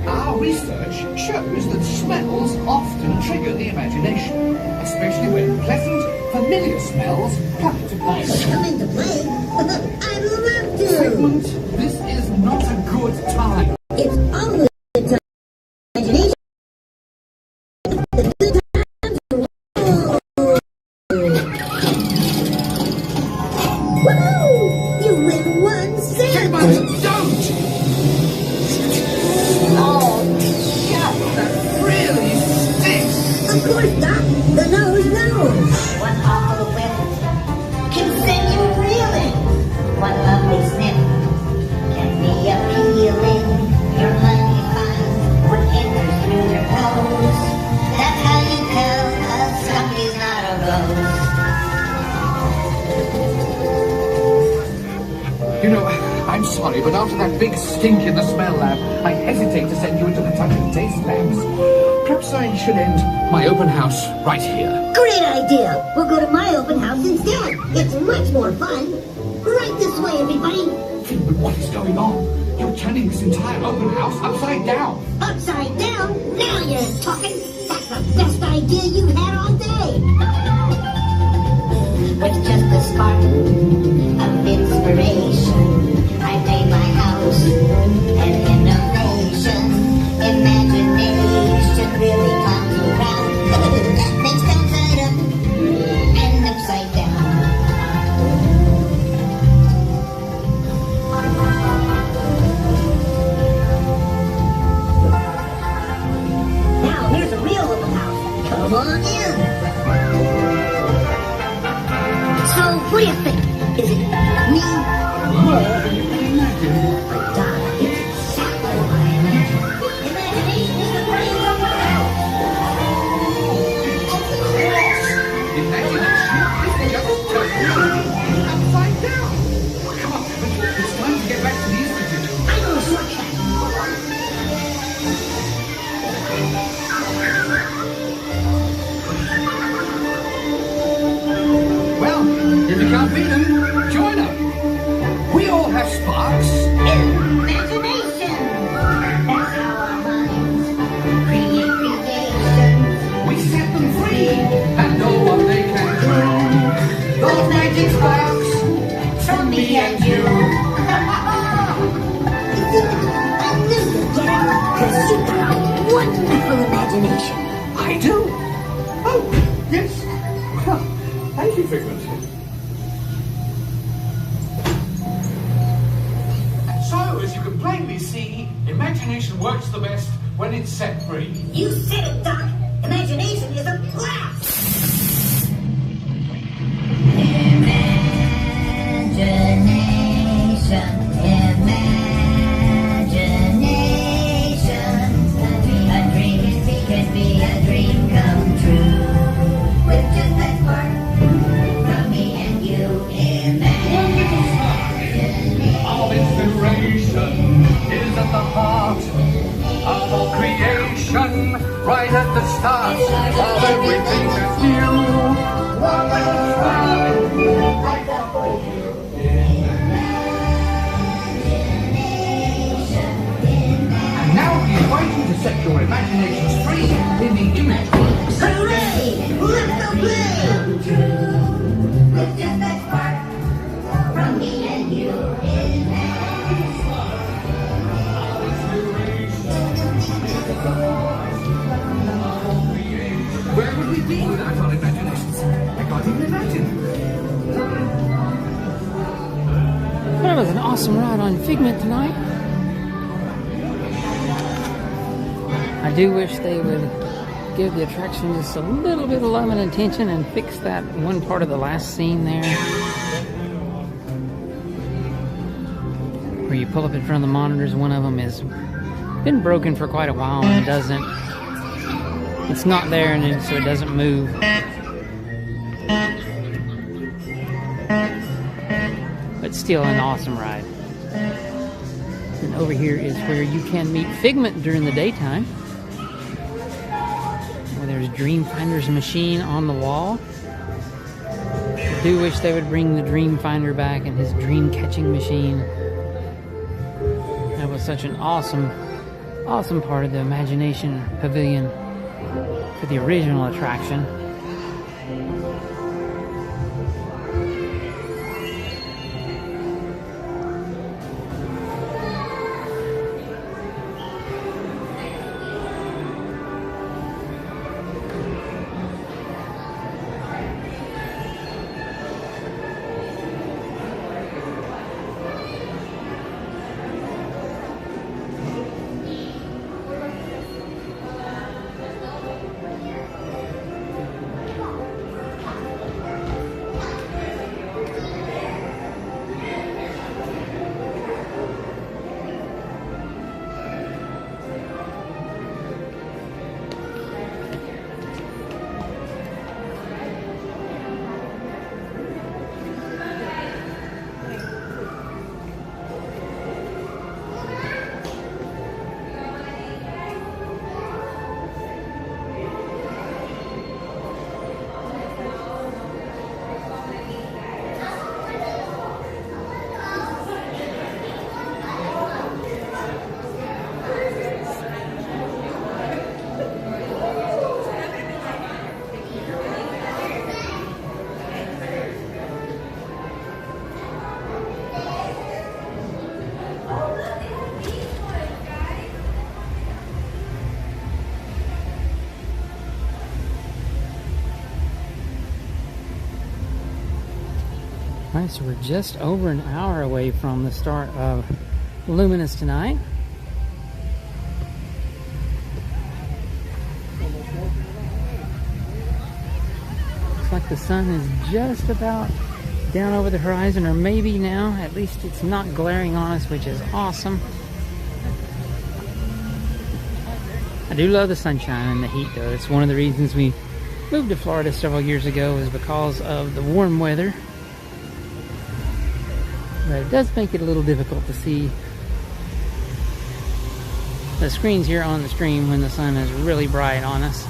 O: Our research shows that smells often trigger the imagination, especially when pleasant, familiar smells come into play.
P: Come into play? I'd love to.
O: Figment, this is not a good time.
P: It's only
O: sorry, but after that big stink in the smell lab, I hesitate to send you into the touch and taste labs. Perhaps I should end my open house right here.
P: Great idea! We'll go to my open house instead. It's much more fun. Right this way, everybody.
O: But what is going on? You're turning this entire open house upside down.
P: Upside down? Now you're talking. That's the best idea you've had all day. With just a spark of inspiration, I made my house an innovation. Imagination really comes around. Things turn side up and upside down. Now here's a real open house. Come on in. So, what do you think? Is it me?
O: More than you can imagine.
P: Darn, it's exactly what I imagined. Imagination is the brains of the house.
O: Imagination is just turning upside down. Come on, it's time to get back to the Institute.
P: I know a shortcut.
O: Well, if you can't beat them, join them. We all have sparks.
P: Imagination. That's how our minds create creations.
O: We set them free and know what they can do. Those magic sparks from me and you.
P: I knew you'd get it, because you've got a wonderful imagination.
O: I do. Oh, yes. Thank you, Figment. So, as you can plainly see, imagination works the best when it's set free.
P: You said it, Doc. Imagination is a blast. Imagination, imagination. A dream can be a dream come true. With just that spark from me and you.
O: Our inspiration is at the heart of all creation, right at the start of everything that's new. One little spark, right there for you. And now we invite you to set your imaginations free in the image works.
P: Hooray! Let's go play! With just that spark from me and you.
O: Where would we be without our imaginations? I can't even imagine.
A: That was an awesome ride on Figment tonight. I do wish they would give the attraction just a little bit of love and attention and fix that one part of the last scene there where you pull up in front of the monitors. One of them has been broken for quite a while and it's not there, and so it doesn't move. But still an awesome ride. And over here is where you can meet Figment during the daytime. Where there's Dreamfinder's machine on the wall. I do wish they would bring the Dreamfinder back and his dream catching machine. That was such an awesome part of the Imagination Pavilion for the original attraction. Alright, so we're just over an hour away from the start of Luminous tonight. Looks like the sun is just about down over the horizon, or maybe now. At least it's not glaring on us, which is awesome. I do love the sunshine and the heat though. It's one of the reasons we moved to Florida several years ago, is because of the warm weather. But it does make it a little difficult to see the screens here on the stream when the sun is really bright on us.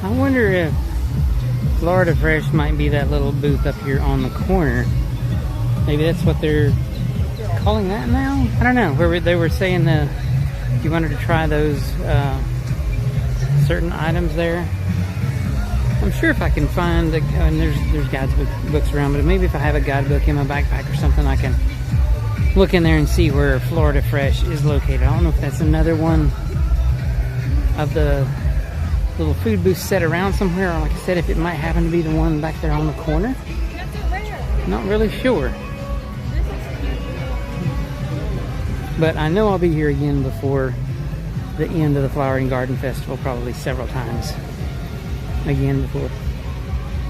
A: I wonder if Florida Fresh might be that little booth up here on the corner. Maybe that's what they're calling that now? I don't know. Where they were saying that if you wanted to try those certain items there. I'm sure if I can find, and there's guidebooks around, but maybe if I have a guidebook in my backpack or something, I can look in there and see where Florida Fresh is located. I don't know if that's another one of the little food booths set around somewhere, or like I said, if it might happen to be the one back there on the corner. Not really sure. But I know I'll be here again before the end of the Flower and Garden Festival, probably several times. Again before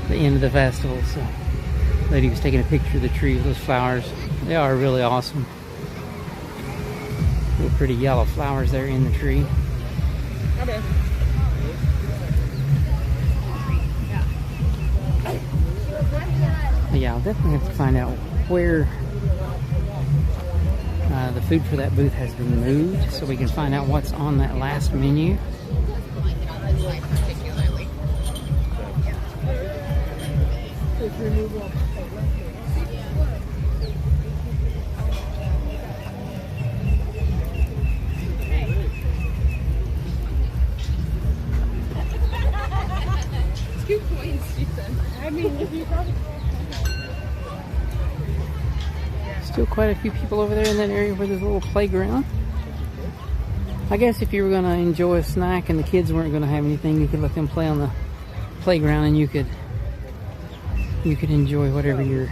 A: the end of the festival. So, lady was taking a picture of the trees, those flowers. They are really awesome. Little pretty yellow flowers there in the tree.
C: Okay.
A: Yeah, I'll definitely have to find out where the food for that booth has been moved, so we can find out what's on that last menu.
C: Two points, she said. I mean, if you probably...
A: Still quite a few people over there in that area where there's a little playground. I guess if you were going to enjoy a snack and the kids weren't going to have anything, you could let them play on the playground, and you could enjoy whatever your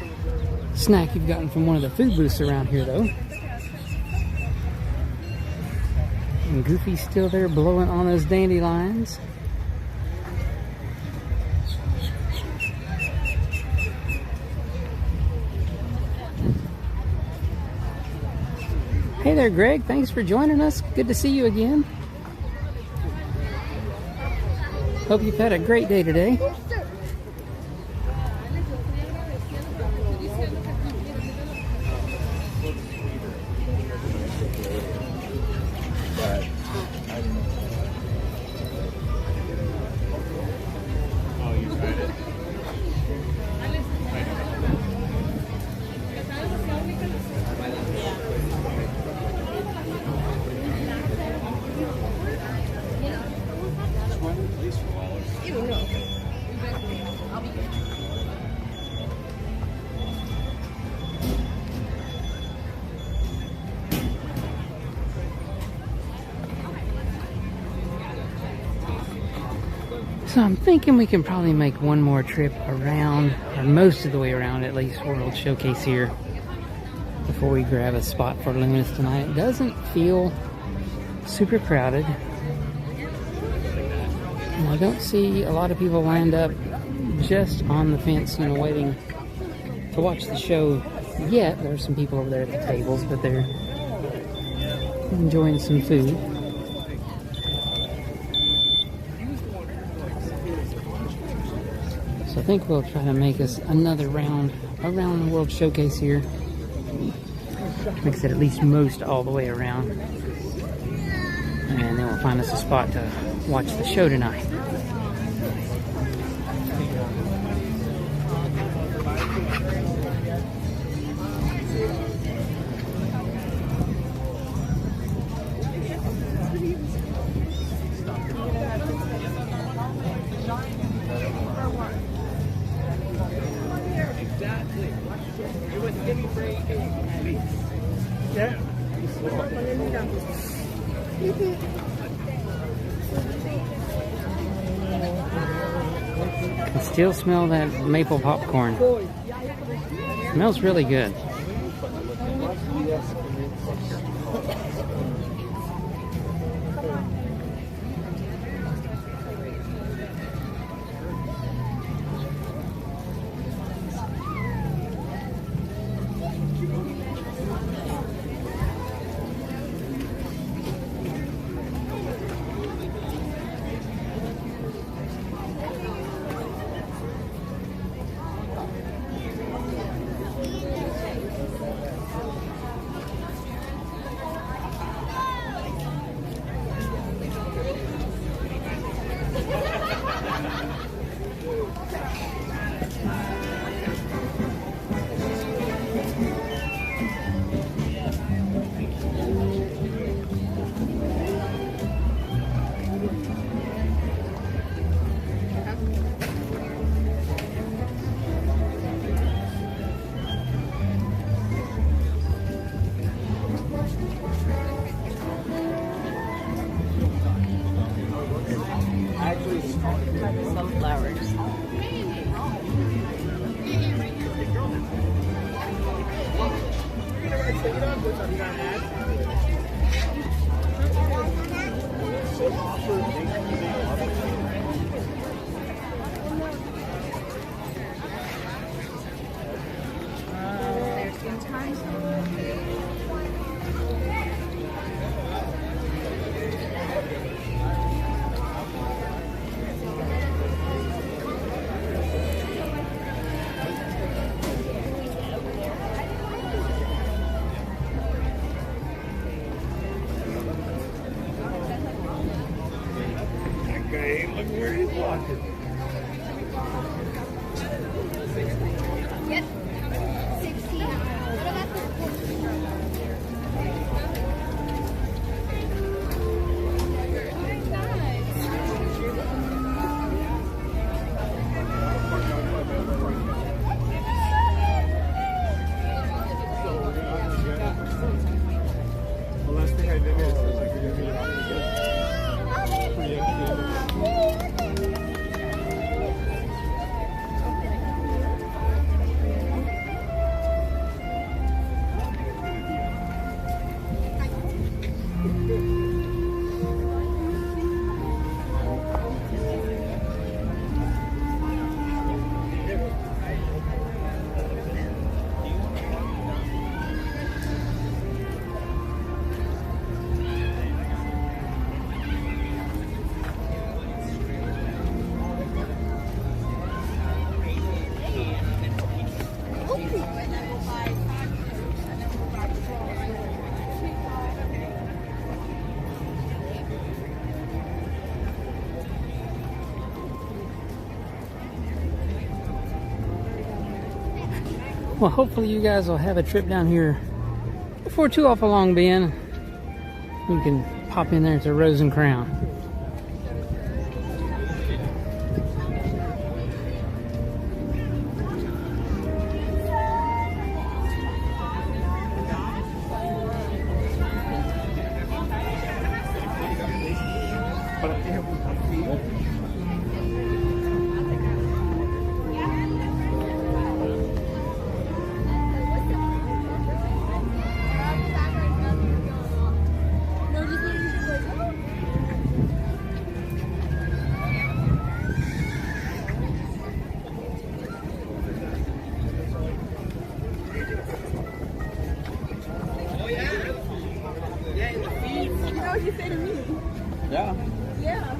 A: snack you've gotten from one of the food booths around here, though. And Goofy's still there blowing on those dandelions. Hey there, Greg. Thanks for joining us. Good to see you again. Hope you've had a great day today. So I'm thinking we can probably make one more trip around, or most of the way around at least, World Showcase here before we grab a spot for Luminous tonight. It doesn't feel super crowded. And I don't see a lot of people lined up just on the fence, you know, waiting to watch the show yet. There's some people over there at the tables, but they're enjoying some food. So I think we'll try to make us another round around the World Showcase here. Like I said, at least most all the way around. And then we'll find us a spot to watch the show tonight. Can still smell that maple popcorn. Smells really good.
Q: Sunflowers.
K: Look where he's walking.
Q: Yep. 16.
K: The last thing I did is like we're gonna
A: Well, hopefully you guys will have a trip down here before too awful long, Ben. You can pop in there to Rose and Crown.
K: Yeah.
L: Yeah.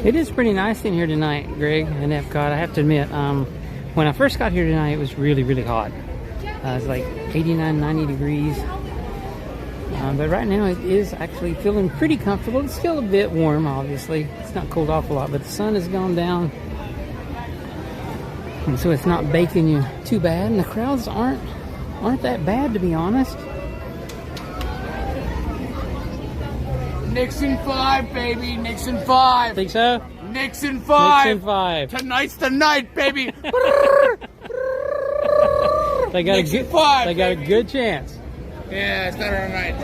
A: It is pretty nice in here tonight, Greg, and Epcot. I have to admit, when I first got here tonight, it was really, really hot. It was like 89, 90 degrees. But right now, it is actually feeling pretty comfortable. It's still a bit warm, obviously. It's not cooled off a lot, but the sun has gone down. And so it's not baking you too bad. And the crowds aren't that bad, to be honest.
G: Nixon 5, baby. Nixon 5.
A: Think so?
G: Nixon 5.
A: Nixon 5.
G: Tonight's the night, baby.
A: They got
G: Nixon
A: a good
G: 5.
A: They got a good chance.
G: Yeah, it's not all right.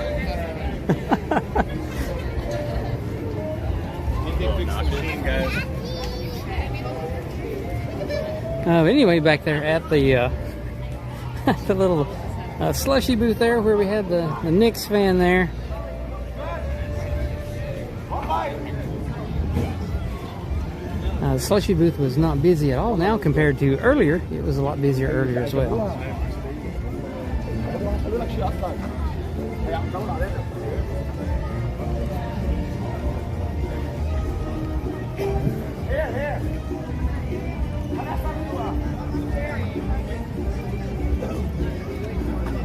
A: Anyway, back there at the the little slushy booth there, where we had the Knicks fan there. The slushy booth was not busy at all now compared to earlier. It was a lot busier earlier as well.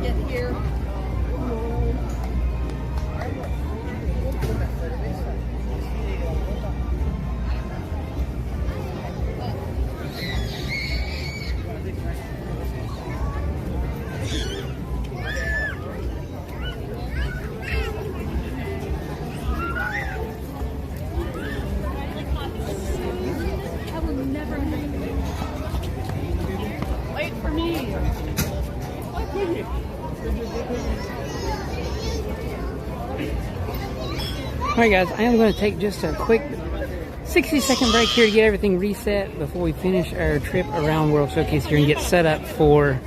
L: Get here. Wait for me.
A: Alright guys, I am going to take just a quick 60-second break here to get everything reset before we finish our trip around World Showcase here and get set up for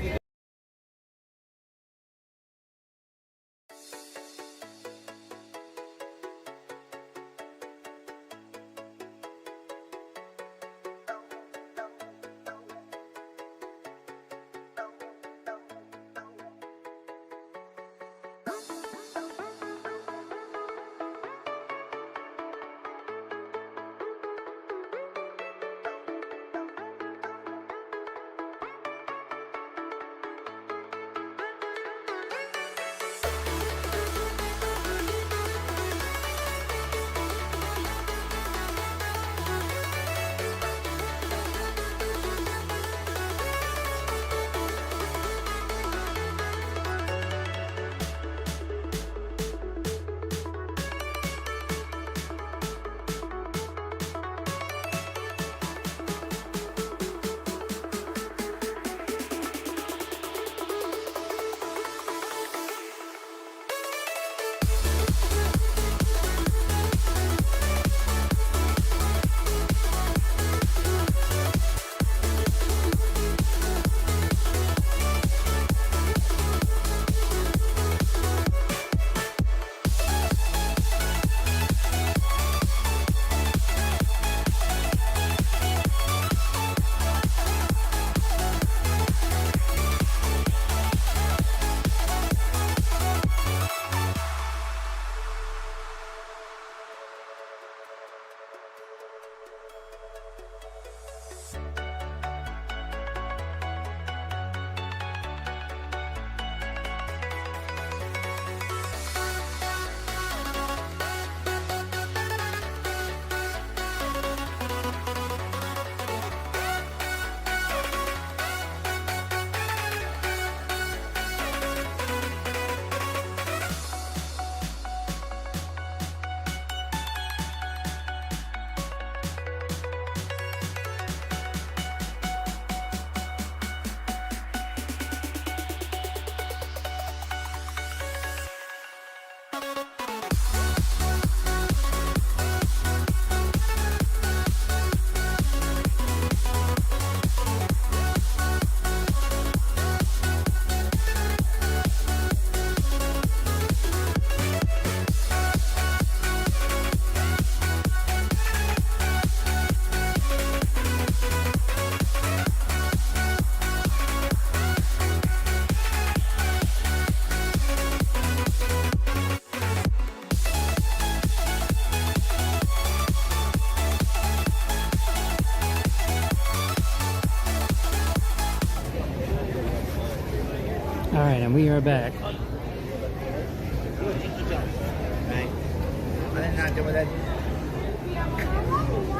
A: Alright, and we are back.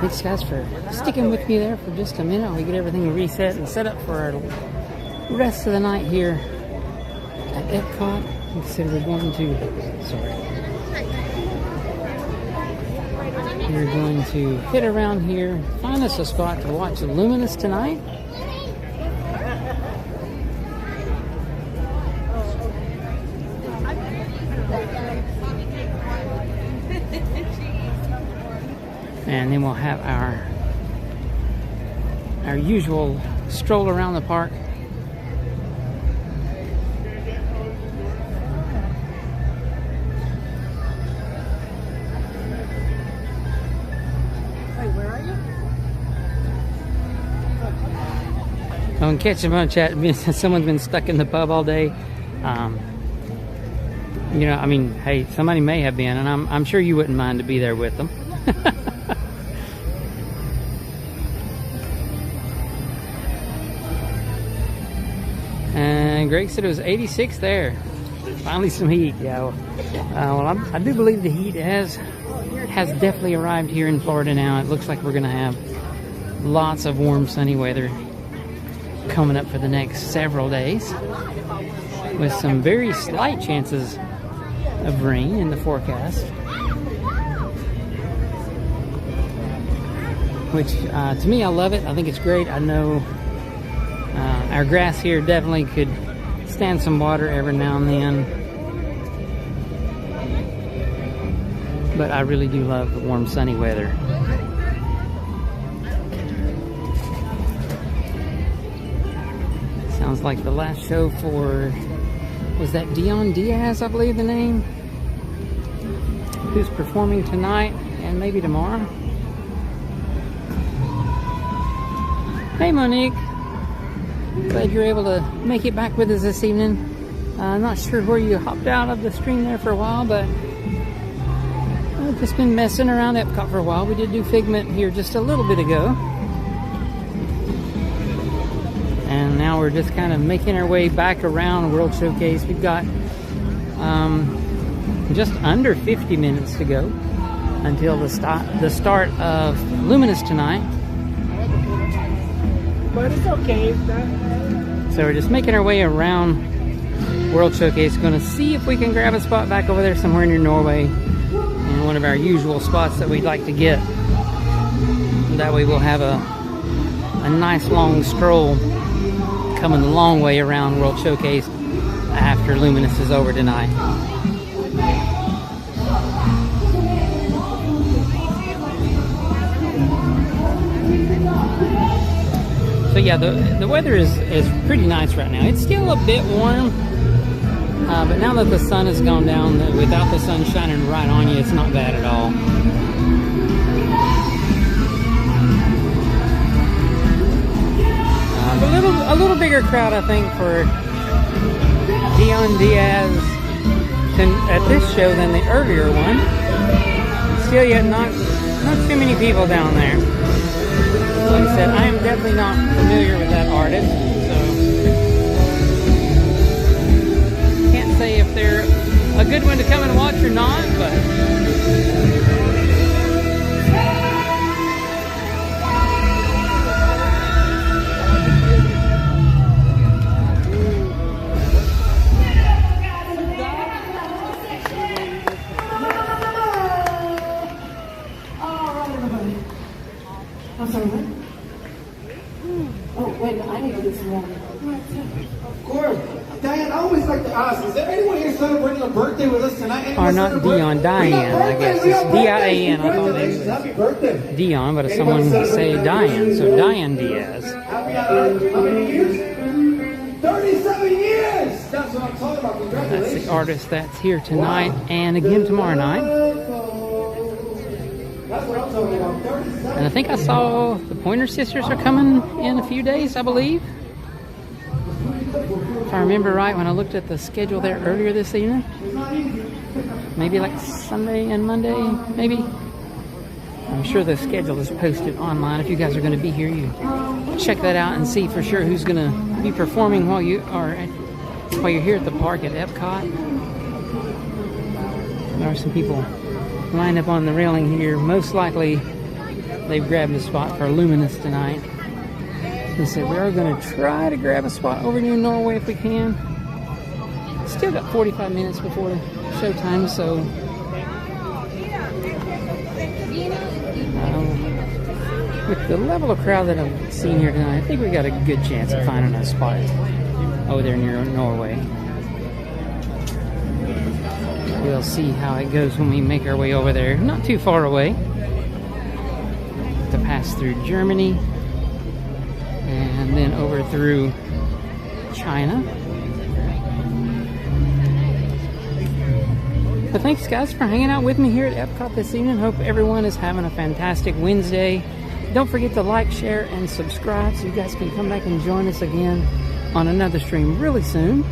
A: Thanks guys for sticking with me there for just a minute. We get everything reset and set up for our rest of the night here at Epcot. Like I said, we're going to, we're going to hit around here, find us a spot to watch Luminous tonight. And then we'll have our usual stroll around the park. Oh, and catch them on chat. Someone's been stuck in the pub all day. You know, I mean, hey, somebody may have been, and I'm sure you wouldn't mind to be there with them. And Greg said it was 86 there. Finally some heat. Yeah. Well, I do believe the heat has definitely arrived here in Florida now. It looks like we're going to have lots of warm, sunny weather coming up for the next several days, with some very slight chances of rain in the forecast. Which, to me, I love it. I think it's great. I know our grass here definitely could stand some water every now and then. But I really do love the warm, sunny weather. Sounds like the last show for, was that Dion Diaz, I believe the name, who's performing tonight and maybe tomorrow. Hey Monique, glad you're able to make it back with us this evening. I'm not sure where you hopped out of the stream there for a while, but I've just been messing around Epcot for a while. We did do Figment here just a little bit ago. And now we're just kind of making our way back around World Showcase. We've got just under 50 minutes to go until the start of Luminous tonight.
G: But it's okay.
A: So we're just making our way around World Showcase. Going to see if we can grab a spot back over there somewhere near Norway, in one of our usual spots that we'd like to get. That way we'll have a nice long stroll coming the long way around World Showcase after Luminous is over tonight. So yeah, the weather is pretty nice right now. It's still a bit warm, but now that the sun has gone down, without the sun shining right on you, it's not bad at all. A little bigger crowd, I think, for Dion Diaz at this show than the earlier one. Still yet not too many people down there. Like I said, I am definitely not familiar with that artist, so can't say if they're a good one to come and watch or not, but or not Dion, Diane, I guess. It's D-I-A-N, I thought it was Dion, but if someone say Diane, so Diane Diaz.
F: How many years? 37 years! That's what I'm talking about. Congratulations.
A: That's the artist that's here tonight and again tomorrow night.
F: That's what I'm talking about. 37.
A: And I think I saw the Pointer Sisters are coming in a few days, I believe. If I remember right, when I looked at the schedule there earlier this evening. Maybe like Sunday and Monday, maybe. I'm sure the schedule is posted online. If you guys are going to be here, you check that out and see for sure who's going to be performing while you are while you're here at the park at Epcot. There are some people lined up on the railing here. Most likely they've grabbed a spot for Luminous tonight. They said we are going to try to grab a spot over near Norway if we can. Still got 45 minutes before showtime, so with the level of crowd that I've seen here tonight, I think we got a good chance of finding a spot over there near Norway. We'll see how it goes when we make our way over there. Not too far away. To pass through Germany and then over through China. But thanks guys for hanging out with me here at Epcot this evening. Hope everyone is having a fantastic Wednesday. Don't forget to like, share, and subscribe so you guys can come back and join us again on another stream really soon.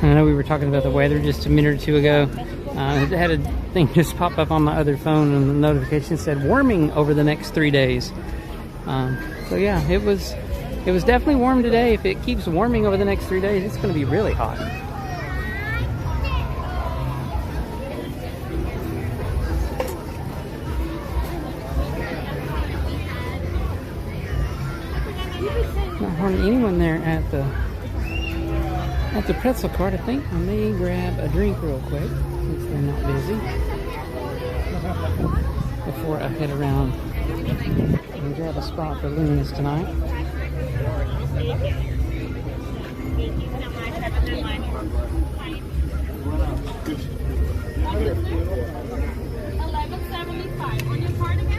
A: I know we were talking about the weather just a minute or two ago. I had a thing just pop up on my other phone and the notification said warming over the next 3 days. So yeah, it was definitely warm today. If it keeps warming over the next 3 days, it's going to be really hot. Not hardly anyone there at the pretzel cart. I think I may grab a drink real quick since they're not busy before I head around and grab a spot for Luminous tonight.
R: $11.75 on your card again.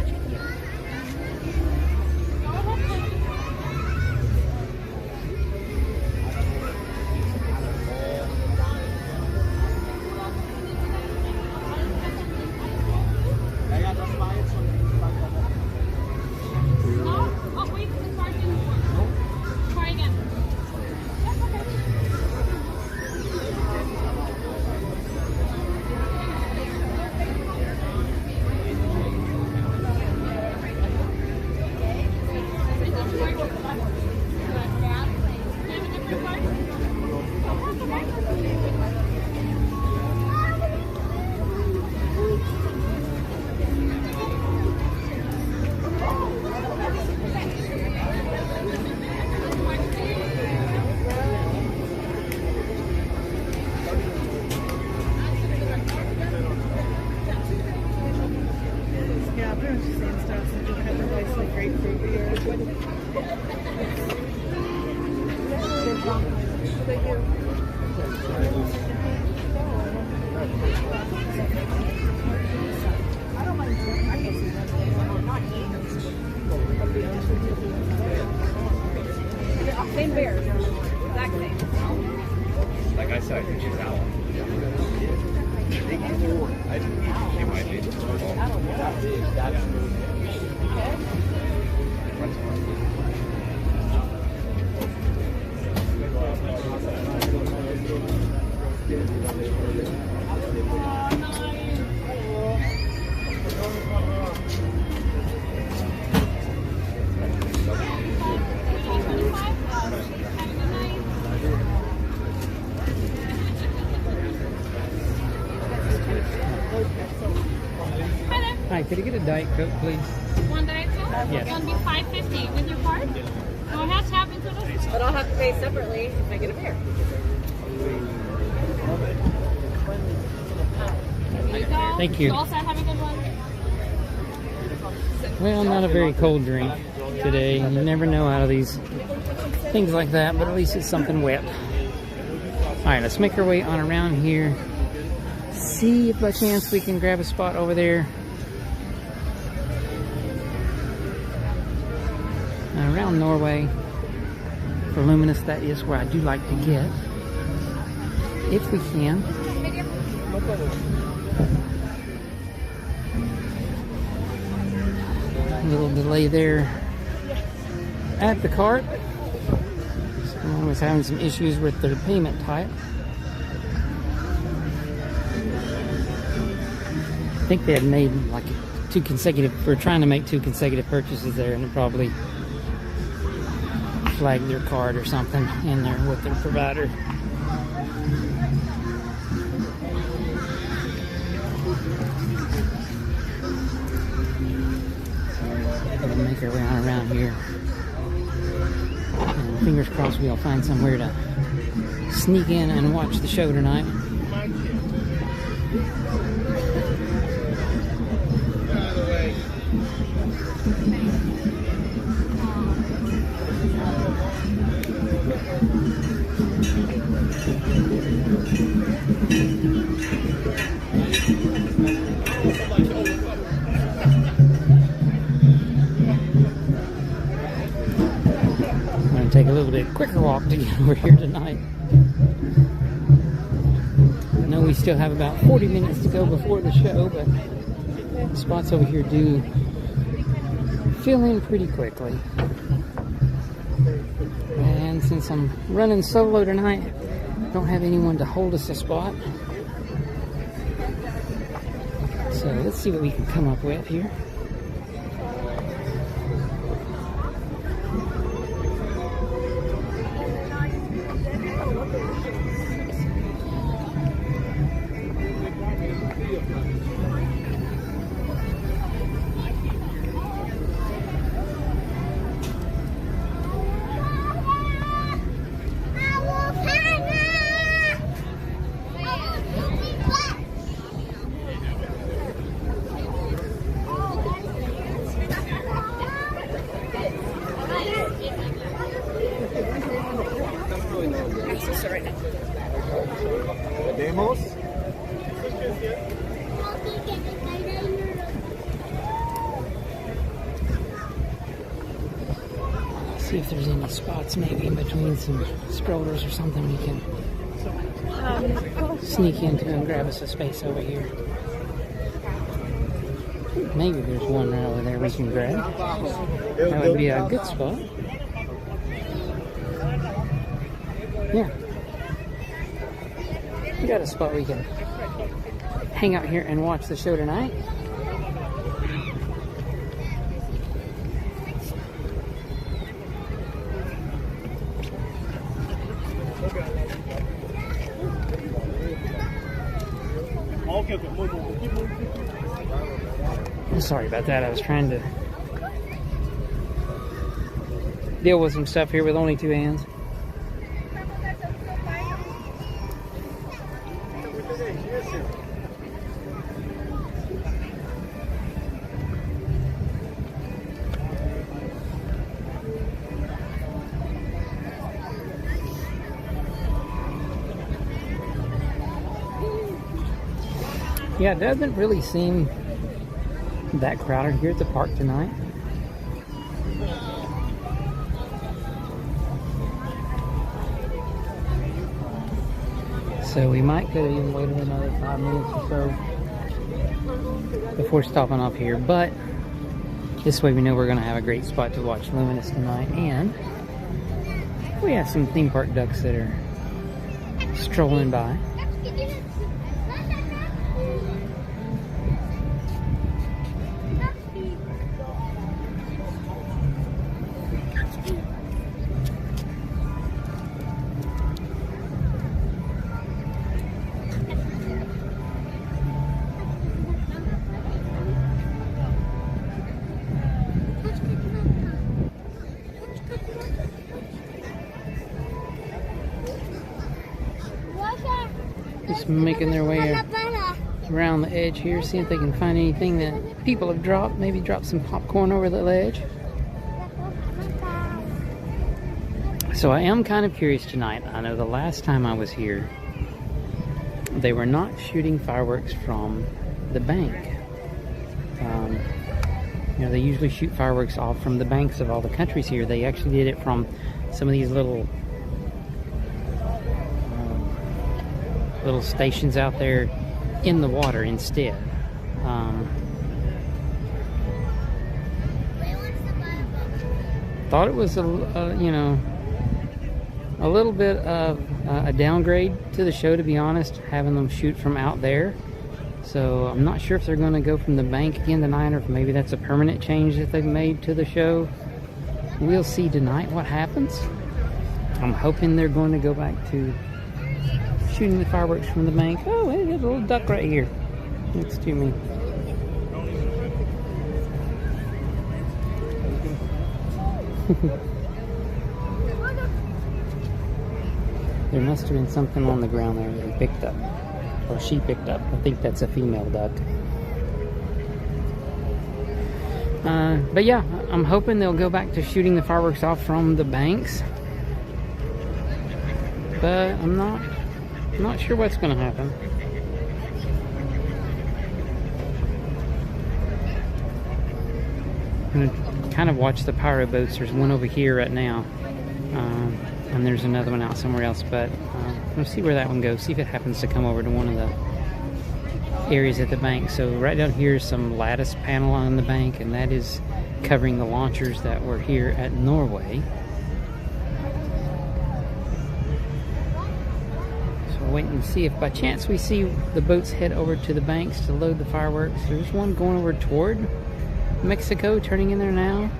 L: Same bear. Exact same.
K: Like I said, I think she's out. I think she might be.
R: Hi there.
A: Hi, could I get a Diet Coke, please?
R: One Diet Coke?
A: Yes.
R: It's going to be $5.50 with your card. Go ahead, tap into this.
C: But I'll have to pay separately if I get a beer.
R: There you go.
A: Thank you.
R: You also have a good one.
A: Well, not a very cold drink today. You never know out of these things like that, but at least it's something wet. Alright, let's make our way on around here. See if by chance we can grab a spot over there. Around Norway. For Luminous, that is where I do like to get. If we can. A little delay there at the cart. Someone was having some issues with their payment type. I think they had made like we're trying to make 2 consecutive purchases there, and it probably flagged their card or something in there with their provider. We'll make our way on around here. And fingers crossed we'll find somewhere to sneak in and watch the show tonight. Take a little bit quicker walk to get over here tonight. I know we still have about 40 minutes to go before the show, but the spots over here do fill in pretty quickly. And since I'm running solo tonight, I don't have anyone to hold us a spot. So let's see what we can come up with here.
D: Demos?
A: See if there's any spots maybe in between some strollers or something we can sneak into and grab us a space over here. Maybe there's one right over there we can grab. That would be a good spot. Yeah. We got a spot we can hang out here and watch the show tonight. I'm sorry about that. I was trying to deal with some stuff here with only 2 hands. Yeah, it doesn't really seem that crowded here at the park tonight. So we might could have even waited another 5 minutes or so before stopping off here, but this way we know we're going to have a great spot to watch Luminous tonight, and we have some theme park ducks that are strolling by. making their way around the edge here, see if they can find anything that people have dropped. Maybe drop some popcorn over the ledge. So I am kind of curious tonight. I know the last time I was here, they were not shooting fireworks from the bank. You know, they usually shoot fireworks off from the banks of all the countries here. They actually did it from some of these little stations out there in the water instead. Thought it was you know, a little bit of a downgrade to the show, to be honest, having them shoot from out there. So I'm not sure if they're going to go from the bank again tonight, or if maybe that's a permanent change that they've made to the show. We'll see tonight what happens. I'm hoping they're going to go back to shooting the fireworks from the bank. Oh, hey, there's a little duck right here next to me. There must have been something on the ground there that he picked up, or she picked up. I think that's a female duck. But yeah, I'm hoping they'll go back to shooting the fireworks off from the banks. But I'm not sure what's going to happen. I'm going to kind of watch the pyro boats. There's one over here right now. And there's another one out somewhere else. But we'll see where that one goes. See if it happens to come over to one of the areas at the bank. So right down here is some lattice panel on the bank. And that is covering the launchers that were here at Norway. Wait and see if by chance we see the boats head over to the banks to load the fireworks. There's one going over toward Mexico, turning in there now.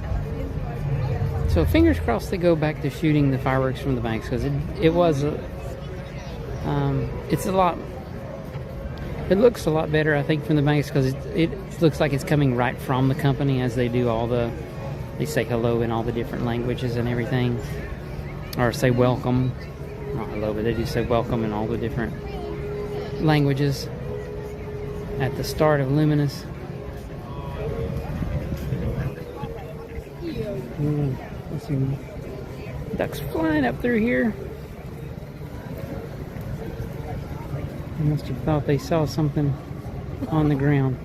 A: So fingers crossed they go back to shooting the fireworks from the banks, because it was it's a lot. It looks a lot better, I think, from the banks, because it looks like it's coming right from the company, as they do all the. They say hello in all the different languages and everything, or say welcome. Not hello, but they do say welcome in all the different languages at the start of Luminous. Let's see, ducks flying up through here. They must have thought they saw something on the ground.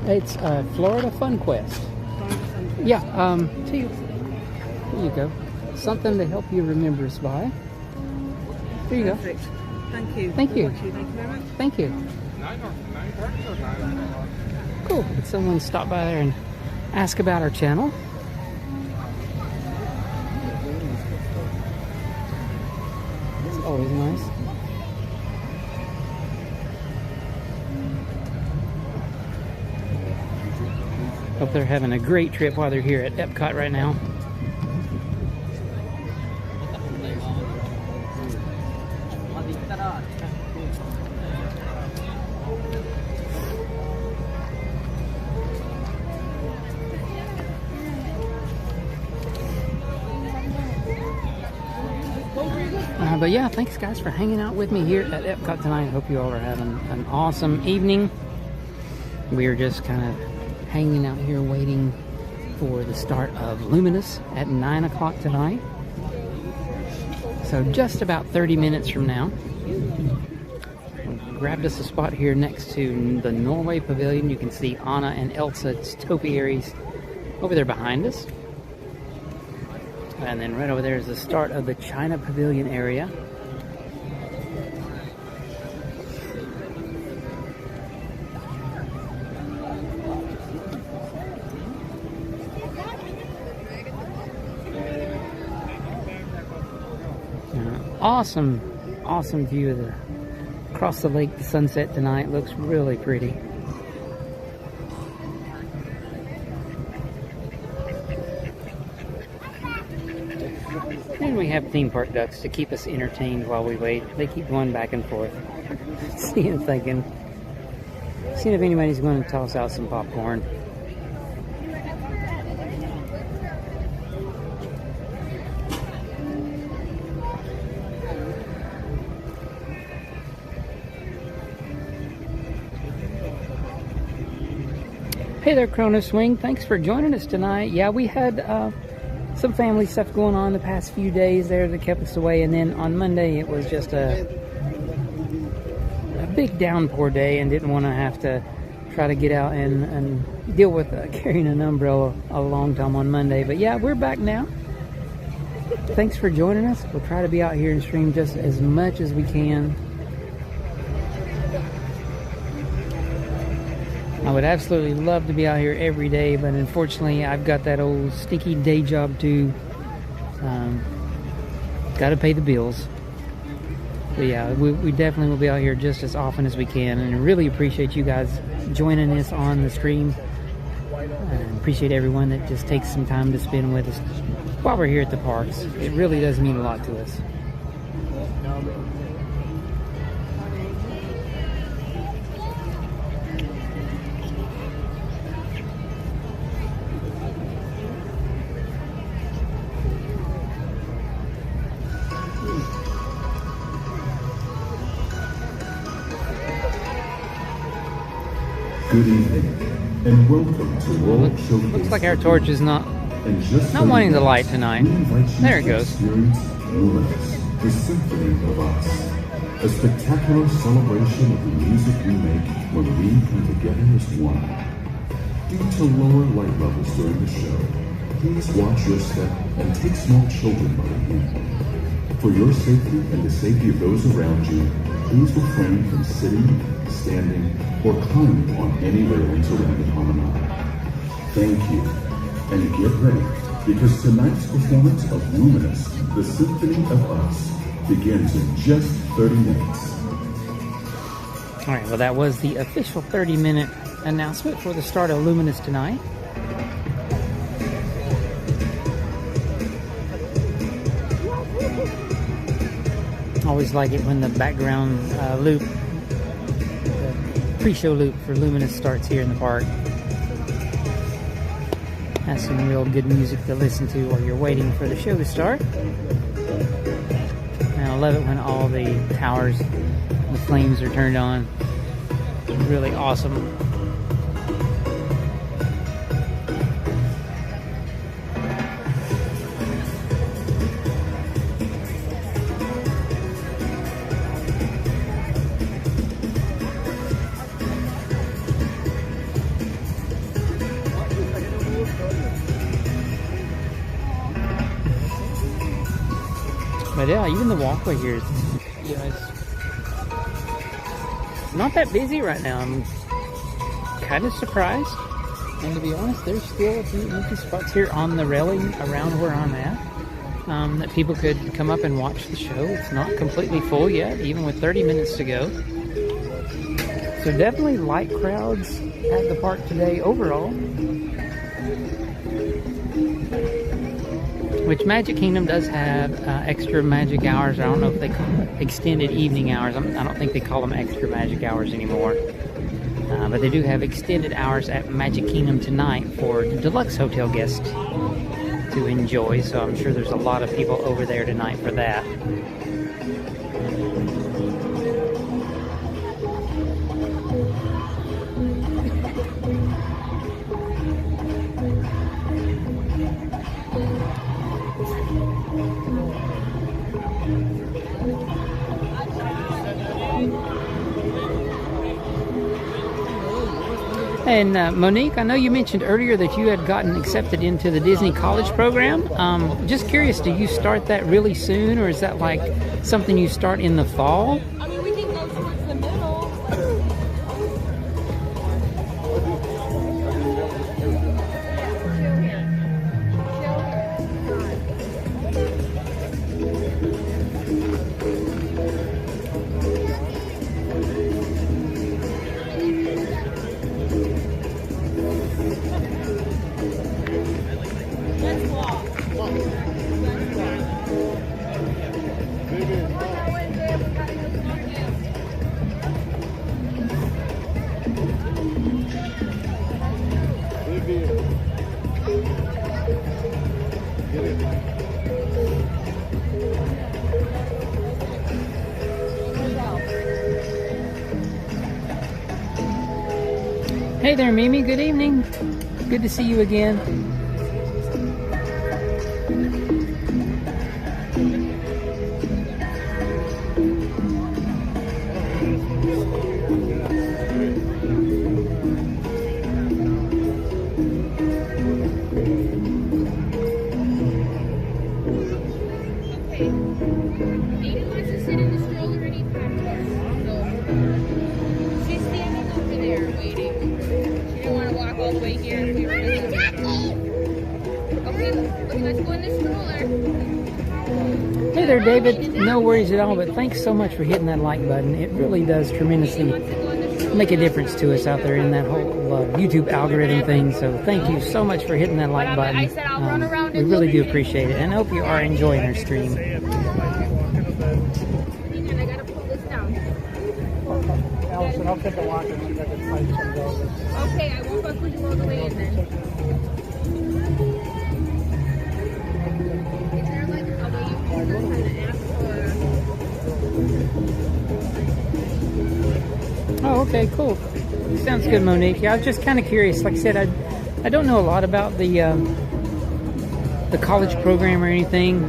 A: It's Florida FunQuest. Yeah, here you go. Something to help you remember us by. Here you go.
C: Perfect. Thank you.
A: Thank you.
C: Thank you very much.
A: Thank you. Cool. Did someone stop by there and ask about our channel? It's always nice. Hope they're having a great trip while they're here at Epcot right now. But yeah, thanks guys for hanging out with me here at Epcot tonight. I hope you all are having an awesome evening. We are just kind of hanging out here waiting for the start of Luminous at 9 o'clock tonight. So just about 30 minutes from now. Grabbed us a spot here next to the Norway Pavilion. You can see Anna and Elsa's topiaries over there behind us. And then right over there is the start of the China Pavilion area. Awesome view of across the lake. The sunset tonight looks really pretty. And we have theme park ducks to keep us entertained while we wait. They keep going back and forth. Seeing if anybody's going to toss out some popcorn. Hey there, Chrono Swing. Thanks for joining us tonight. Yeah, we had some family stuff going on the past few days there that kept us away, and then on Monday it was just a big downpour day and didn't want to have to try to get out and deal with carrying an umbrella a long time on Monday. But yeah, we're back now. Thanks for joining us. We'll try to be out here and stream just as much as we can. I would absolutely love to be out here every day, but unfortunately I've got that old stinky day job too. Got to pay the bills. But yeah, we definitely will be out here just as often as we can, and I really appreciate you guys joining us on the stream. And appreciate everyone that just takes some time to spend with us while we're here at the parks. It really does mean a lot to us.
I: Good evening, and welcome to World Showcase.
A: Looks like our torch is not wanting the light tonight. There it goes.
I: Luminous, the Symphony of Us. A spectacular celebration of the music we make when we come together as one. Due to lower light levels during the show, please watch your step and take small children by the hand. For your safety and the safety of those around you, please refrain from sitting, standing, or climbing on any railings around the promenade. Thank you, and get ready, because tonight's performance of Luminous, the Symphony of Us, begins in just 30 minutes.
A: Alright, well that was the official 30-minute announcement for the start of Luminous tonight. Always like it when the background loop, the pre-show loop for Luminous starts here in the park. Has some real good music to listen to while you're waiting for the show to start. And I love it when all the towers, the flames are turned on. It's really awesome. But yeah, even the walkway here is, you know, it's not that busy right now. I'm kind of surprised. And to be honest, there's still a few empty spots here on the railing around where I'm at that people could come up and watch the show. It's not completely full yet, even with 30 minutes to go. So definitely light crowds at the park today overall. Which Magic Kingdom does have extra magic hours. I don't know if they call it extended evening hours. I don't think they call them extra magic hours anymore. But they do have extended hours at Magic Kingdom tonight for deluxe hotel guests to enjoy. So I'm sure there's a lot of people over there tonight for that. And Monique, I know you mentioned earlier that you had gotten accepted into the Disney College program. Just curious, do you start that really soon, or is that like something you start in the fall?
L: I mean, we can go towards the middle.
A: Hey there, Mimi. Good evening. Good to see you again.
R: Aiden wants to sit in the stroller and eat popcorn. So she's standing over there waiting. She didn't want to walk all the way here if we were in the Okay, let's go in the stroller.
A: Hey there, David. No worries at all, but thanks so much for hitting that like button. It really does tremendously make a difference to us out there in that whole YouTube algorithm thing. So thank you so much for hitting that like button. We really do appreciate it, and I hope you are enjoying our stream.
K: Allison, I'll take a walk and see if I can find some dogs.
R: Okay, I won't go push you all the way in then. Is there like a way you can kind of ask for?
A: Oh, okay, cool. Sounds good, Monique. Yeah, I was just kind of curious. Like I said, I don't know a lot about the college program or anything,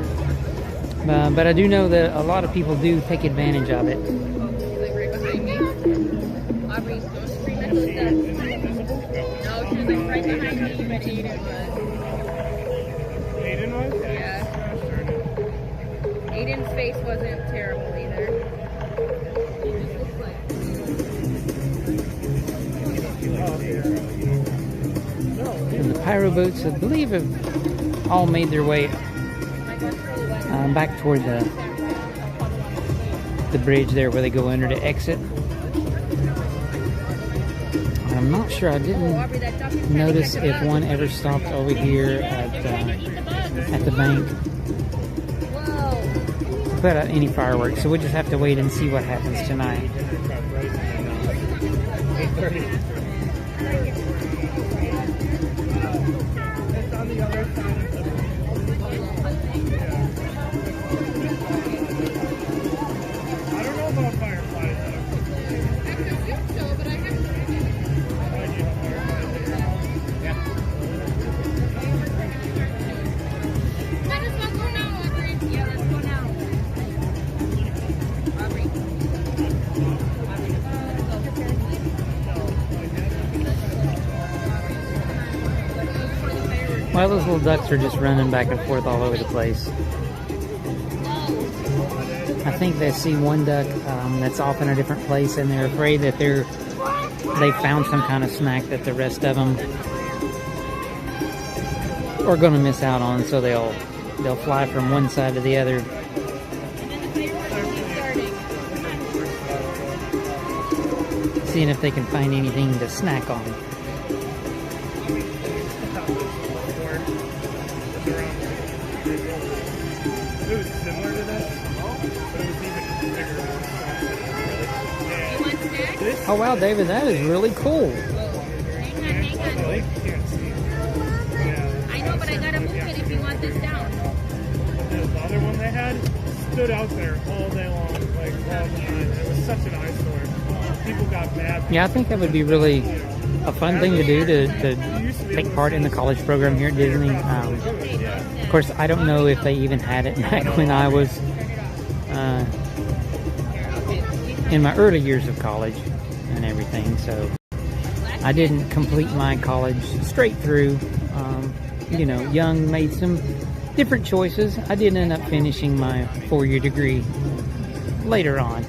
A: but I do know that a lot of people do take advantage of it.
R: Like right behind me. Aubrey, don't scream at the steps. No, she was like right behind me, but Aiden was.
K: Aiden was?
R: Yeah. Aiden's face wasn't terrible either. He just looks like.
A: And the pyro boats, I believe, have all made their way back toward the bridge there where they go under to exit. I'm not sure. I didn't notice if one ever stopped over here at the bank. Put out any fireworks, so we'll just have to wait and see what happens tonight.
K: 8:30. It's on the other side of the I don't know about fireflies.
R: I could think so, but I haven't seen it.
K: Yeah.
R: Might as well go now, Aubrey. Yeah, let's go now. Aubrey.
A: Well, those little ducks are just running back and forth all over the place. I think they see one duck that's off in a different place, and they're afraid that they found some kind of snack that the rest of them are going to miss out on, so they'll fly from one side to the other. Seeing if they can find anything to snack on.
K: It was similar to this, but it was even bigger.
A: Oh wow, David, that is really cool.
R: Hang on. I know, but I gotta move it if you want this down.
K: The other one they had stood out there all day long, like all the time. It was such an eyesore. People got mad.
A: Yeah, I think that would be really a fun thing to do to take part in the college program here at Disney. Of course, I don't know if they even had it back when I was in my early years of college and everything. So I didn't complete my college straight through. You know, young, made some different choices. I did end up finishing my 4-year degree later on.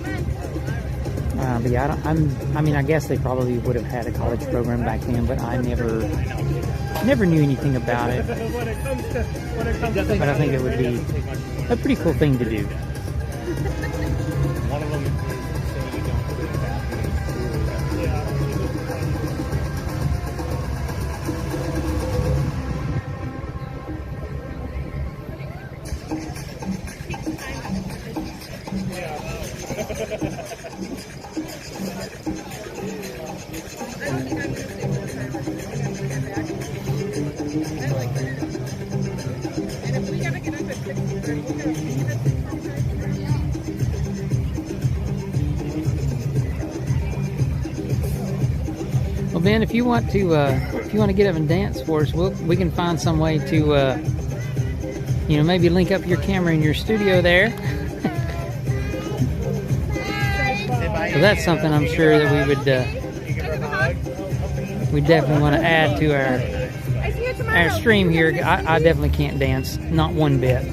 A: But yeah, I mean, I guess they probably would have had a college program back then, but I never knew anything about it. But I think it would be a pretty cool thing to do. Ben, if you want to get up and dance for us, we can find some way to maybe link up your camera in your studio there. So that's something I'm sure that we definitely want to add to our stream here. I definitely can't dance, not one bit.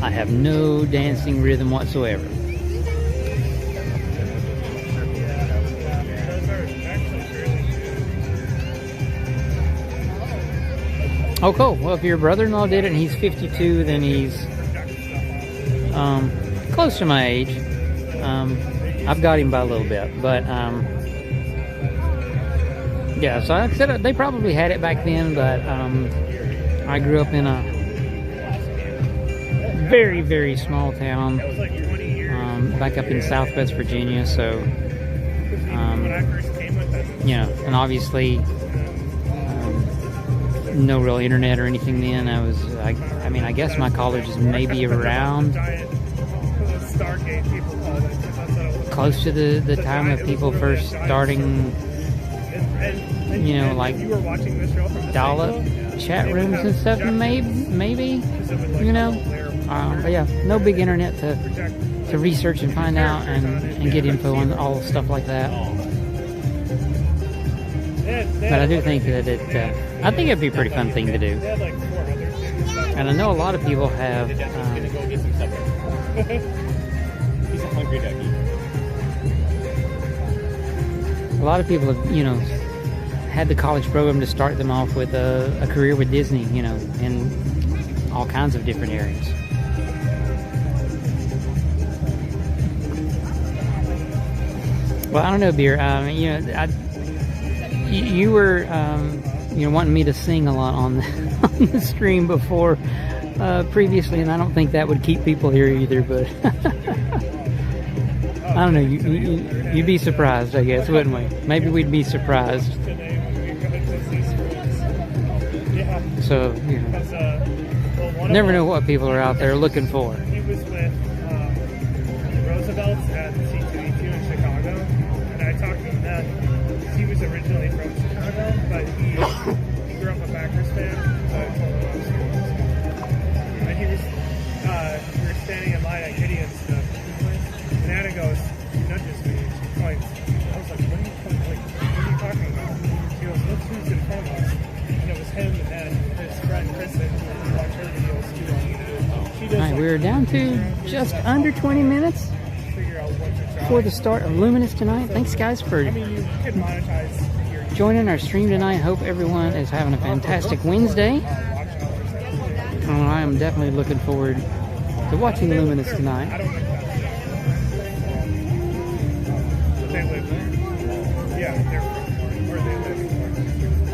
A: I have no dancing rhythm whatsoever. Oh, cool. Well, if your brother-in-law did it and he's 52, then he's close to my age. I've got him by a little bit, but yeah. So like I said, they probably had it back then, but I grew up in a very, very small town back up in Southwest Virginia. So and obviously. No real internet or anything then. I mean, I guess my college is maybe around close to the time of people first starting, like dial-up chat rooms and stuff, maybe, but yeah, no big internet to research and find out and get info on all stuff like that. But I do think that I think it'd be a pretty fun thing to do. And I know a lot of people have.
S: He's a hungry ducky.
A: A lot of people have, had the college program to start them off with a career with Disney, in all kinds of different areas. Well, I don't know, Beer. You were, wanting me to sing a lot on the stream before, previously, and I don't think that would keep people here either. But I don't know. You'd be surprised, I guess, wouldn't we? Maybe we'd be surprised. So never know what people are out there looking for.
K: He was with Roosevelt's at C2E2 in Chicago, and I talked to him then. He was originally from Chicago, but he grew up a Packers fan. And he was, we were standing in line at Gideon's stuff, and Anna goes, she nudges me, and she points. I was like, what are you talking about? She goes, look who's in front of us. And it was him and his friend Kristen, who watched her videos too.
A: Alright, we're down to just under 20 minutes before the start of Luminous tonight. Thanks, guys, for joining our stream tonight. Hope everyone is having a fantastic Wednesday. I am definitely looking forward to watching Luminous tonight.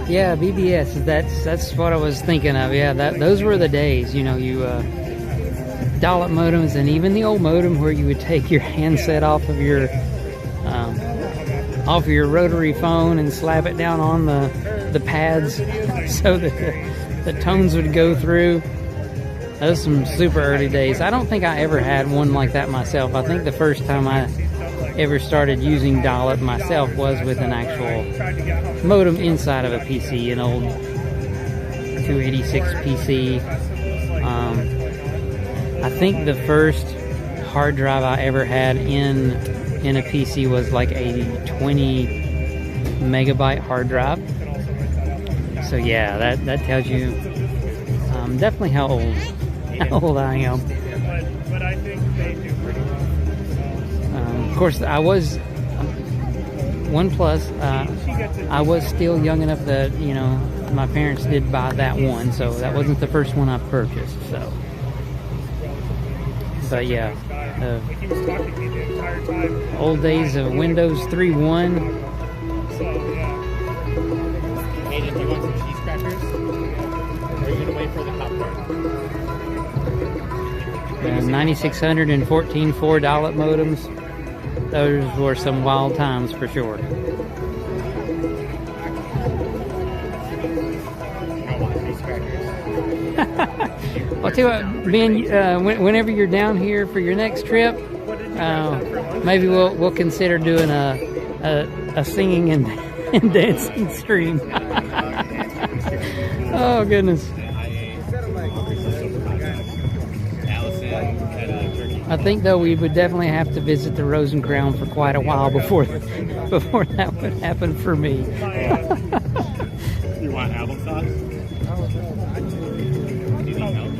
A: Yeah, BBS. That's what I was thinking of. Yeah, those were the days. Dial-up modems, and even the old modem where you would take your handset off of your rotary phone and slap it down on the pads so that the tones would go through. Those some super early days. I don't think I ever had one like that myself. I think the first time I ever started using dial-up myself was with an actual modem inside of a PC, an old 286 PC. I think the first hard drive I ever had in a PC was like a 20 megabyte hard drive. So yeah, that tells you definitely how old I am.
K: But I think they do pretty well.
A: Of course, I was OnePlus. I was still young enough that my parents did buy that one, so that wasn't the first one I purchased. So. But yeah, old days of Windows 3.1.
S: Hayden, do you want some cheese crackers? Or are you going to wait for the popcorn?
A: 9600 and 14.4 dial-up modems. Those were some wild times for sure. I'll tell you what, Ben, whenever you're down here for your next trip, maybe we'll consider doing a singing and dancing stream. Oh goodness. I think though we would definitely have to visit the Rose and Crown for quite a while before that would happen for me.
S: You want applesauce? Need any help?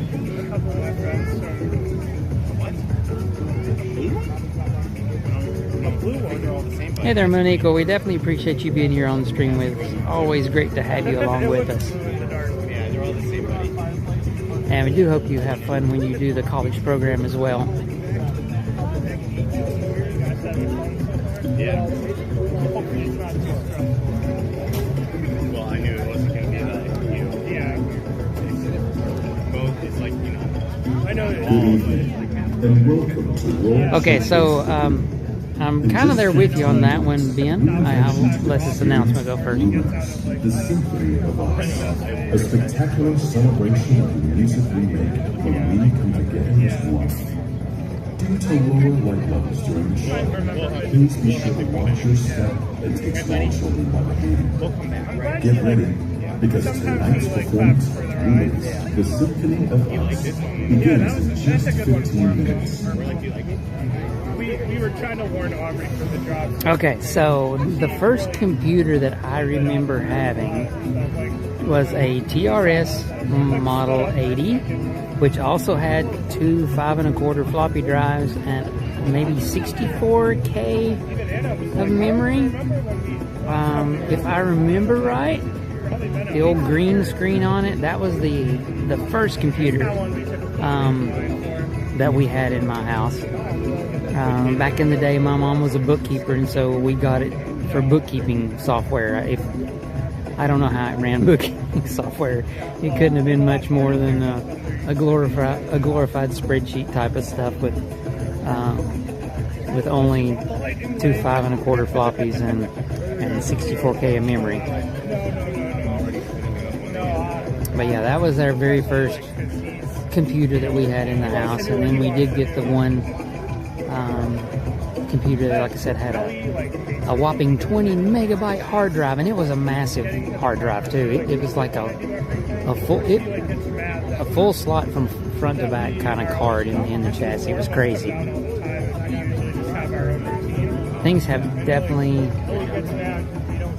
A: Hey there, Monique. Well, we definitely appreciate you being here on the stream with us. Always great to have you along with us.
S: Yeah, they're all the same, buddy.
A: And we do hope you have fun when you do the college program as well.
S: Yeah. Well, I knew it wasn't going to be like you. Yeah. Both is like, you know. I know it.
A: Okay, so I'm kind of there with you on that one, Ben. I'll let this announcement go first.
T: The Symphony of Us, a spectacular celebration of the music we make when we come together as one. Due to lower light levels during the show, please be sure to watch your step and take small children by the hand. Get ready, because tonight's performance of Luminous, the Symphony of Us, begins in just 15 minutes.
K: We were trying to warn Aubrey for the drop.
A: Okay, so the first computer that I remember having was a TRS Model 80, which also had two 5 1/4 floppy drives and maybe 64K of memory. If I remember right, the old green screen on it, that was the first computer that we had in my house. Back in the day, my mom was a bookkeeper, and so we got it for bookkeeping software. I don't know how it ran bookkeeping software. It couldn't have been much more than a glorified spreadsheet type of stuff with only two 5 1/4 floppies and 64K of memory. But yeah, that was our very first computer that we had in the house, and then we did get the one computer that, like I said, had a whopping 20 megabyte hard drive, and it was a massive hard drive too. It was like a full slot from front to back kind of card in the chassis. It was crazy. Things have definitely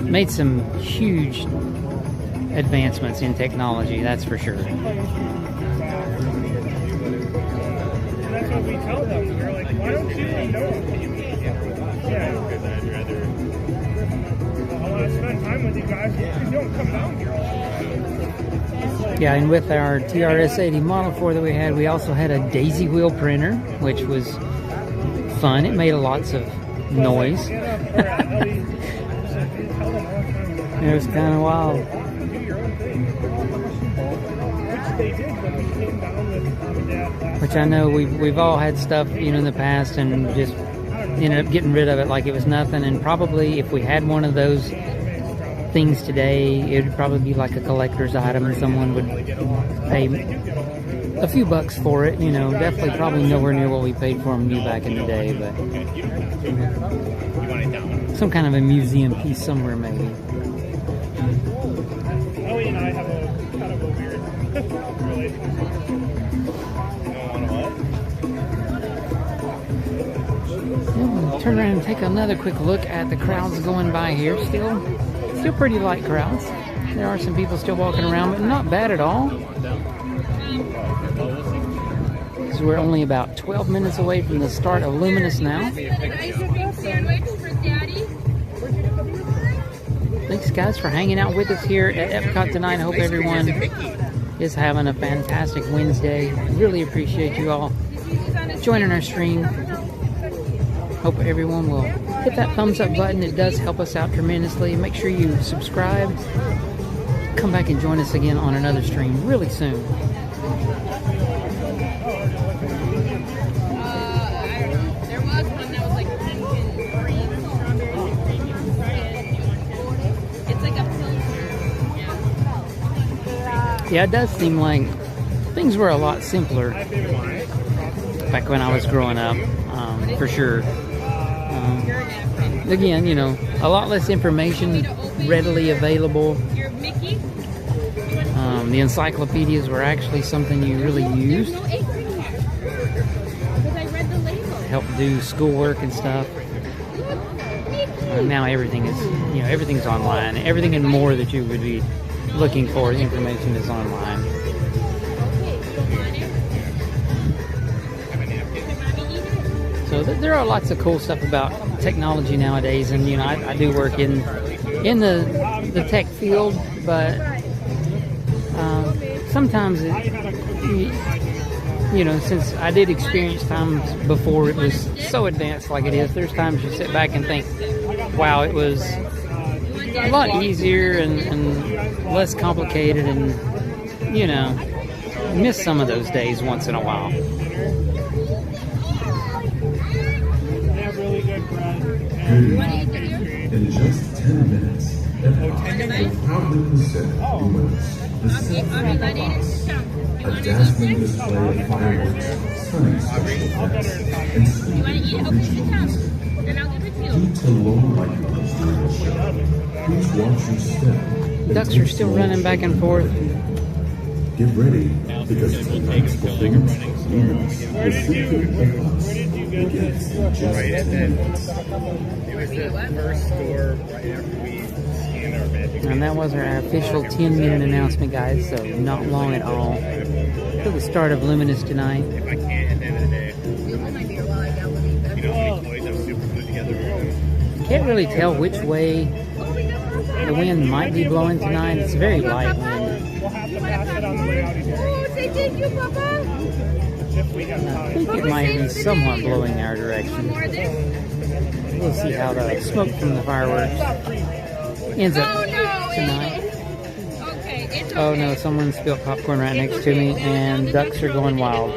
A: made some huge advancements in technology, that's for sure.
K: And that's what we tell them. We're like, why don't you know? Yeah. I want to spend time with you guys. You don't come down here all the time.
A: Yeah, and with our TRS-80 Model 4 that we had, we also had a daisy wheel printer, which was fun. It made lots of noise. It was kind of wild. Which I know we've all had stuff, you know, in the past and just ended up getting rid of it like it was nothing. And probably if we had one of those things today, it would probably be like a collector's item, and someone would pay a few bucks for it. You know, definitely probably nowhere near what we paid for them new back in the day, but some kind of a museum piece somewhere maybe.
K: Ellie and I have a kind of a weird relationship.
A: We'll turn around and take another quick look at the crowds going by here. Still pretty light crowds. There are some people still walking around, but not bad at all. So we're only about 12 minutes away from the start of Luminous now. Thanks guys for hanging out with us here at Epcot tonight. I hope everyone is having a fantastic Wednesday. Really appreciate you all joining our stream. Hope everyone will hit that thumbs up button. It does help us out tremendously. Make sure you subscribe. Come back and join us again on another stream really soon.
R: There was one that was like pumpkin cream, strawberry creamy fried. It's like a pilsner.
A: Yeah, it does seem like things were a lot simpler back when I was growing up, for sure. Again, you know, a lot less information readily available. The encyclopedias were actually something you really used to help do schoolwork and stuff. Now everything is, you know, everything's online. Everything and more that you would be looking for, the information is online. So there are lots of cool stuff about technology nowadays, and you know, I do work in the tech field, but sometimes you know, since I did experience times before it was so advanced like it is, there's times you sit back and think, wow, it was a lot easier and less complicated, and you know, miss some of those days once in a while.
T: In just 10 minutes, Epcot will proudly present Luminous, the Symphony of Oz, a dazzling display of fireworks, stunning special effects, and sweet original music. Due to low light levels during the show, please watch your step.
A: Ducks are still running back and forth.
T: Get ready, because tonight's performance of Luminous, the Symphony of Oz, begins in just 10 minutes.
S: It was the first store right after we scanned our magic.
A: And that was our official 10-minute announcement, guys, so not long at all. To the start of Luminous tonight.
S: If I can't at the end of the day, you know how many toys I'm super put together.
A: Can't really tell which way the wind might be blowing tonight. It's a very light wind.
R: Say thank you, Papa.
A: I think it might be somewhat blowing our direction. We'll see how the smoke from the fireworks ends up tonight. Oh no, someone spilled popcorn right next to me, and ducks are going wild.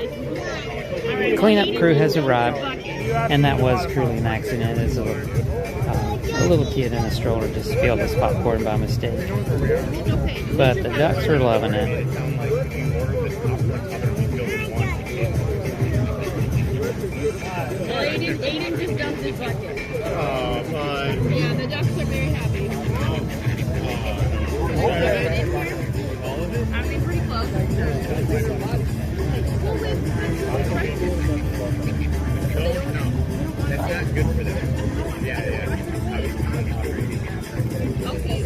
A: Cleanup crew has arrived, and that was truly an accident. As a little kid in a stroller just spilled this popcorn by mistake. But the ducks are loving it.
R: Aiden just dumped his bucket.
S: Oh, fun.
R: Yeah, the ducks are very happy.
S: All of it?
R: I mean, pretty close.
S: No, that's not good for them. Yeah.
R: Okay.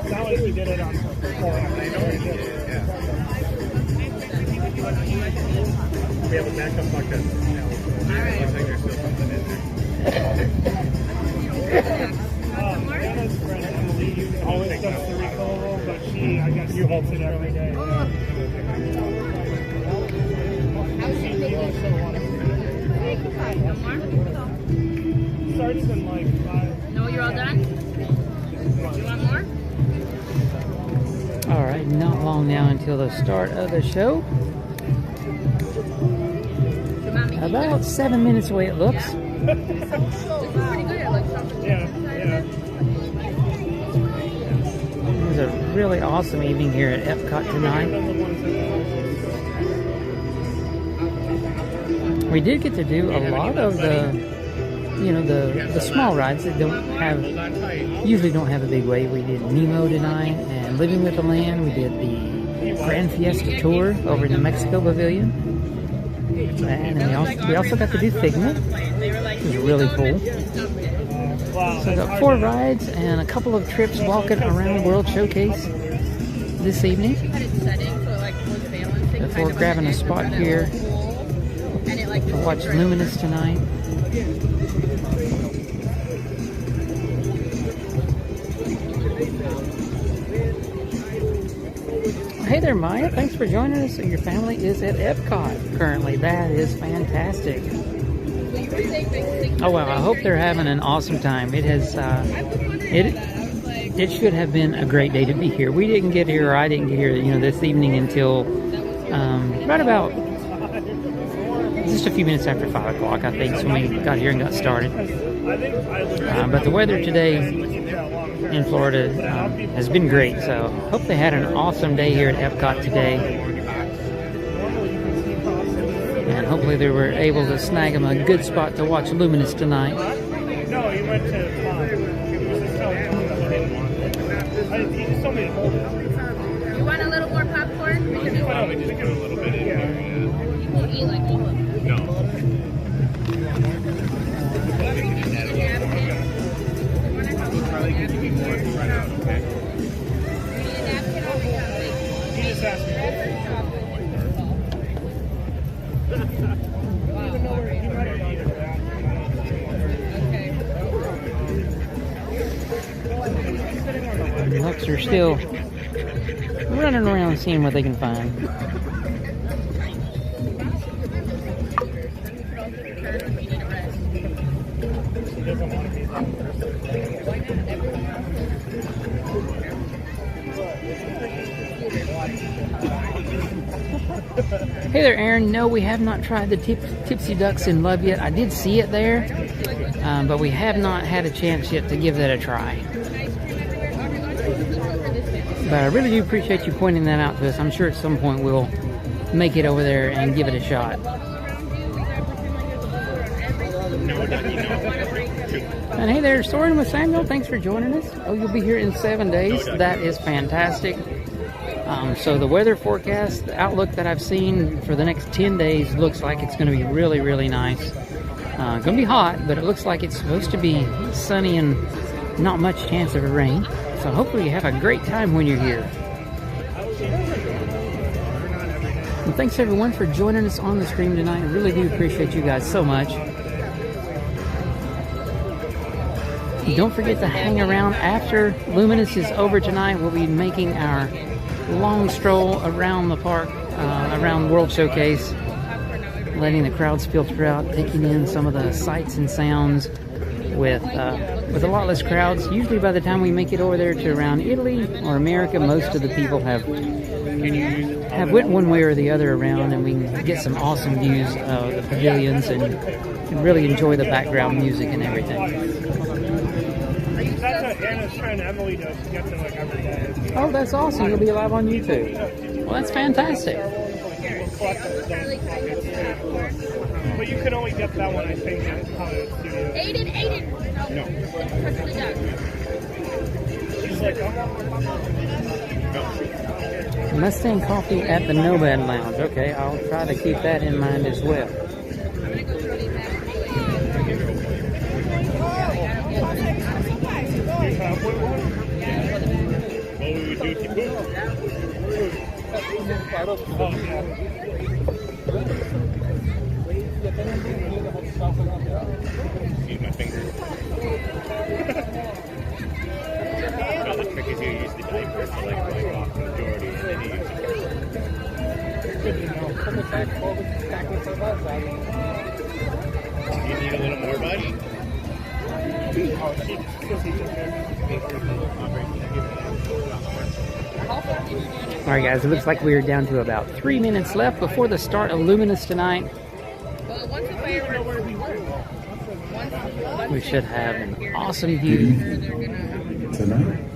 K: Not like we did it on before.
S: I know we did it, yeah.
K: We have a backup bucket.
S: Looks like there's still something in there.
K: Anna's friend Emily always does the refillable, but I guess you hold it every day. Starts in like 5.
R: No, you're all done? You want more?
A: Alright, not long now until the start of the show. About 7 minutes away it looks.
K: Yeah.
A: It was a really awesome evening here at Epcot tonight. We did get to do a lot of the, you know, the small rides that usually don't have a big wait. We did Nemo tonight and Living with the Land. We did the Grand Fiesta Tour over in the Mexico Pavilion. And then we also got to do Figment, which was really cool. So we got 4 rides and a couple of trips walking around World Showcase this evening. Before grabbing a spot here to watch Luminous tonight. Hey there, Maya. Thanks for joining us. Your family is at Epcot currently. That is fantastic. Oh well, I hope they're having an awesome time. It has. It should have been a great day to be here. We didn't get here, or I didn't get here, you know, this evening until right about just a few minutes after 5 o'clock, I think, is when we got here and got started. But the weather today in Florida has been great. So hope they had an awesome day here at Epcot today. And hopefully they were able to snag them a good spot to watch Luminous tonight.
K: No, he went to he was just telling me he just told me to hold it.
R: You want a little more popcorn?
S: Why don't we just give it a little bit in here?
R: You can eat like all of it.
S: No. Probably give me more to run out, okay?
K: He just asked me.
A: The Ducks are still running around seeing what they can find. Hey there, Aaron. No, we have not tried the Tipsy Ducks in Love yet. I did see it there, but we have not had a chance yet to give that a try. But I really do appreciate you pointing that out to us. I'm sure at some point we'll make it over there and give it a shot. And hey there, Soaring with Samuel. Thanks for joining us. Oh, you'll be here in 7 days. That is fantastic. So the weather forecast, the outlook that I've seen for the next 10 days looks like it's going to be really, really nice. Going to be hot, but it looks like it's supposed to be sunny and not much chance of rain. So hopefully you have a great time when you're here. And thanks everyone for joining us on the stream tonight. I really do appreciate you guys so much. Don't forget to hang around after Luminous is over tonight. We'll be making our long stroll around the park, around World Showcase, letting the crowds filter out, taking in some of the sights and sounds with a lot less crowds. Usually by the time we make it over there to around Italy or America, most of the people have went one way or the other around, and we can get some awesome views of the pavilions and really enjoy the background music and everything.
K: That's what Anna's trying to Emily does. She gets it like every day.
A: Oh, that's awesome. You'll be live on YouTube. Well, that's fantastic.
K: But you could only get that one, I think, at Hollywood Studios.
R: Aiden!
K: No. She's like, oh.
A: Mustang Coffee at the Nomad Lounge. Okay, I'll try to keep that in mind as well.
S: What we would do to poop? Use my fingers. No, the trick is you use the diaper to like wipe off the majority and then you use it. You need a little more, buddy?
A: Alright guys, it looks like we are down to about 3 minutes left before the start of Luminous tonight. We should have an awesome view.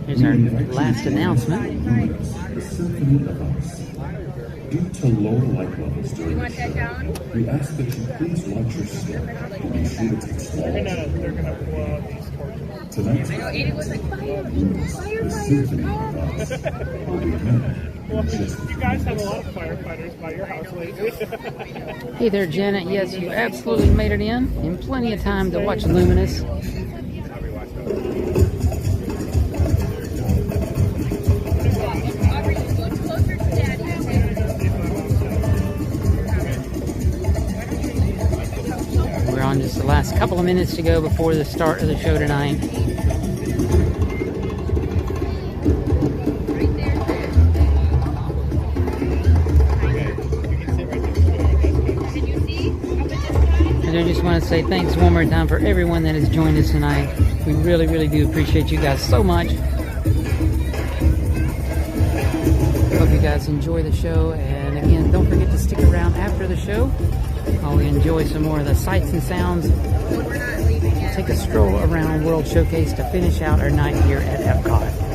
A: Here's our last announcement.
T: The Symphony of Ice. Due to low light levels during the show, we ask that you please watch your step and be sure to take small.
K: They're gonna blow out these torches.
T: Tonight's Luminous, the Symphony of Ice, will be met.
K: Well, you guys have a lot of firefighters by your house lately.
A: Hey there, Janet. Yes, you absolutely made it in plenty of time to watch Luminous. We're on just the last couple of minutes to go before the start of the show tonight. And I just want to say thanks one more time for everyone that has joined us tonight. We really, really do appreciate you guys so much. Hope you guys enjoy the show. And again, don't forget to stick around after the show while we enjoy some more of the sights and sounds. Take a stroll around World Showcase to finish out our night here at Epcot.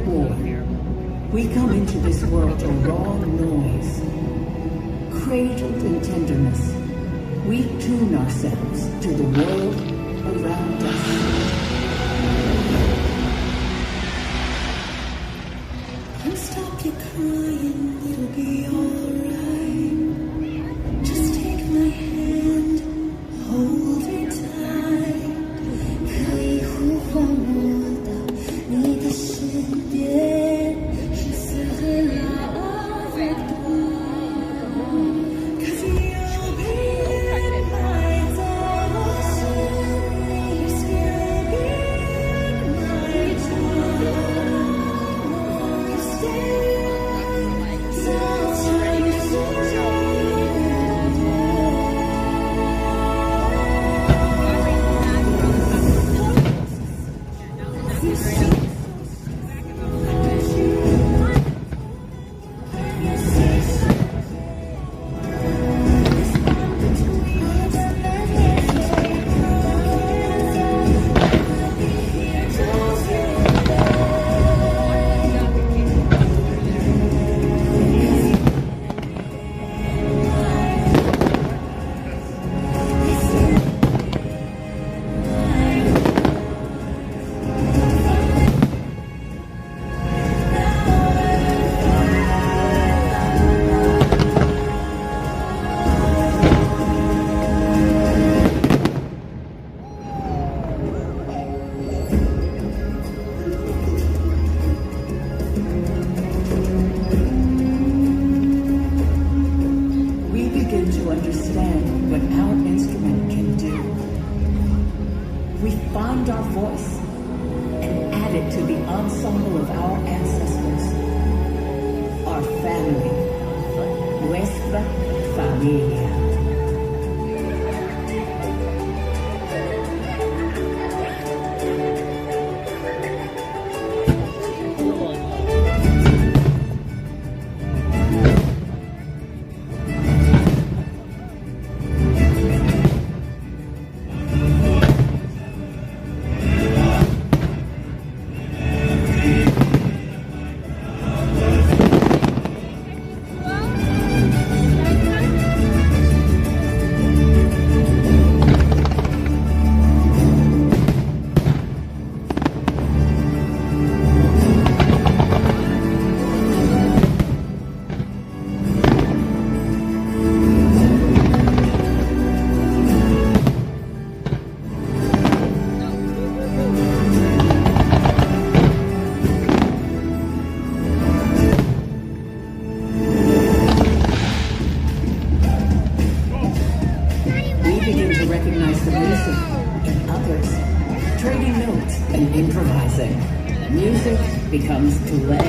J: born. We come into this world to raw noise. Cradled in tenderness, we tune ourselves to the world around us.
U: Don't stop your crying, it'll be alright. Just take my hand, hold it tight. 可以呼唤我到你的身边，je serai là avec toi. 'Cause you'll be in my ocean, you still be in my
J: becomes play.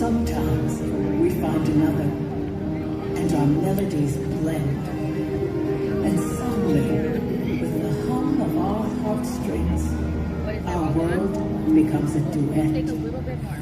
J: Sometimes we find another, and our melodies blend. And suddenly, with the hum of our heartstrings, our world becomes a duet.
R: Take a little bit more.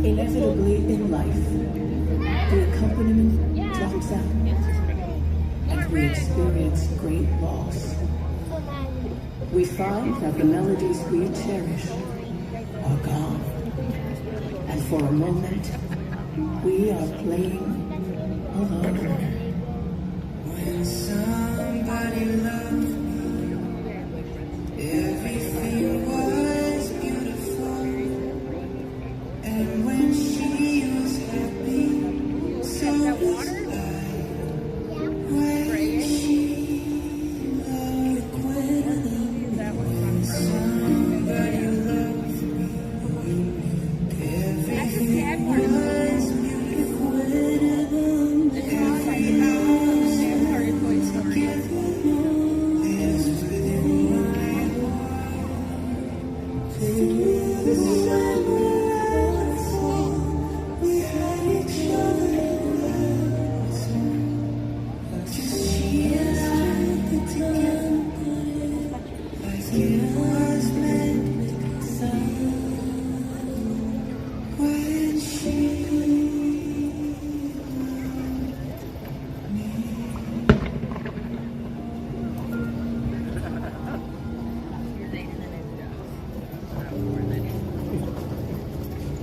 J: Inevitably in life, the accompaniment drops out, and we experience great loss. We find that the melodies we cherish are gone, and for a moment, we are playing alone.
U: When somebody loved me, everything was beautiful. And when she was happy, so was I. When she loved Gwen, when somebody loved me, everything was beautiful.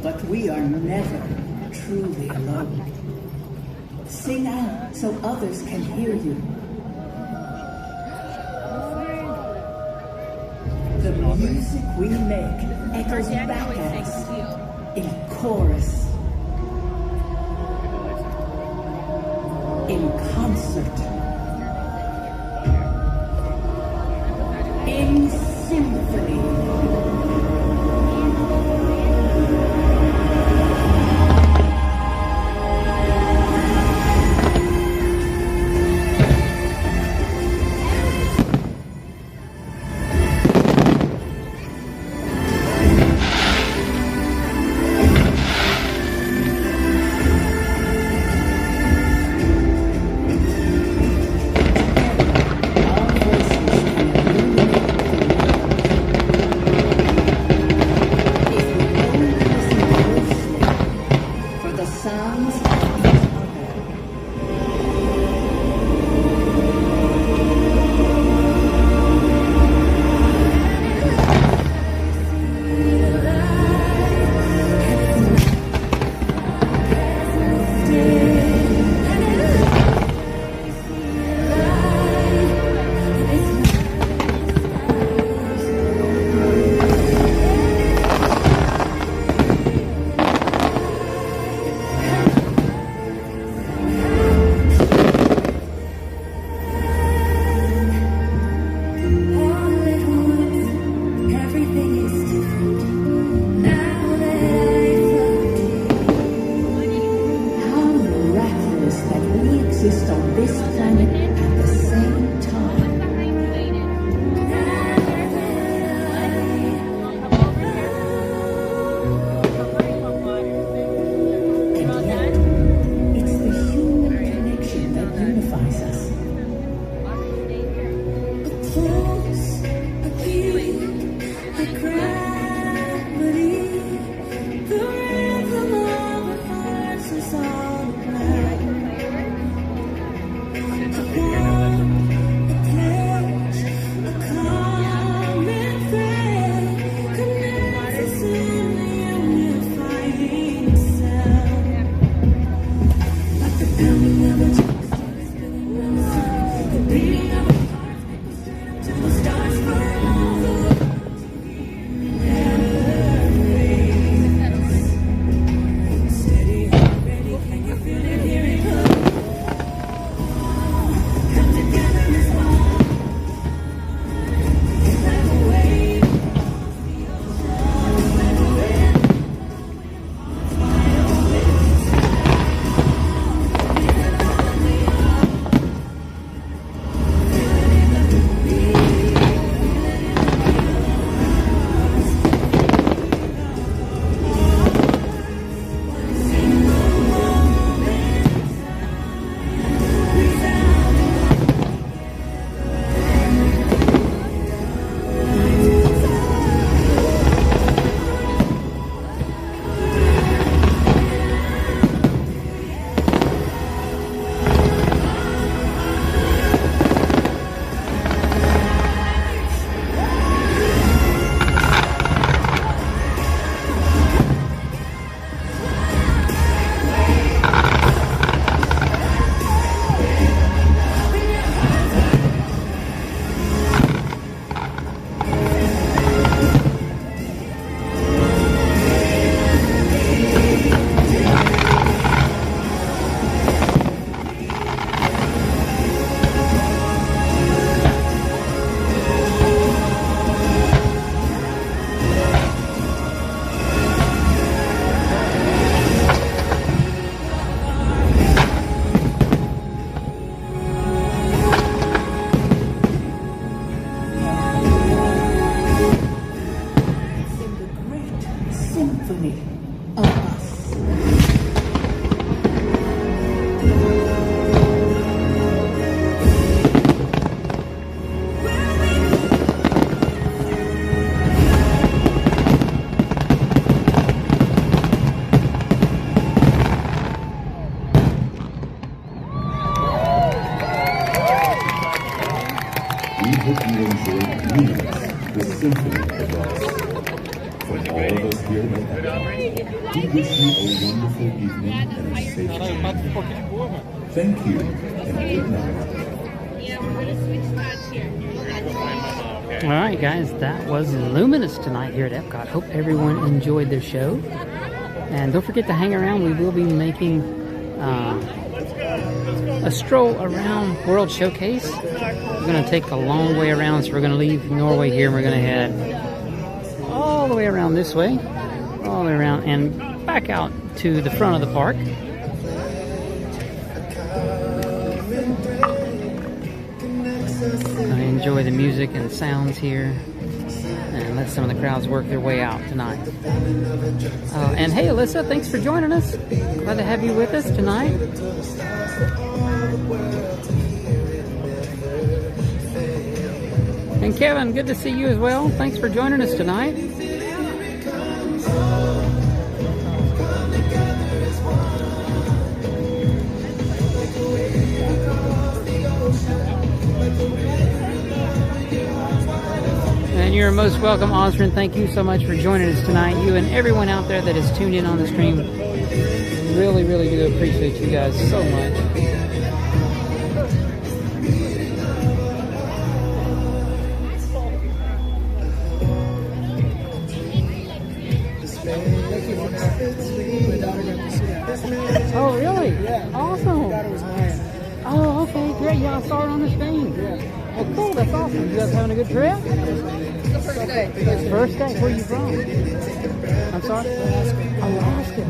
J: But we are never truly alone. Sing out so others can hear you. The music we make echoes back at us in chorus, in concert, in symphony.
G: company of us.
T: We hope you enjoyed Luminous, the symphony of us. From all of us here at Epcot, we wish you a wonderful evening and a safe journey. Thank you and good night.
R: Yeah, we're going to switch spots here.
A: All right, guys, that was Luminous tonight here at Epcot. Hope everyone enjoyed their show. And don't forget to hang around. We will be making a stroll around World Showcase. We're going to take a long way around, so we're going to leave Norway here and we're going to head all the way around this way, all the way around and back out to the front of the park. I enjoy the music and sounds here and let some of the crowds work their way out tonight. And hey, Alyssa, thanks for joining us. Glad to have you with us tonight. And Kevin, good to see you as well. Thanks for joining us tonight. And you're most welcome, Osrin. Thank you so much for joining us tonight. You and everyone out there that has tuned in on the stream. Really, really do appreciate you guys so much. Oh, really?
G: Yeah.
A: Awesome.
G: I thought it was mine.
A: Oh, okay, great. Yeah, I saw it on the screen.
G: Yeah.
A: Well, cool. That's awesome. You guys having a good trip?
G: The first day.
A: First day. Where are you from? I'm sorry? Alaska.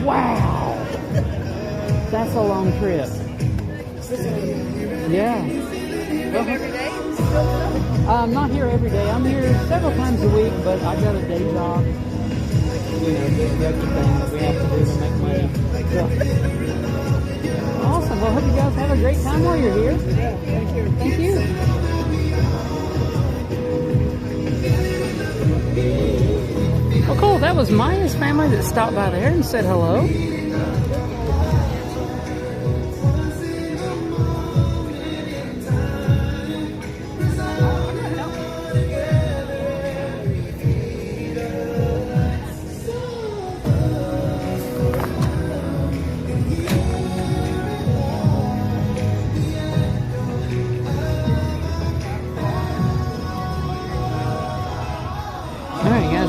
A: Wow. That's a long trip. Yeah.
G: Every day?
A: I'm not here every day. I'm here several times a week, but I've got a day job. You know, the extra thing that we have to do to make money. So. Awesome. Well, I hope you guys have a great time while you're here.
G: Yeah, thank you.
A: Thank you. Well, cool. That was Maya's family that stopped by there and said hello.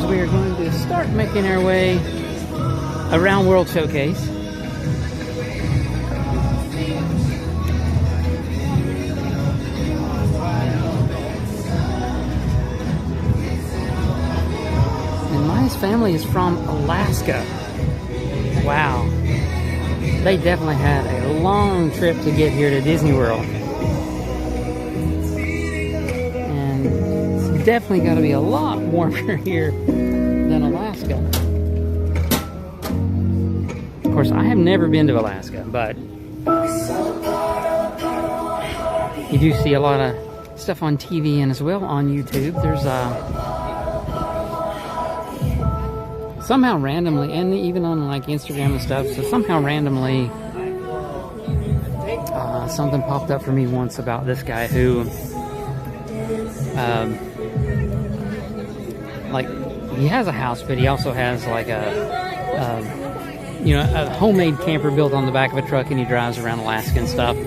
A: We are going to start making our way around World Showcase. And Maya's family is from Alaska. Wow. They definitely had a long trip to get here to Disney World. Definitely got to be a lot warmer here than Alaska. Of course, I have never been to Alaska, but you do see a lot of stuff on TV and as well on YouTube. There's somehow randomly, and even on like Instagram and stuff, so somehow randomly something popped up for me once about this guy who like, he has a house, but he also has like you know, a homemade camper built on the back of a truck, and he drives around Alaska and stuff.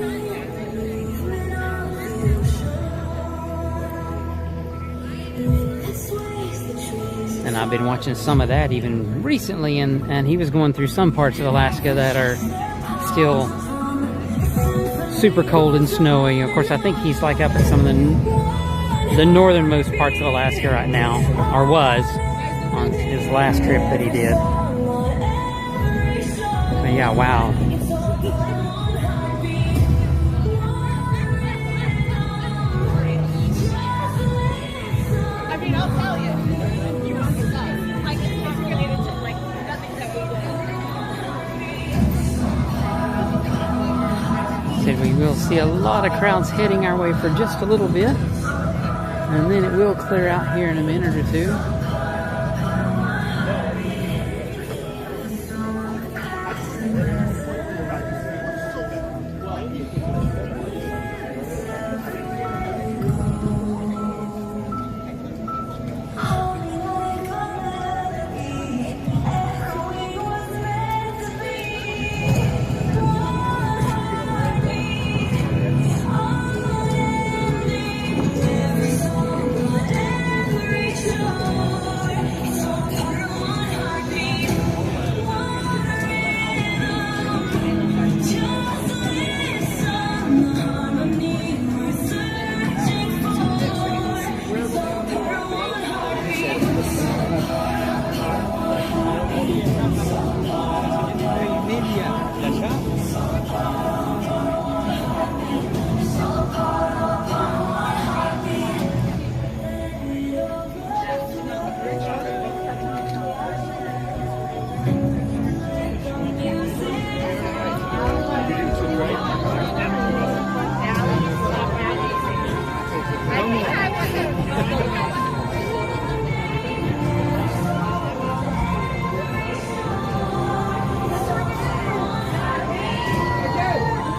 A: And I've been watching some of that even recently, and he was going through some parts of Alaska that are still super cold and snowy. Of course, I think he's like up at some of the northernmost parts of Alaska right now, or was, on his last trip that he did. But yeah, wow.
R: I mean, I'll tell you. You want to I get related to like
A: we'll see a lot of crowds heading our way for just a little bit. And then it will clear out here in a minute or two.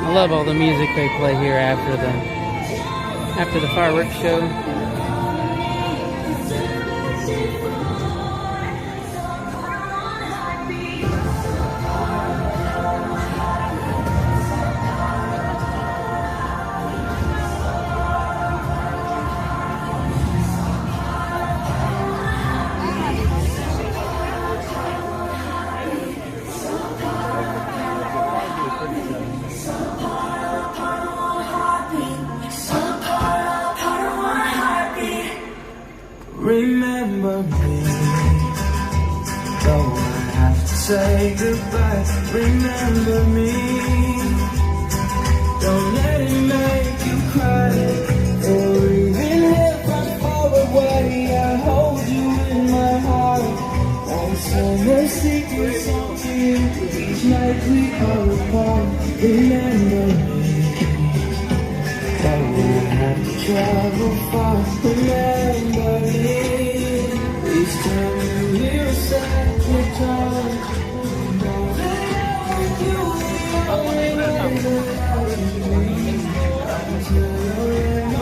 A: I love all the music they play here after the fireworks show.
U: Remember me, though I have to say goodbye. Remember me, don't let it make you cry. Or even if I'm far away, I hold you in my heart. Like summer secrets onto you, each night we are apart. Remember me, though we have to travel far. Remember me. Each time we're sad, we're tired. Know that you're the only one that I need. Until you're in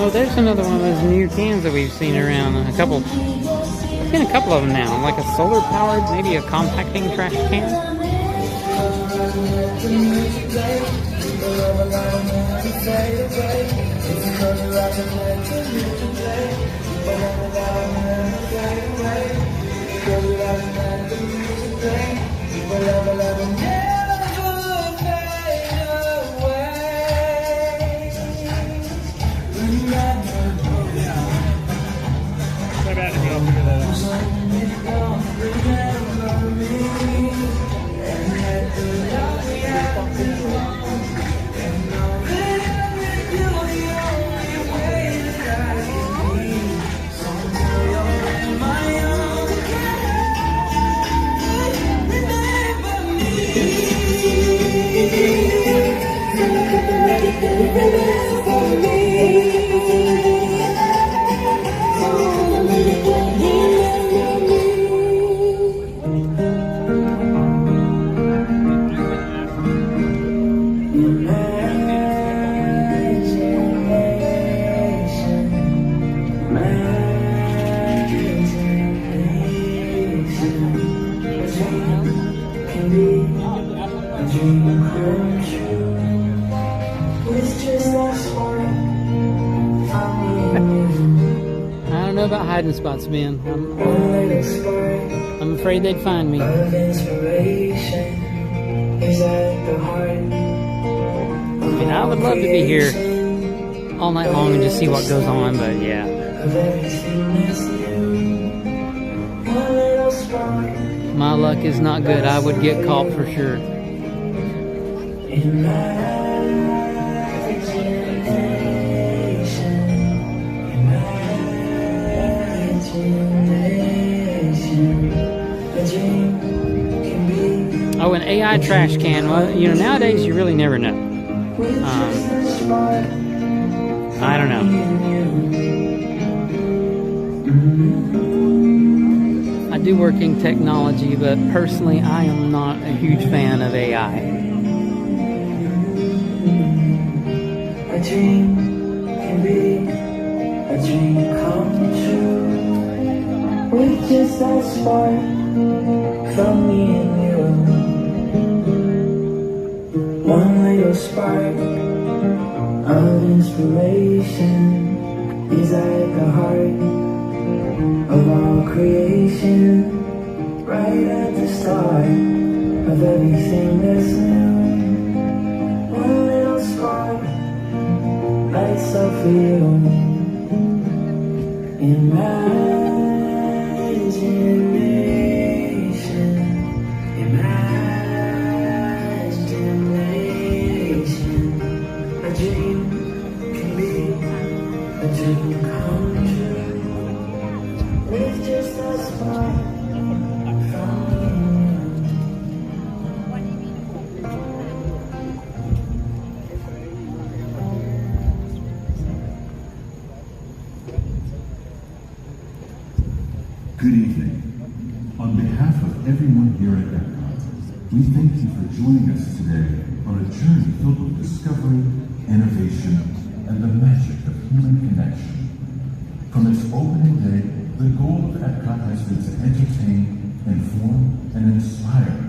A: Oh, there's another one of those new cans that we've seen around. I've seen a couple of them now, like a solar powered, maybe a compacting trash can. know about hiding spots, Ben. I'm afraid they'd find me.
U: Is at the heart.
A: I mean, I would love to be here all night long and just see what goes on, but yeah. My luck is not good. I would get caught for sure. Oh, an AI trash can. Well, you know, nowadays you really never know. I don't know. I do work in technology, but personally I am not a huge fan of AI.
U: A dream can be a dream come true with just that spark from me and you. One little spark of inspiration is at the heart of all creation, right at the start of everything that's new. One little spark lights up for you. Imagination, imagination. A dream can be a dream come true with just a spark from you.
T: Good evening. On behalf of everyone here at Epcot, we thank you for joining us today on a journey filled with discovery, innovation, and the magic of human connection. From its opening day, the goal of Epcot has been to entertain, inform, and inspire,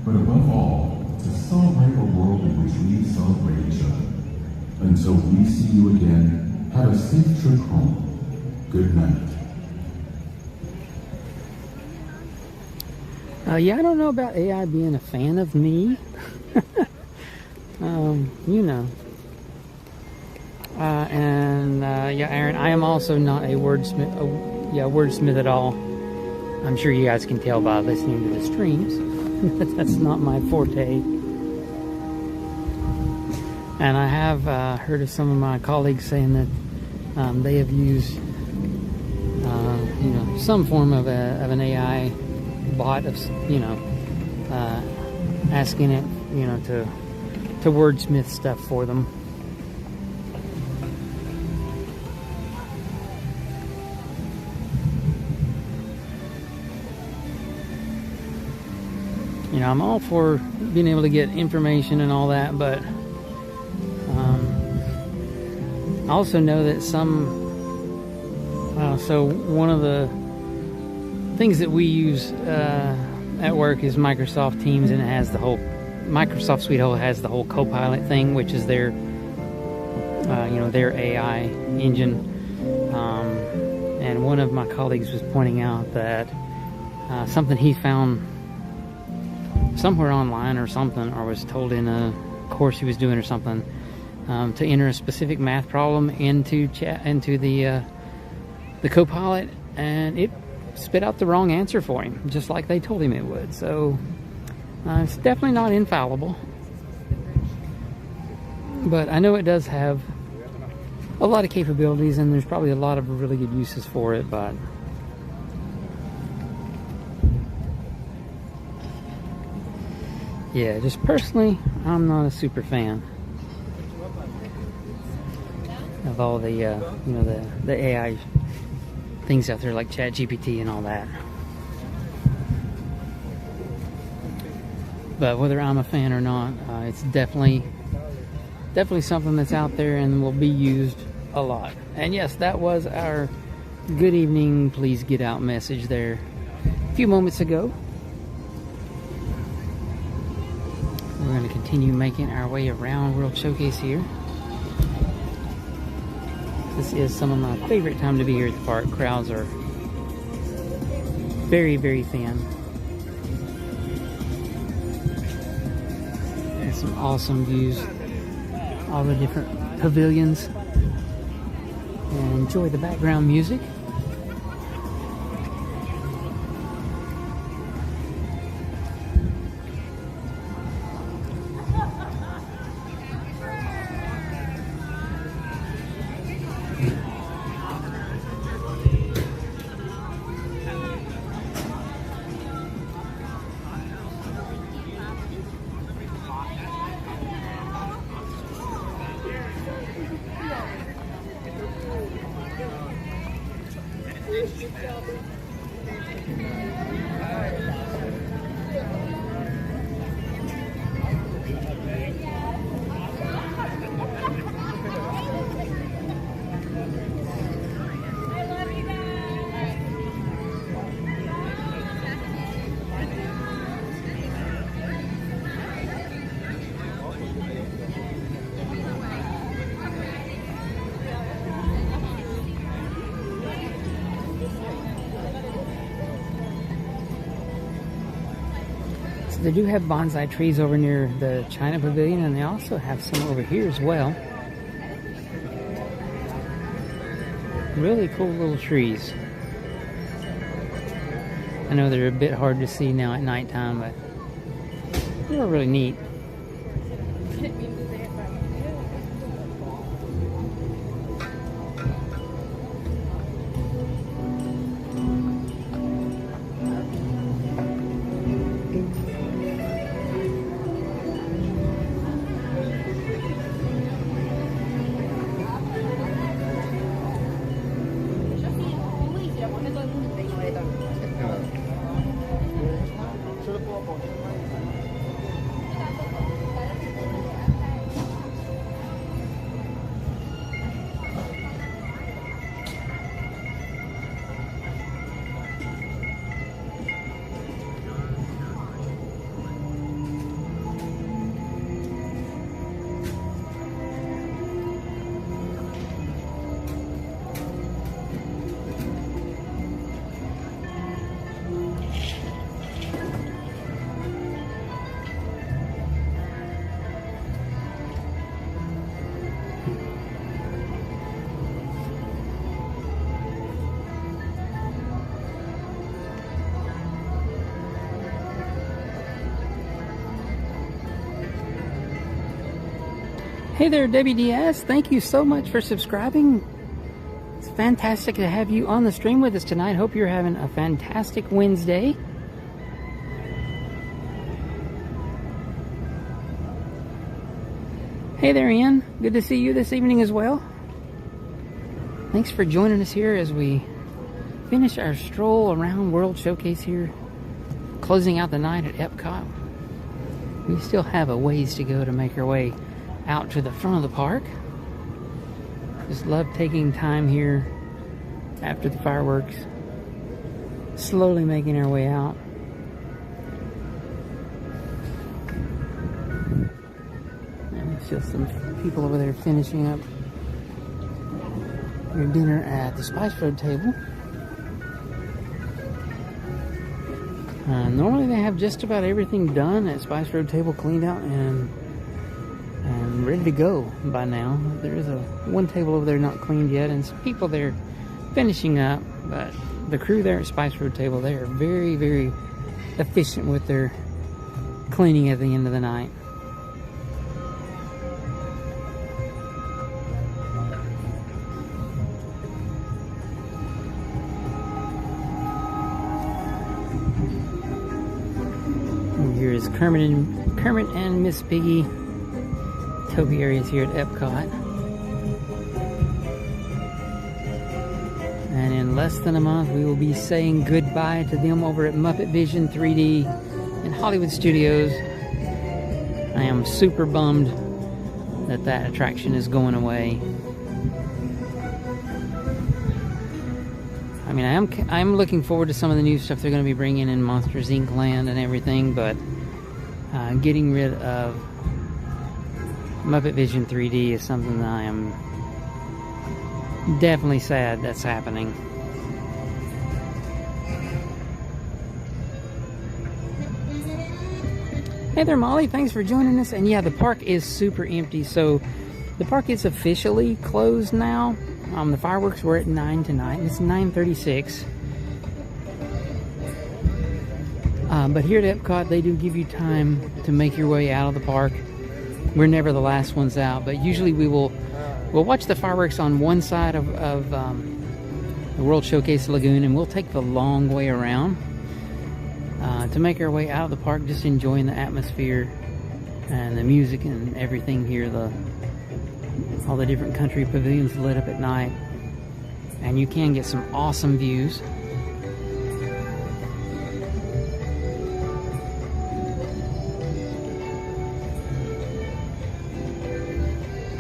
T: but above all, to celebrate a world in which we celebrate each other. Until we see you again, have a safe trip home. Good night.
A: Yeah, I don't know about AI being a fan of me. You know. Yeah, Aaron, I am also not a wordsmith at all. I'm sure you guys can tell by listening to the streams. That's not my forte. And I have heard of some of my colleagues saying that they have used, you know, some form of an AI bot of, you know, asking it, you know, to wordsmith stuff for them. You know, I'm all for being able to get information and all that, but I also know that some so one of the things that we use at work is Microsoft Teams, and it has the whole Microsoft Suite has the whole Copilot thing, which is their you know, their AI engine. And one of my colleagues was pointing out that something he found somewhere online or something, or was told in a course he was doing or something, to enter a specific math problem into the Copilot, and it spit out the wrong answer for him, just like they told him it would. So it's definitely not infallible, but I know it does have a lot of capabilities, and there's probably a lot of really good uses for it. But yeah, just personally, I'm not a super fan of all the you know, the AI things out there like ChatGPT and all that. But whether I'm a fan or not, it's definitely something that's out there and will be used a lot. And yes, that was our good evening, please get out message there a few moments ago. We're going to continue making our way around World Showcase here. This is some of my favorite time to be here at the park. Crowds are very, very thin. And some awesome views. All the different pavilions. And enjoy the background music. They do have bonsai trees over near the China Pavilion, and they also have some over here as well. Really cool little trees. I know they're a bit hard to see now at nighttime, but they're really neat. Hey there, Debbie Diaz. Thank you so much for subscribing. It's fantastic to have you on the stream with us tonight. Hope you're having a fantastic Wednesday. Hey there, Ian. Good to see you this evening as well. Thanks for joining us here as we finish our stroll around World Showcase here, closing out the night at Epcot. We still have a ways to go to make our way out to the front of the park. Just love taking time here after the fireworks, slowly making our way out. And it's just some people over there finishing up their dinner at the Spice Road table. Normally they have just about everything done at Spice Road table, cleaned out and ready to go by now. There is one table over there not cleaned yet, and some people there finishing up, but the crew there at Spice Road table, they are very, very efficient with their cleaning at the end of the night. And here is Kermit and Miss Piggy topiaries here at Epcot. And in less than a month, we will be saying goodbye to them over at Muppet Vision 3D in Hollywood Studios. I am super bummed that that attraction is going away. I mean, I'm looking forward to some of the new stuff they're going to be bringing in Monsters Inc. Land and everything, but getting rid of Muppet Vision 3D is something that I am Definitely sad that's happening. Hey there, Molly. Thanks for joining us. And yeah, the park is super empty. So the park is officially closed now. The fireworks were at 9 tonight. It's 9:36. But here at Epcot, they do give you time to make your way out of the park. We're never the last ones out, but usually we'll watch the fireworks on one side of the World Showcase Lagoon, and we'll take the long way around to make our way out of the park, just enjoying the atmosphere and the music and everything here. All the different country pavilions lit up at night, and you can get some awesome views.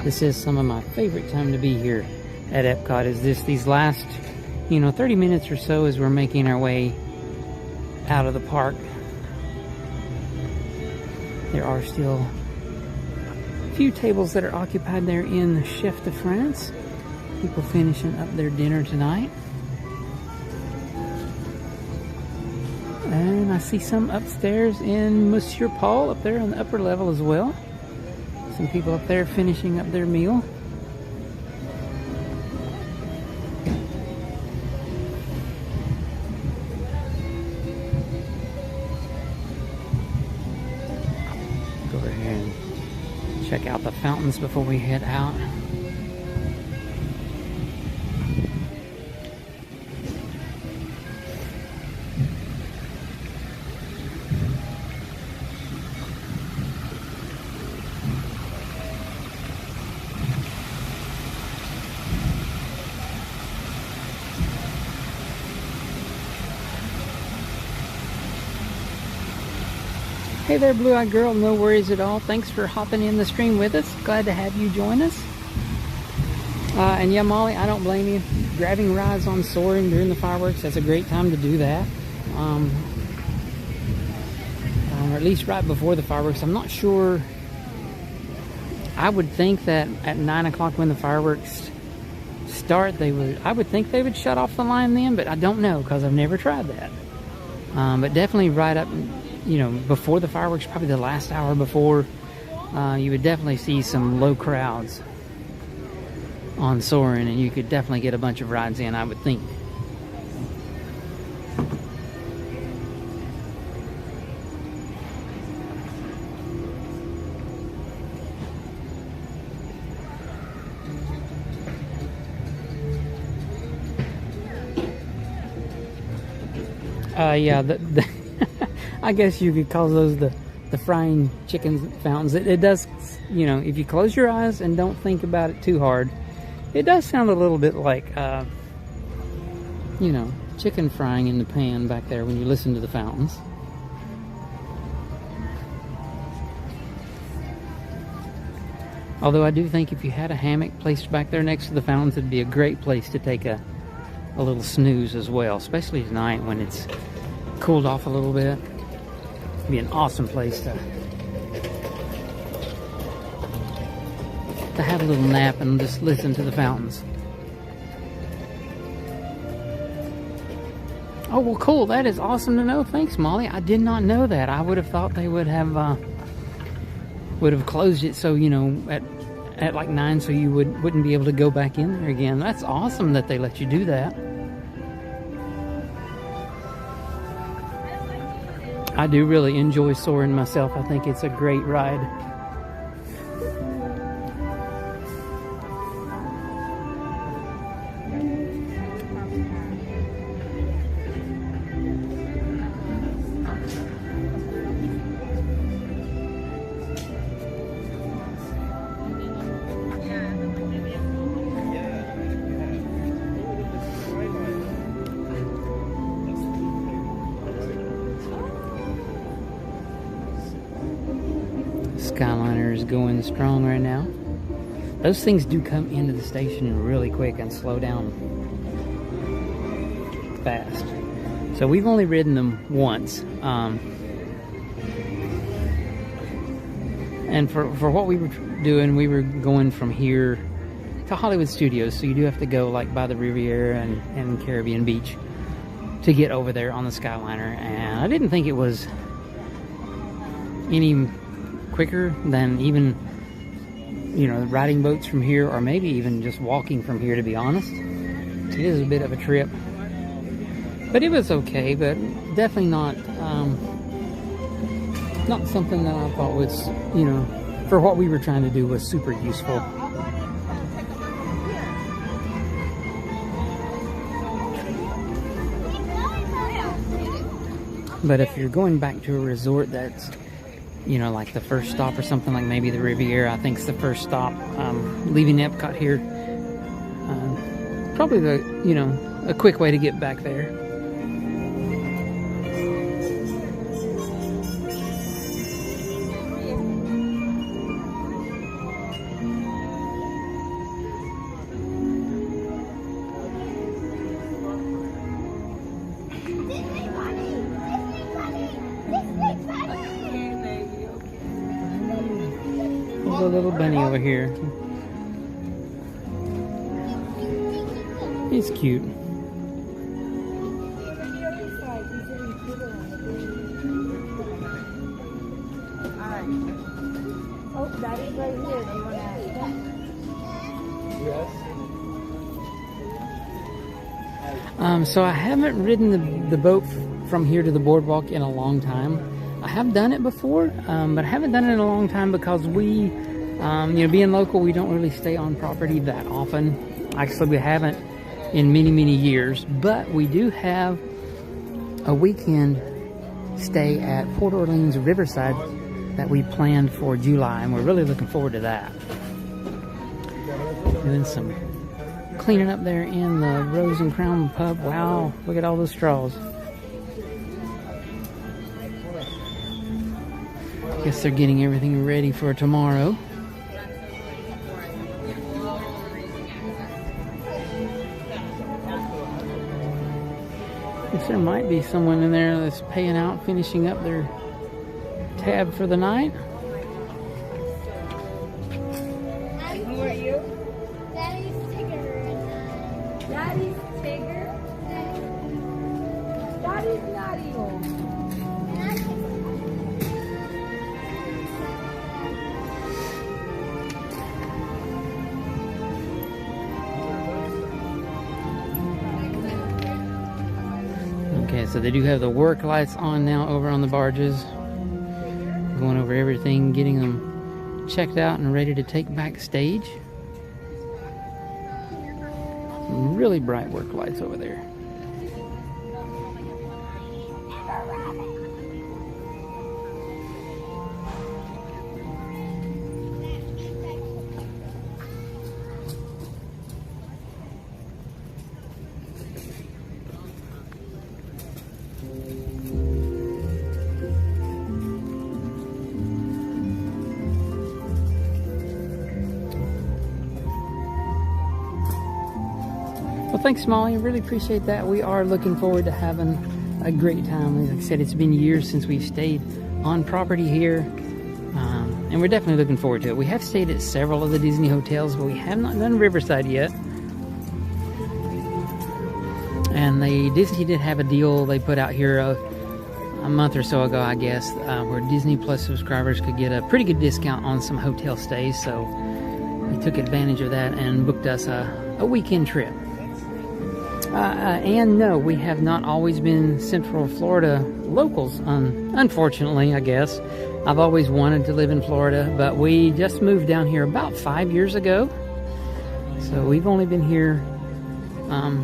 A: This is some of my favorite time to be here at Epcot, is these last 30 minutes or so as we're making our way out of the park. There are still a few tables that are occupied there in the Chef de France. People finishing up their dinner tonight. And I see some upstairs in Monsieur Paul up there on the upper level as well. Some people up there finishing up their meal. Go over here and check out the fountains before we head out. Hey there, Blue-Eyed Girl. No worries at all. Thanks for hopping in the stream with us. Glad to have you join us. And yeah, Molly, I don't blame you. Grabbing rides on Soaring during the fireworks, that's a great time to do that. Or at least right before the fireworks. I'm not sure. I would think that at 9 o'clock when the fireworks start, I would think they would shut off the line then, but I don't know because I've never tried that. But definitely right up, before the fireworks, probably the last hour before, you would definitely see some low crowds on Soaring, and you could definitely get a bunch of rides in, I would think. Yeah, I guess you could call those the frying chicken fountains. It does, if you close your eyes and don't think about it too hard, it does sound a little bit like, chicken frying in the pan back there when you listen to the fountains. Although I do think if you had a hammock placed back there next to the fountains, it'd be a great place to take a little snooze as well, especially tonight when it's cooled off a little bit. It'd be an awesome place to have a little nap and just listen to the fountains. Oh, well, cool. That is awesome to know. Thanks, Molly. I did not know that. I would have thought they would have closed it so, at like 9, so you wouldn't be able to go back in there again. That's awesome that they let you do that. I do really enjoy Soaring myself. I think it's a great ride. Skyliner is going strong right now. Those things do come into the station really quick and slow down fast. So we've only ridden them once. And for what we were doing, we were going from here to Hollywood Studios, so you do have to go like by the Riviera and Caribbean Beach to get over there on the Skyliner. And I didn't think it was any quicker than even, you know, riding boats from here, or maybe even just walking from here, to be honest. It is a bit of a trip, but it was okay, but definitely not something that I thought was, you know, for what we were trying to do, was super useful. But if you're going back to a resort that's, you know, like the first stop or something, like maybe the Riviera, I think it's the first stop, leaving Epcot here, probably the, you know, a quick way to get back there. There's a little bunny over here. He's cute.
L: Oh, Daddy's right here. Do you want to ask him?
A: Yes. So I haven't ridden the boat from here to the boardwalk in a long time. I have done it before, but I haven't done it in a long time because we, you know, being local, we don't really stay on property that often. Actually, we haven't in many, many years, but we do have a weekend stay at Port Orleans Riverside that we planned for July, and we're really looking forward to that. Doing some cleaning up there in the Rose and Crown pub. Wow, look at all those straws. Guess they're getting everything ready for tomorrow. Guess there might be someone in there that's paying out, finishing up their tab for the night.
L: Who are you? Daddy's Tigger. Daddy's Tigger? Daddy's Naughty.
A: Okay, so they do have the work lights on now over on the barges. Going over everything, getting them checked out and ready to take backstage. Some really bright work lights over there. Well, thanks, Molly. I really appreciate that. We are looking forward to having a great time. Like I said, it's been years since we've stayed on property here, and we're definitely looking forward to it. We have stayed at several of the Disney hotels, but we have not done Riverside yet. And Disney did have a deal they put out here a month or so ago, I guess, where Disney Plus subscribers could get a pretty good discount on some hotel stays. So we took advantage of that and booked us a weekend trip. And no, we have not always been Central Florida locals, unfortunately, I guess. I've always wanted to live in Florida, but we just moved down here about 5 years ago. So we've only been here,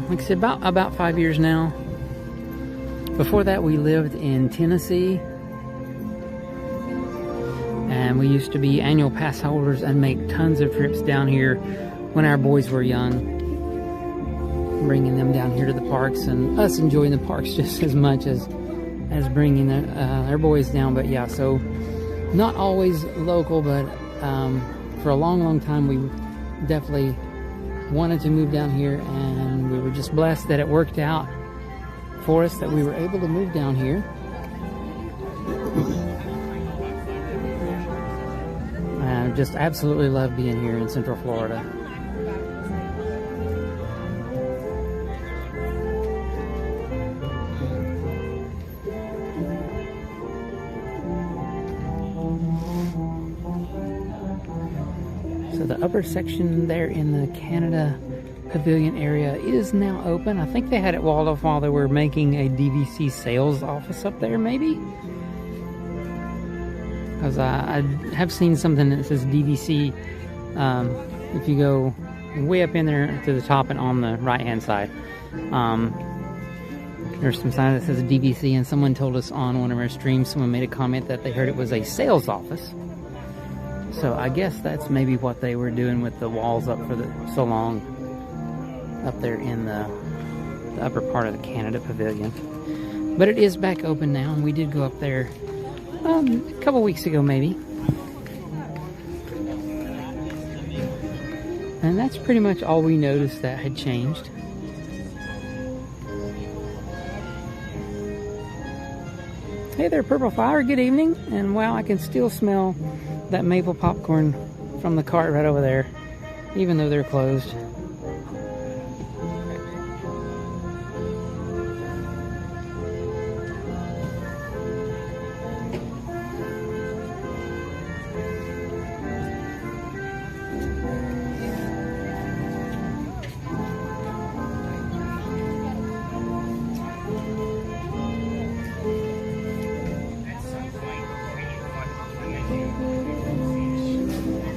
A: like I said, about 5 years now. Before that, we lived in Tennessee. And we used to be annual pass holders and make tons of trips down here when our boys were young. Bringing them down here to the parks, and us enjoying the parks just as much as bringing their boys down. But yeah, so not always local, but for a long time we definitely wanted to move down here, and we were just blessed that it worked out for us that we were able to move down here. I just absolutely love being here in Central Florida. So the upper section there in the Canada Pavilion area is now open. I think they had it walled off while they were making a DVC sales office up there, maybe? Because I have seen something that says DVC. If you go way up in there to the top and on the right-hand side, there's some sign that says DVC, and someone told us on one of our streams, someone made a comment that they heard it was a sales office. So I guess that's maybe what they were doing with the walls up for so long up there in the upper part of the Canada Pavilion. But it is back open now, and we did go up there a couple weeks ago maybe. And that's pretty much all we noticed that had changed. Hey there, Purple Flower, good evening. And wow, I can still smell that maple popcorn from the cart right over there, even though they're closed.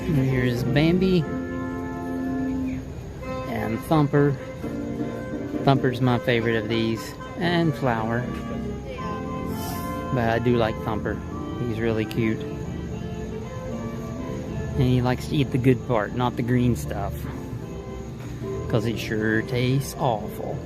A: Here's Bambi and Thumper. Thumper's my favorite of these, and Flower. But I do like Thumper. He's really cute. And he likes to eat the good part, not the green stuff. Because it sure tastes awful.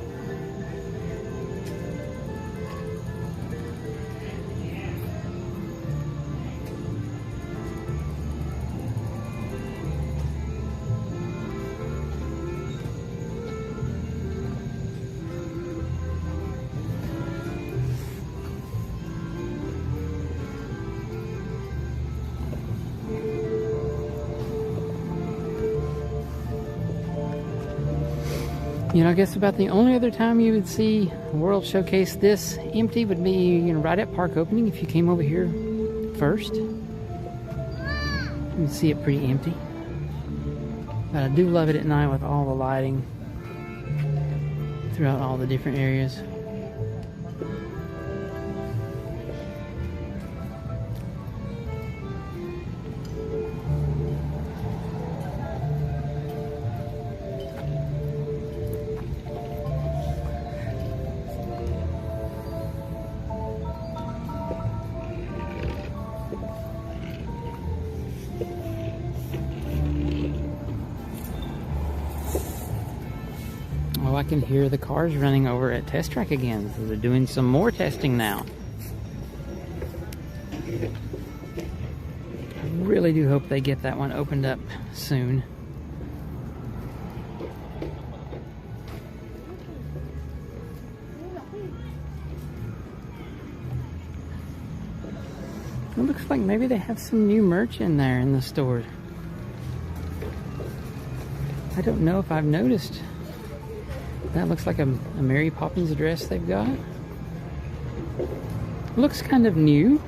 A: You know, I guess about the only other time you would see World Showcase this empty would be, you know, right at park opening. If you came over here first, you would see it pretty empty. But I do love it at night with all the lighting throughout all the different areas. Oh, I can hear the cars running over at Test Track again. So they're doing some more testing now. I really do hope they get that one opened up soon. It looks like maybe they have some new merch in there in the store. I don't know if I've noticed. That looks like a Mary Poppins dress they've got. Looks kind of new.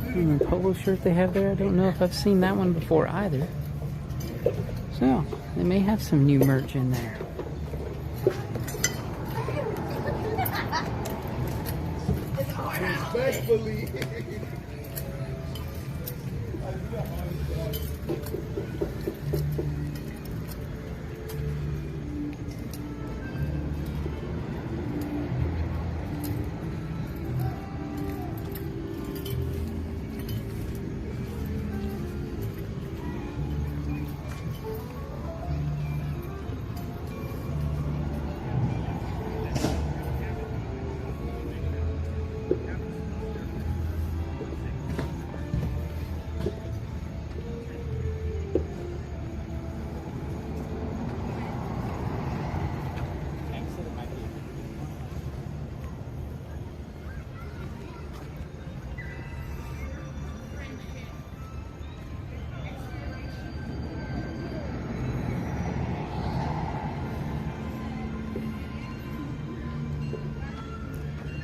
A: And the polo shirt they have there, I don't know if I've seen that one before either. So, they may have some new merch in there.
D: Respectfully.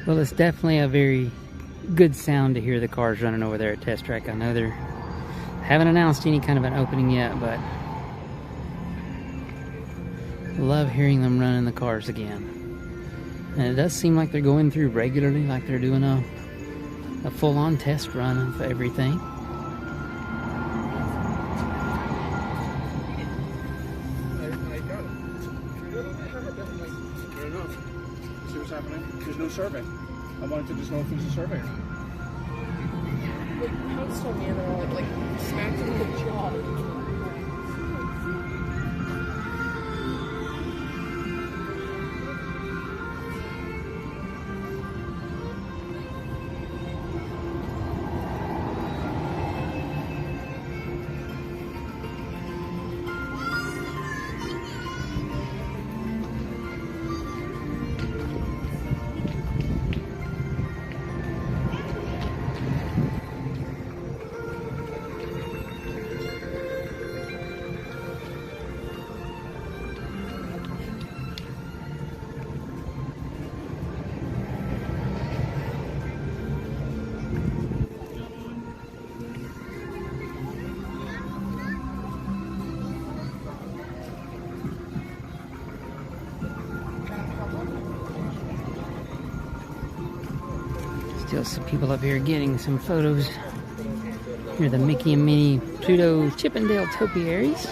A: Well, it's definitely a very good sound to hear the cars running over there at Test Track. I know they haven't announced any kind of an opening yet, but love hearing them running the cars again. And it does seem like they're going through regularly, like they're doing a full-on test run of everything.
F: See what's happening? There's no survey. I wanted to just know if there's a survey.
C: Like, House told me they're all like smacked in the jaw.
A: Still some people up here getting some photos. Here are the Mickey and Minnie Pluto Chippendale topiaries.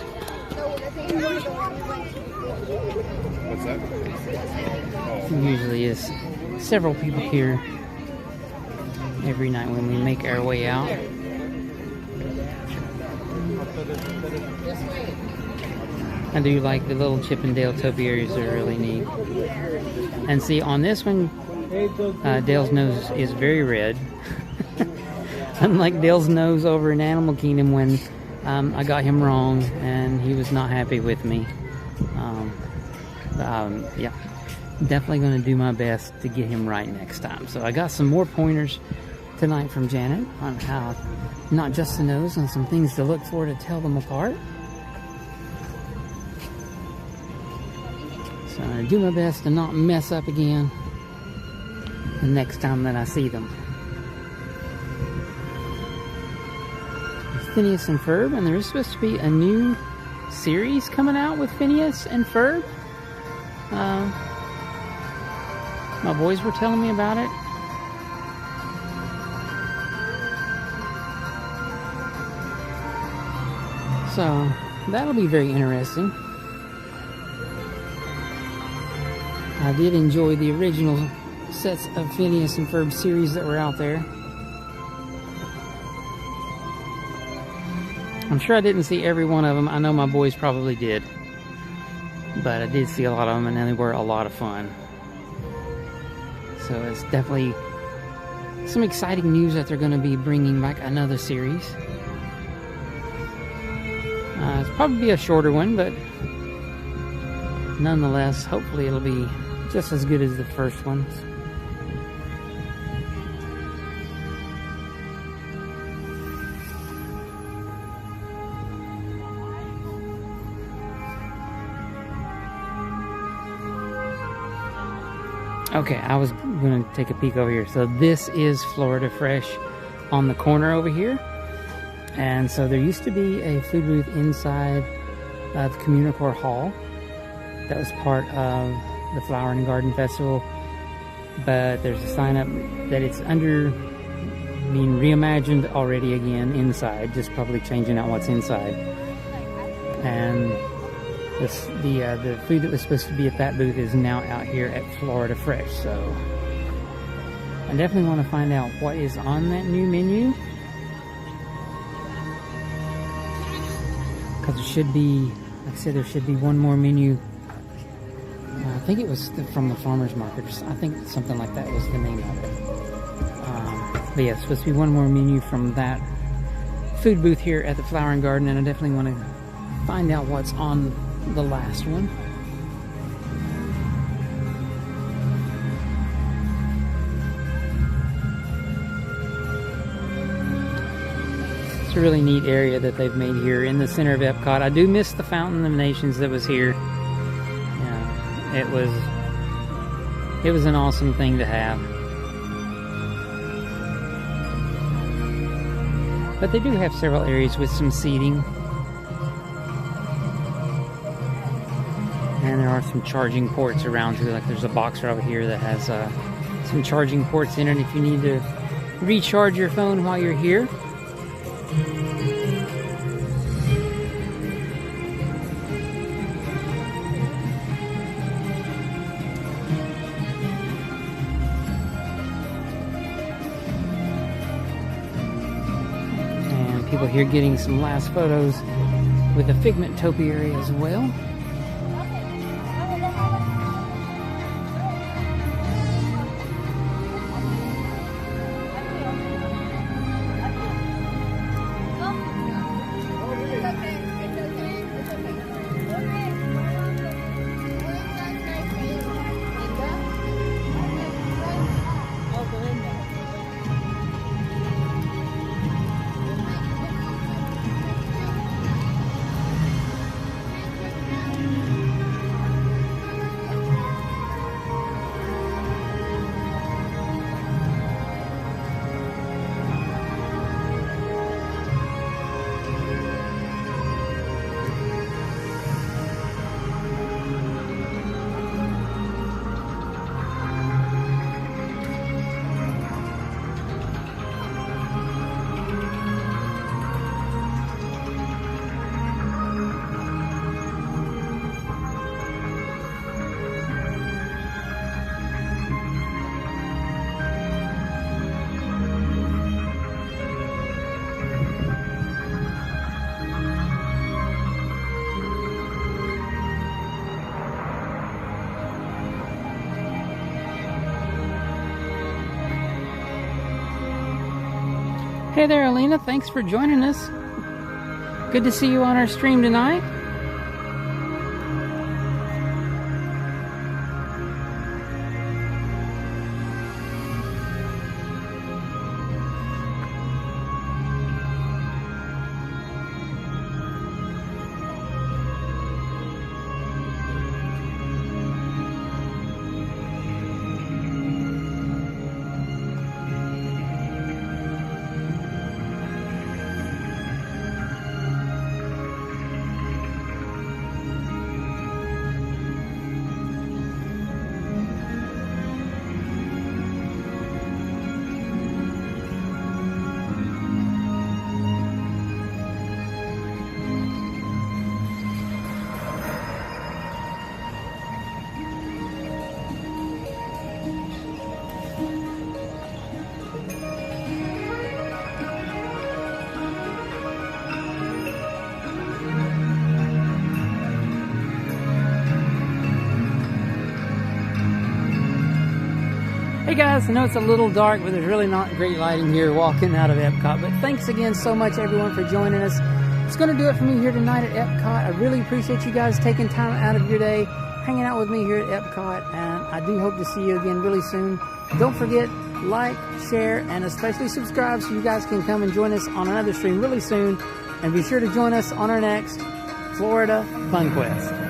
S: What's that?
A: There usually is several people here every night when we make our way out. I do like the little Chippendale topiaries, they're really neat. And see, on this one, Dale's nose is very red. Unlike Dale's nose over in Animal Kingdom when I got him wrong and he was not happy with me. Yeah, definitely going to do my best to get him right next time. So I got some more pointers tonight from Janet on how, not just the nose, and some things to look for to tell them apart. So I'm going to do my best to not mess up again the next time that I see them. Phineas and Ferb, and there is supposed to be a new series coming out with Phineas and Ferb. My boys were telling me about it. So that'll be very interesting. I did enjoy the original sets of Phineas and Ferb series that were out there. I'm sure I didn't see every one of them. I know my boys probably did. But I did see a lot of them, and they were a lot of fun. So it's definitely some exciting news that they're going to be bringing back another series. It's probably a shorter one, but nonetheless, hopefully it'll be just as good as the first ones. Okay, I was going to take a peek over here. So this is Florida Fresh on the corner over here. And so there used to be a food booth inside of Communicore Hall that was part of the Flower and Garden Festival. But there's a sign up that it's under being reimagined already again inside, just probably changing out what's inside. And the food that was supposed to be at that booth is now out here at Florida Fresh. So I definitely want to find out what is on that new menu, because there should be, like I said, there should be one more menu. I think it was from the farmer's market. I think something like that was the name of it. But yeah, it's supposed to be one more menu from that food booth here at the Flower and Garden, and I definitely want to find out what's on the last one. It's a really neat area that they've made here in the center of Epcot. I do miss the Fountain of Nations that was here. Yeah, it was an awesome thing to have. But they do have several areas with some seating. And there are some charging ports around too. Like there's a box right over here that has some charging ports in it if you need to recharge your phone while you're here. And people here getting some last photos with the Figment topiary as well. Hey there, Alina. Thanks for joining us. Good to see you on our stream tonight. Hey guys, I know it's a little dark, but there's really not great lighting here walking out of Epcot. But thanks again so much, everyone, for joining us. It's going to do it for me here tonight at Epcot. I really appreciate you guys taking time out of your day, hanging out with me here at Epcot. And I do hope to see you again really soon. Don't forget, like, share, and especially subscribe so you guys can come and join us on another stream really soon. And be sure to join us on our next Florida FunQuest.